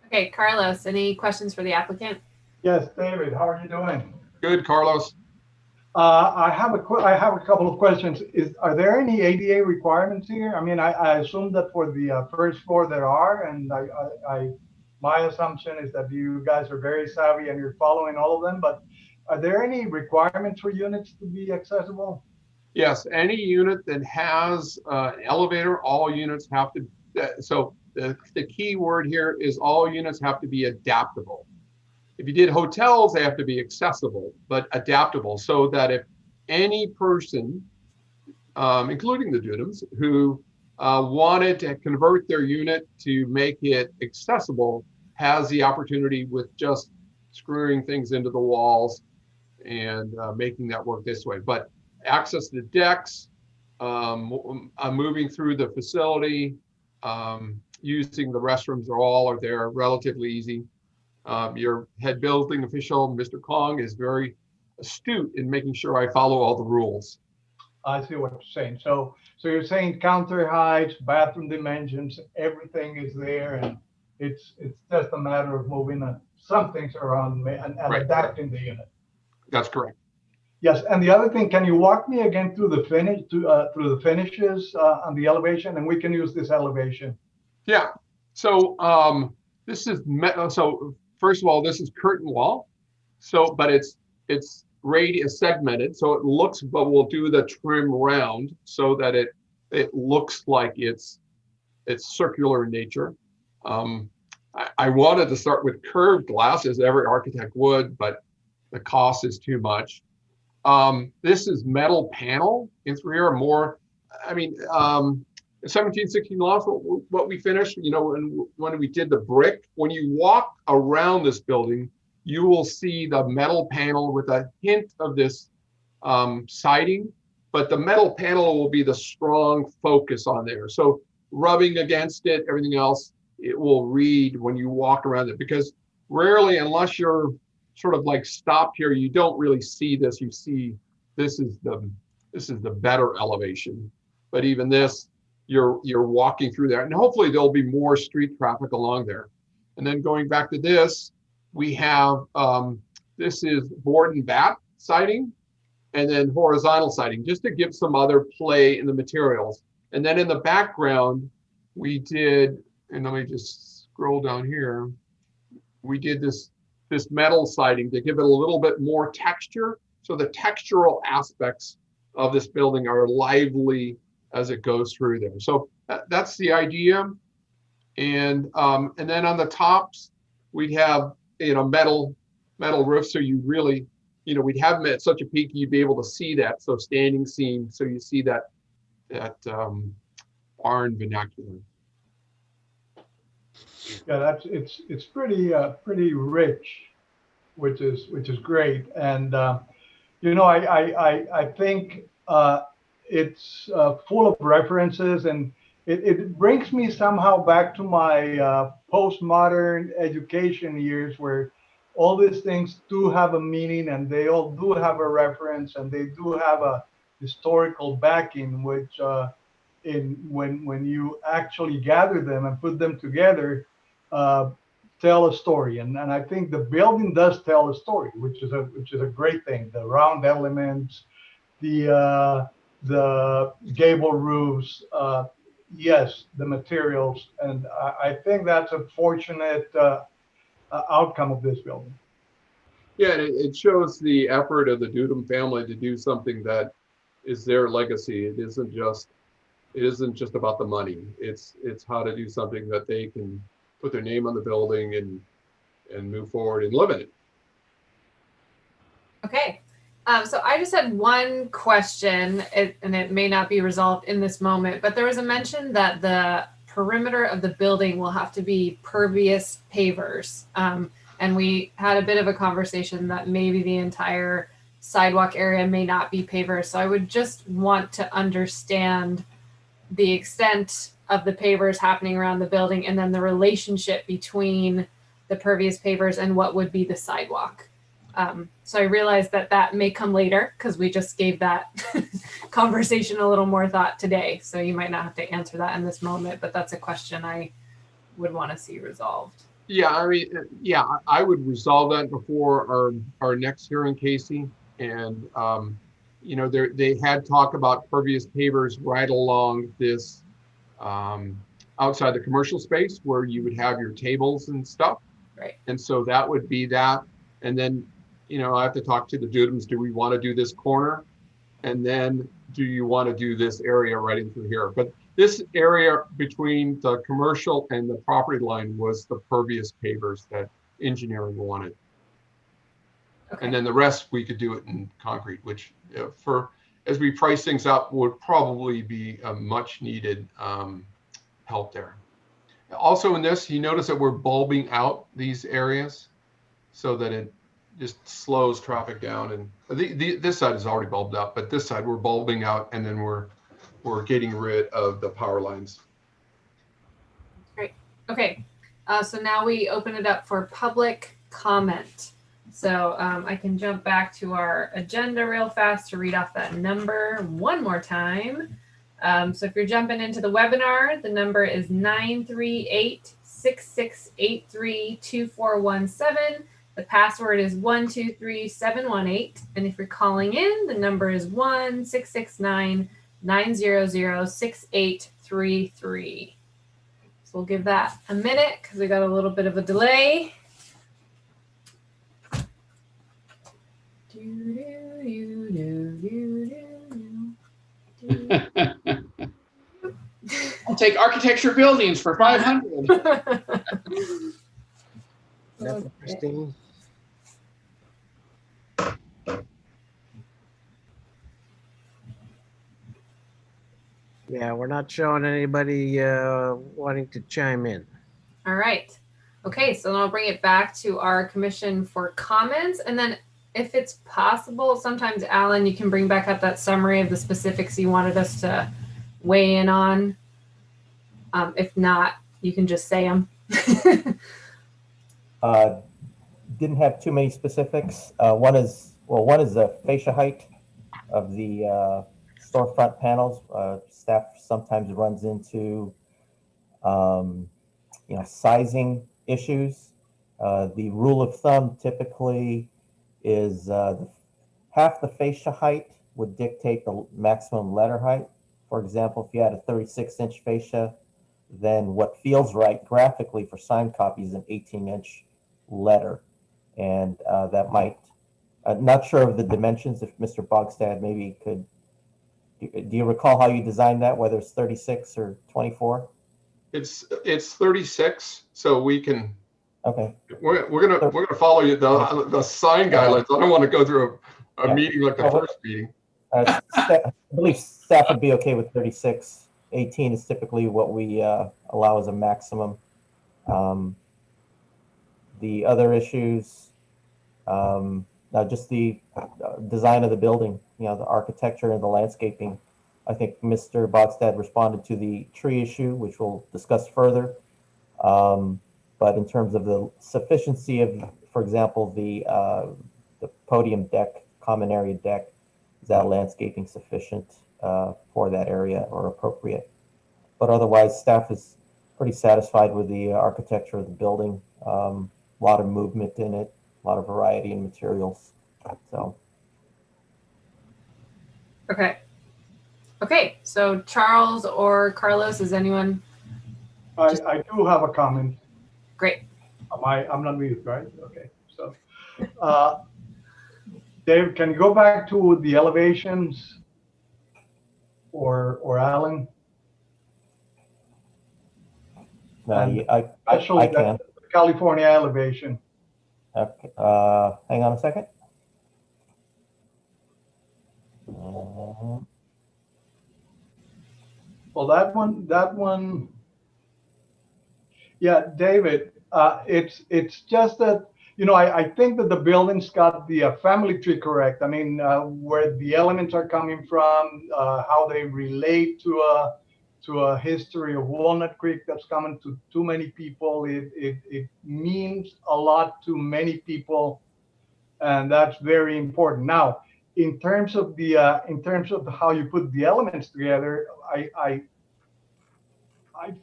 Okay, Carlos, any questions for the applicant? Yes, David, how are you doing? Good, Carlos. I have a couple of questions. Are there any ADA requirements here? I mean, I assume that for the first floor there are, and my assumption is that you guys are very savvy and you're following all of them. But are there any requirements for units to be accessible? Yes, any unit that has an elevator, all units have to. So the key word here is all units have to be adaptable. If you did hotels, they have to be accessible, but adaptable, so that if any person, including the Dunhams, who wanted to convert their unit to make it accessible, has the opportunity with just screwing things into the walls and making that work this way. But access to decks, moving through the facility, using the restrooms are there, relatively easy. Your head building official, Mr. Kong, is very astute in making sure I follow all the rules. I see what you're saying. So you're saying counter heights, bathroom dimensions, everything is there, and it's just a matter of moving some things around and Right. adapting the unit. That's correct. Yes, and the other thing, can you walk me again through the through the finishes on the elevation, and we can use this elevation. Yeah. So this is so first of all, this is curtain wall. So, but it's radius segmented, so it looks. But we'll do the trim round so that it looks like it's circular in nature. I wanted to start with curved glass, as every architect would, but the cost is too much. This is metal panel in through here. More, I mean, 1716 loft, what we finished, you know, when we did the brick, when you walk around this building, you will see the metal panel with a hint of this siding, but the metal panel will be the strong focus on there. So rubbing against it, everything else, it will read when you walk around it, because rarely, unless you're sort of like stopped here, you don't really see this. You see this is the better elevation, but even this, you're walking through there, and hopefully there'll be more street traffic along there. And then going back to this, we have this is board and bat siding, and then horizontal siding, just to give some other play in the materials. And then in the background, we did, and let me just scroll down here, we did this metal siding to give it a little bit more texture. So the textural aspects of this building are lively as it goes through there. So that's the idea. And then on the tops, we'd have, you know, metal roof. So you really, you know, we'd have them at such a peak, you'd be able to see that. So standing seam. So you see that barn vernacular. Yeah, it's pretty rich, which is great. And You know, I think it's full of references, and it brings me somehow back to my postmodern education years, where all these things do have a meaning and they all do have a reference and they do have a historical backing, which when you actually gather them and put them together, uh, tell a story. And I think the building does tell a story, which is a great thing. The round elements, the gable roofs, yes, the materials, and I think that's a fortunate outcome of this building. Yeah, and it shows the effort of the Dudum family to do something that is their legacy. It isn't just about the money. It's how to do something that they can put their name on the building and move forward and live in it. Okay. So I just had one question, and it may not be resolved in this moment, but there was a mention that the perimeter of the building will have to be pervious pavers. And we had a bit of a conversation that maybe the entire sidewalk area may not be pavers. So I would just want to understand the extent of the pavers happening around the building, and then the relationship between the pervious pavers and what would be the sidewalk. So I realized that may come later because we just gave that conversation a little more thought today. So you might not have to answer that in this moment, but that's a question I would want to see resolved. Yeah, I mean, yeah, I would resolve that before our next hearing, Casey. And you know, they had talked about pervious pavers right along this outside the commercial space where you would have your tables and stuff. Right. And so that would be that. And then, you know, I have to talk to the Dudums. Do we want to do this corner? And then do you want to do this area right in through here? But this area between the commercial and the property line was the pervious pavers that engineering wanted. Okay. And then the rest, we could do it in concrete, which as we price things up would probably be a much needed help there. Also in this, you notice that we're bulbing out these areas so that it just slows traffic down. And this side is already bulbed out, but this side we're bulbing out, and then we're getting rid of the power lines. Great. Okay. So now we open it up for public comment. So I can jump back to our agenda real fast to read off that number one more time. So if you're jumping into the webinar, the number is 938-6683-2417. The password is 123718. And if you're calling in, the number is 1-669-900-6833. So we'll give that a minute because we got a little bit of a delay. I'll take architecture buildings for 500. That's interesting. Yeah, we're not showing anybody wanting to chime in. All right. Okay, so then I'll bring it back to our commission for comments. And then if it's possible, sometimes, Alan, you can bring back up that summary of the specifics you wanted us to weigh in on. If not, you can just say them. Didn't have too many specifics. One is the fascia height of the storefront panels. Staff sometimes runs into sizing issues. The rule of thumb typically is half the fascia height would dictate the maximum letter height. For example, if you had a 36-inch fascia, then what feels right graphically for sign copy is an 18-inch letter. And that might, not sure of the dimensions, if Mr. Bogstad maybe could, do you recall how you designed that, whether it's 36 or 24? It's 36, so we can. Okay. We're gonna follow you the sign guidelines. I don't want to go through a meeting like the first meeting. I believe staff would be okay with 36. 18 is typically what we allow as a maximum. The other issues, just the design of the building, the architecture and the landscaping. I think Mr. Bogstad responded to the tree issue, which we'll discuss further. But in terms of the sufficiency of, for example, the podium deck, common area deck, is that landscaping sufficient for that area or appropriate? But otherwise, staff is pretty satisfied with the architecture of the building. A lot of movement in it, a lot of variety in materials. So. Okay. Okay, so Charles or Carlos, is anyone? I do have a comment. Great. I'm not muted, right? Okay, so Dave, can you go back to the elevations or Alan? I can. California elevation. Okay, hang on a second. Well, that one. Yeah, David, it's just that, I think that the building's got the family tree correct. I mean, where the elements are coming from, how they relate to a history of Walnut Creek that's coming to too many people. It means a lot to many people, and that's very important. Now, in terms of how you put the elements together, I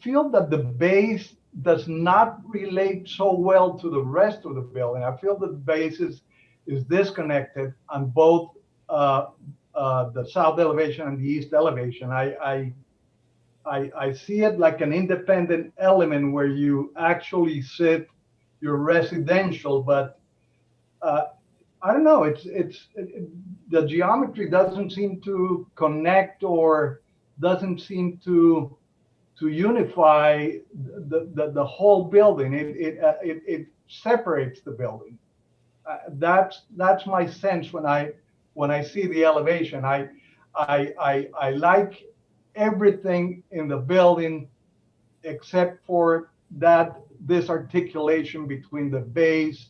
feel that the base does not relate so well to the rest of the building. I feel that the base is disconnected on both the south elevation and the east elevation. I see it like an independent element where you actually sit your residential, but I don't know. The geometry doesn't seem to connect or doesn't seem to unify the whole building. It separates the building. That's my sense when I see the elevation. I like everything in the building except for this articulation between the base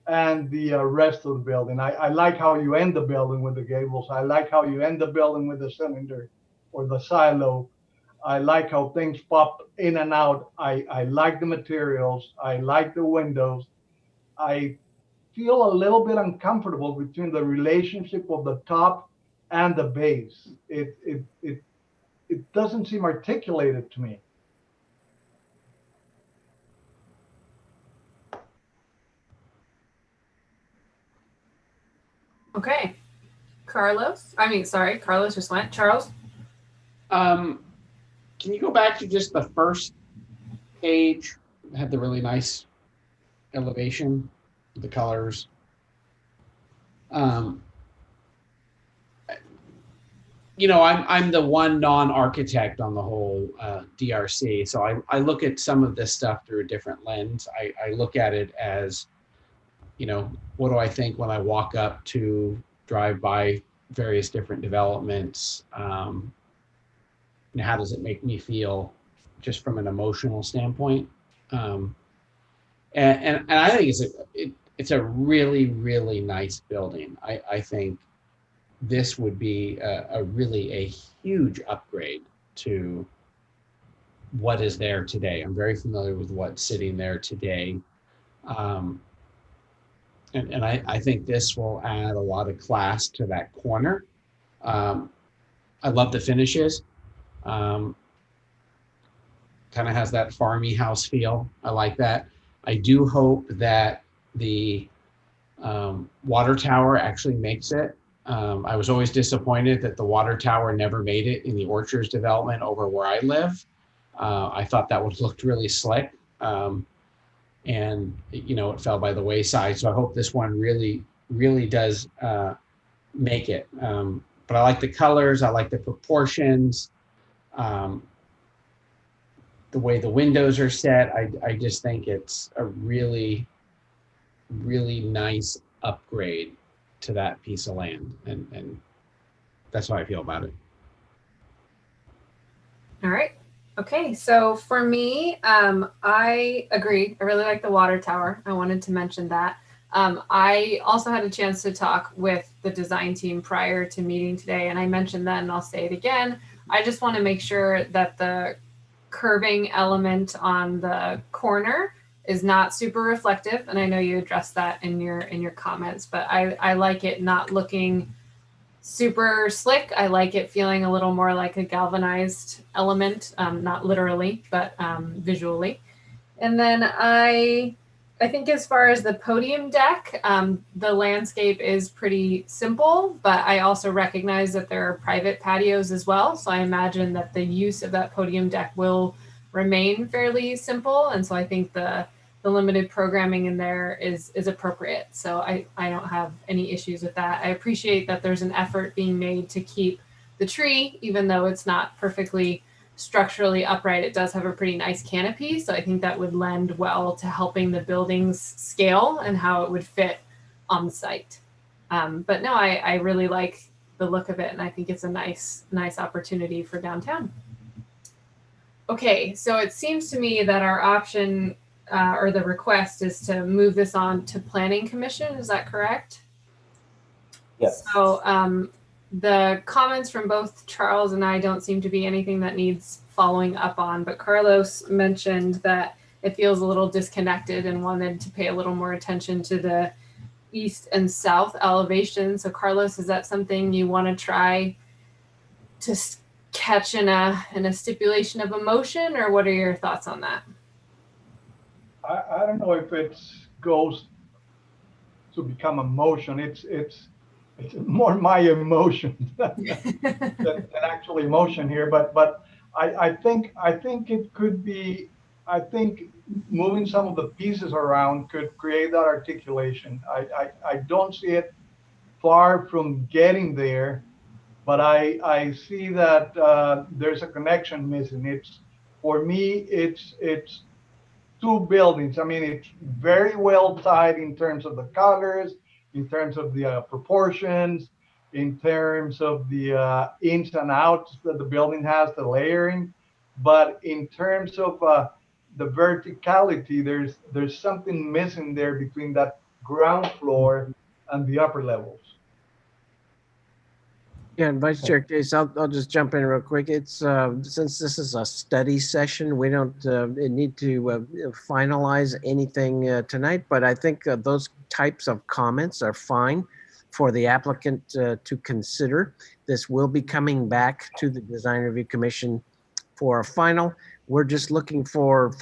and the rest of the building. I like how you end the building with the gables. I like how you end the building with the cylinder or the silo. I like how things pop in and out. I like the materials. I like the windows. I feel a little bit uncomfortable between the relationship of the top and the base. It doesn't seem articulated to me. Okay. Carlos just went. Charles? Can you go back to just the first page? It had the really nice elevation, the colors. I'm the one non-architect on the whole DRC, so I look at some of this stuff through a different lens. I look at it as, what do I think when I walk up to drive by various different developments? And how does it make me feel just from an emotional standpoint? And I think it's a really, really nice building. I think this would be a huge upgrade to what is there today. I'm very familiar with what's sitting there today. And I think this will add a lot of class to that corner. I love the finishes. Kind of has that farmy house feel. I like that. I do hope that the water tower actually makes it. I was always disappointed that the water tower never made it in the Orchards development over where I live. I thought that would have looked really slick. And it fell by the wayside. So I hope this one really, really does make it. But I like the colors. I like the proportions. The way the windows are set, I just think it's a really, really nice upgrade to that piece of land. And that's how I feel about it. All right. Okay. So for me, I agree. I really like the water tower. I wanted to mention that. I also had a chance to talk with the design team prior to meeting today, and I mentioned then, and I'll say it again, I just want to make sure that the curving element on the corner is not super reflective, and I know you addressed that in your comments, but I like it not looking super slick. I like it feeling a little more like a galvanized element, not literally, but visually. And then I think as far as the podium deck, the landscape is pretty simple, but I also recognize that there are private patios as well. So I imagine that the use of that podium deck will remain fairly simple. And so I think the limited programming in there is appropriate. So I don't have any issues with that. I appreciate that there's an effort being made to keep the tree, even though it's not perfectly structurally upright. It does have a pretty nice canopy. So I think that would lend well to helping the building's scale and how it would fit on the site. But no, I really like the look of it. And I think it's a nice opportunity for downtown. Okay, so it seems to me that our option or the request is to move this on to Planning Commission. Is that correct? Yes. So the comments from both Charles and I don't seem to be anything that needs following up on, but Carlos mentioned that it feels a little disconnected and wanted to pay a little more attention to the east and south elevation. So Carlos, is that something you want to try to catch in a stipulation of a motion, or what are your thoughts on that? I don't know if it goes to become a motion. It's more my emotion than actually emotion here. But I think it could be. I think moving some of the pieces around could create that articulation. I don't see it far from getting there, but I see that there's a connection missing. It's, for me, it's two buildings. I mean, it's very well tied in terms of the colors, in terms of the proportions, in terms of the ins and outs that the building has, the layering. But in terms of the verticality, there's something missing there between that ground floor and the upper levels. Yeah, and Vice Chair Case, I'll just jump in real quick. It's since this is a study session, we don't need to finalize anything tonight, but I think those types of comments are fine for the applicant to consider. This will be coming back to the Design Review Commission for a final. We're just looking for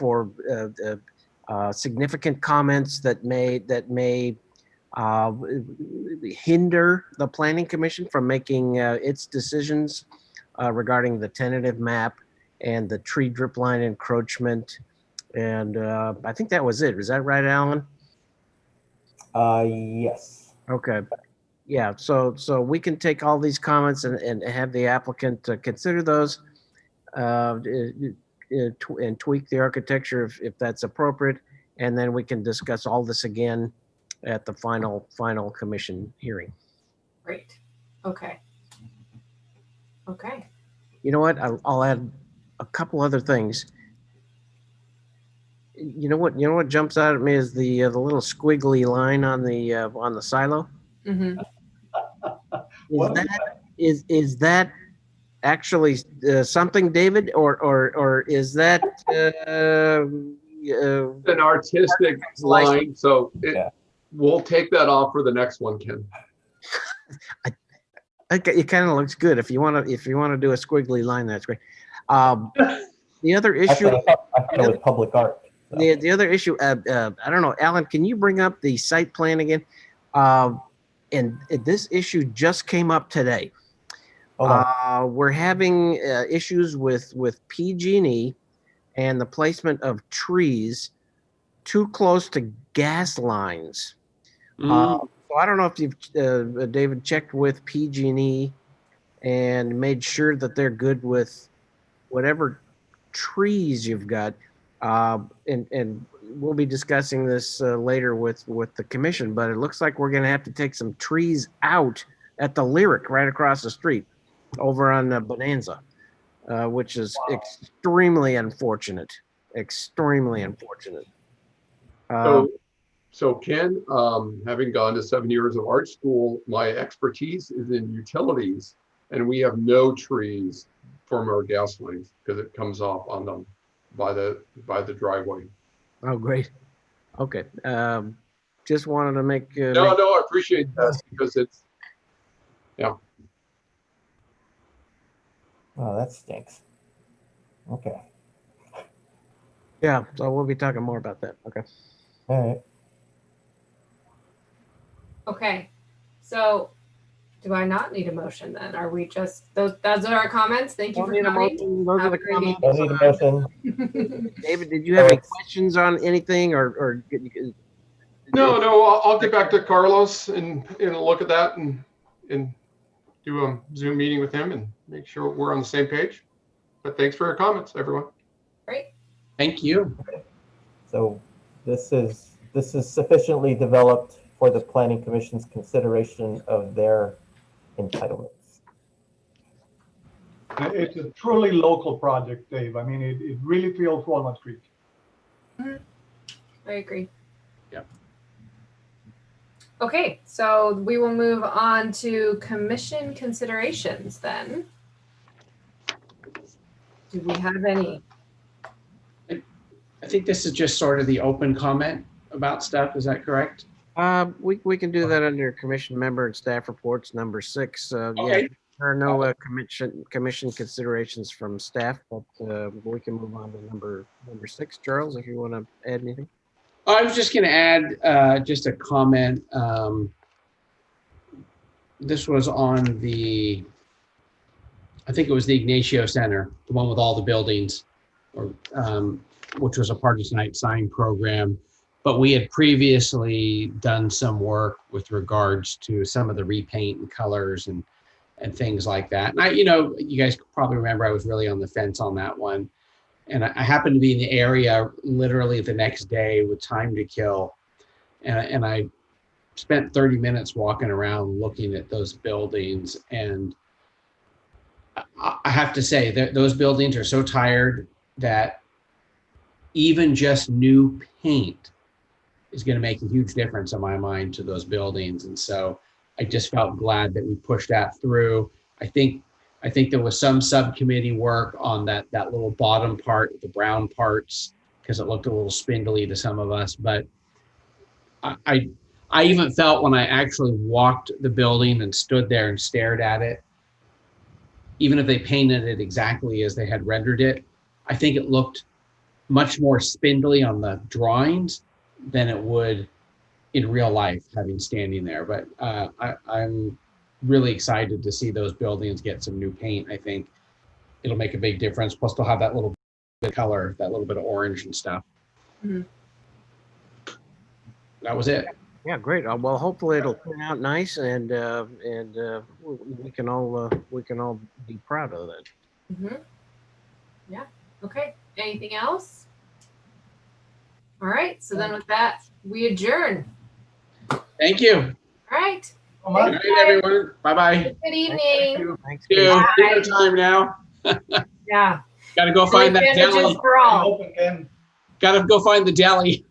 significant comments that may hinder the Planning Commission from making its decisions regarding the tentative map and the tree drip line encroachment. And I think that was it. Is that right, Alan? Yes. Okay. Yeah, so we can take all these comments and have the applicant consider those and tweak the architecture if that's appropriate. And then we can discuss all this again at the final commission hearing. Great. Okay. Okay. You know what? I'll add a couple other things. You know what jumps out at me is the little squiggly line on the silo. Mm-hmm. Is that actually something, David, or is that an artistic line? So we'll take that off for the next one, Ken. It kind of looks good. If you want to do a squiggly line, that's great. The other issue, I thought it was public art. So. The other issue, I don't know, Alan, can you bring up the site plan again? And this issue just came up today. We're having issues with PG&E and the placement of trees too close to gas lines. So I don't know if you've, David, checked with PG&E and made sure that they're good with whatever trees you've got. And we'll be discussing this later with the commission, but it looks like we're going to have to take some trees out at the Lyric right across the street over on Bonanza, which is extremely unfortunate. Extremely unfortunate. So Ken, having gone to 7 years of art school, my expertise is in utilities, and we have no trees from our gas lines because it comes off on them by the driveway. Oh, great. Okay. Just wanted to make. No, I appreciate that because it's, yeah. Oh, that stinks. Okay. Yeah, so we'll be talking more about that. Okay. All right. Okay, so do I not need a motion then? Are we just, those are our comments? Thank you Don't for need a coming. motion. Those are Have the a great comments. Don't need a motion. David, did you have any questions on anything or? No, I'll get back to Carlos and look at that and do a Zoom meeting with him and make sure we're on the same page. But thanks for your comments, everyone. Great. Thank you. So this is sufficiently developed for the Planning Commission's consideration of their entitlements. It's a truly local project, Dave. I mean, it really feels Walnut Creek. I agree. Yep. Okay, so we will move on to commission considerations then. Do we have any? I think this is just sort of the open comment about stuff. Is that correct? We can do that under commission member and staff reports number 6. Yeah, Okay. there are no commission considerations from staff, but we can move on to number 6. Charles, if you want to add anything. I was just going to add just a comment. This was on the, I think it was the Ignacio Center, the one with all the buildings, or which was a part of tonight's sign program. But we had previously done some work with regards to some of the repaint and colors and things like that. And you guys probably remember I was really on the fence on that one. And I happened to be in the area literally the next day with time to kill. And I spent 30 minutes walking around looking at those buildings. And I have to say that those buildings are so tired that even just new paint is going to make a huge difference in my mind to those buildings. And so I just felt glad that we pushed that through. I think there was some subcommittee work on that little bottom part, the brown parts, because it looked a little spindly to some of us. But I even felt when I actually walked the building and stood there and stared at it, even if they painted it exactly as they had rendered it, I think it looked much more spindly on the drawings than it would in real life, having standing there. But I'm really excited to see those buildings get some new paint. I think it'll make a big difference. Plus they'll have that little bit of color, that little bit of orange and stuff. Mm-hmm. That was it. Yeah, great. Well, hopefully it'll turn out nice, and we can all be proud of that. Mm-hmm. Yeah. Okay. Anything else? All right. So then with that, we adjourn. Thank you. All right. Good night, everyone. Bye-bye. Good evening. Thanks. Dinner Bye. time now. Yeah. Got to go find that Advantages deli. for all. Got to go find the deli.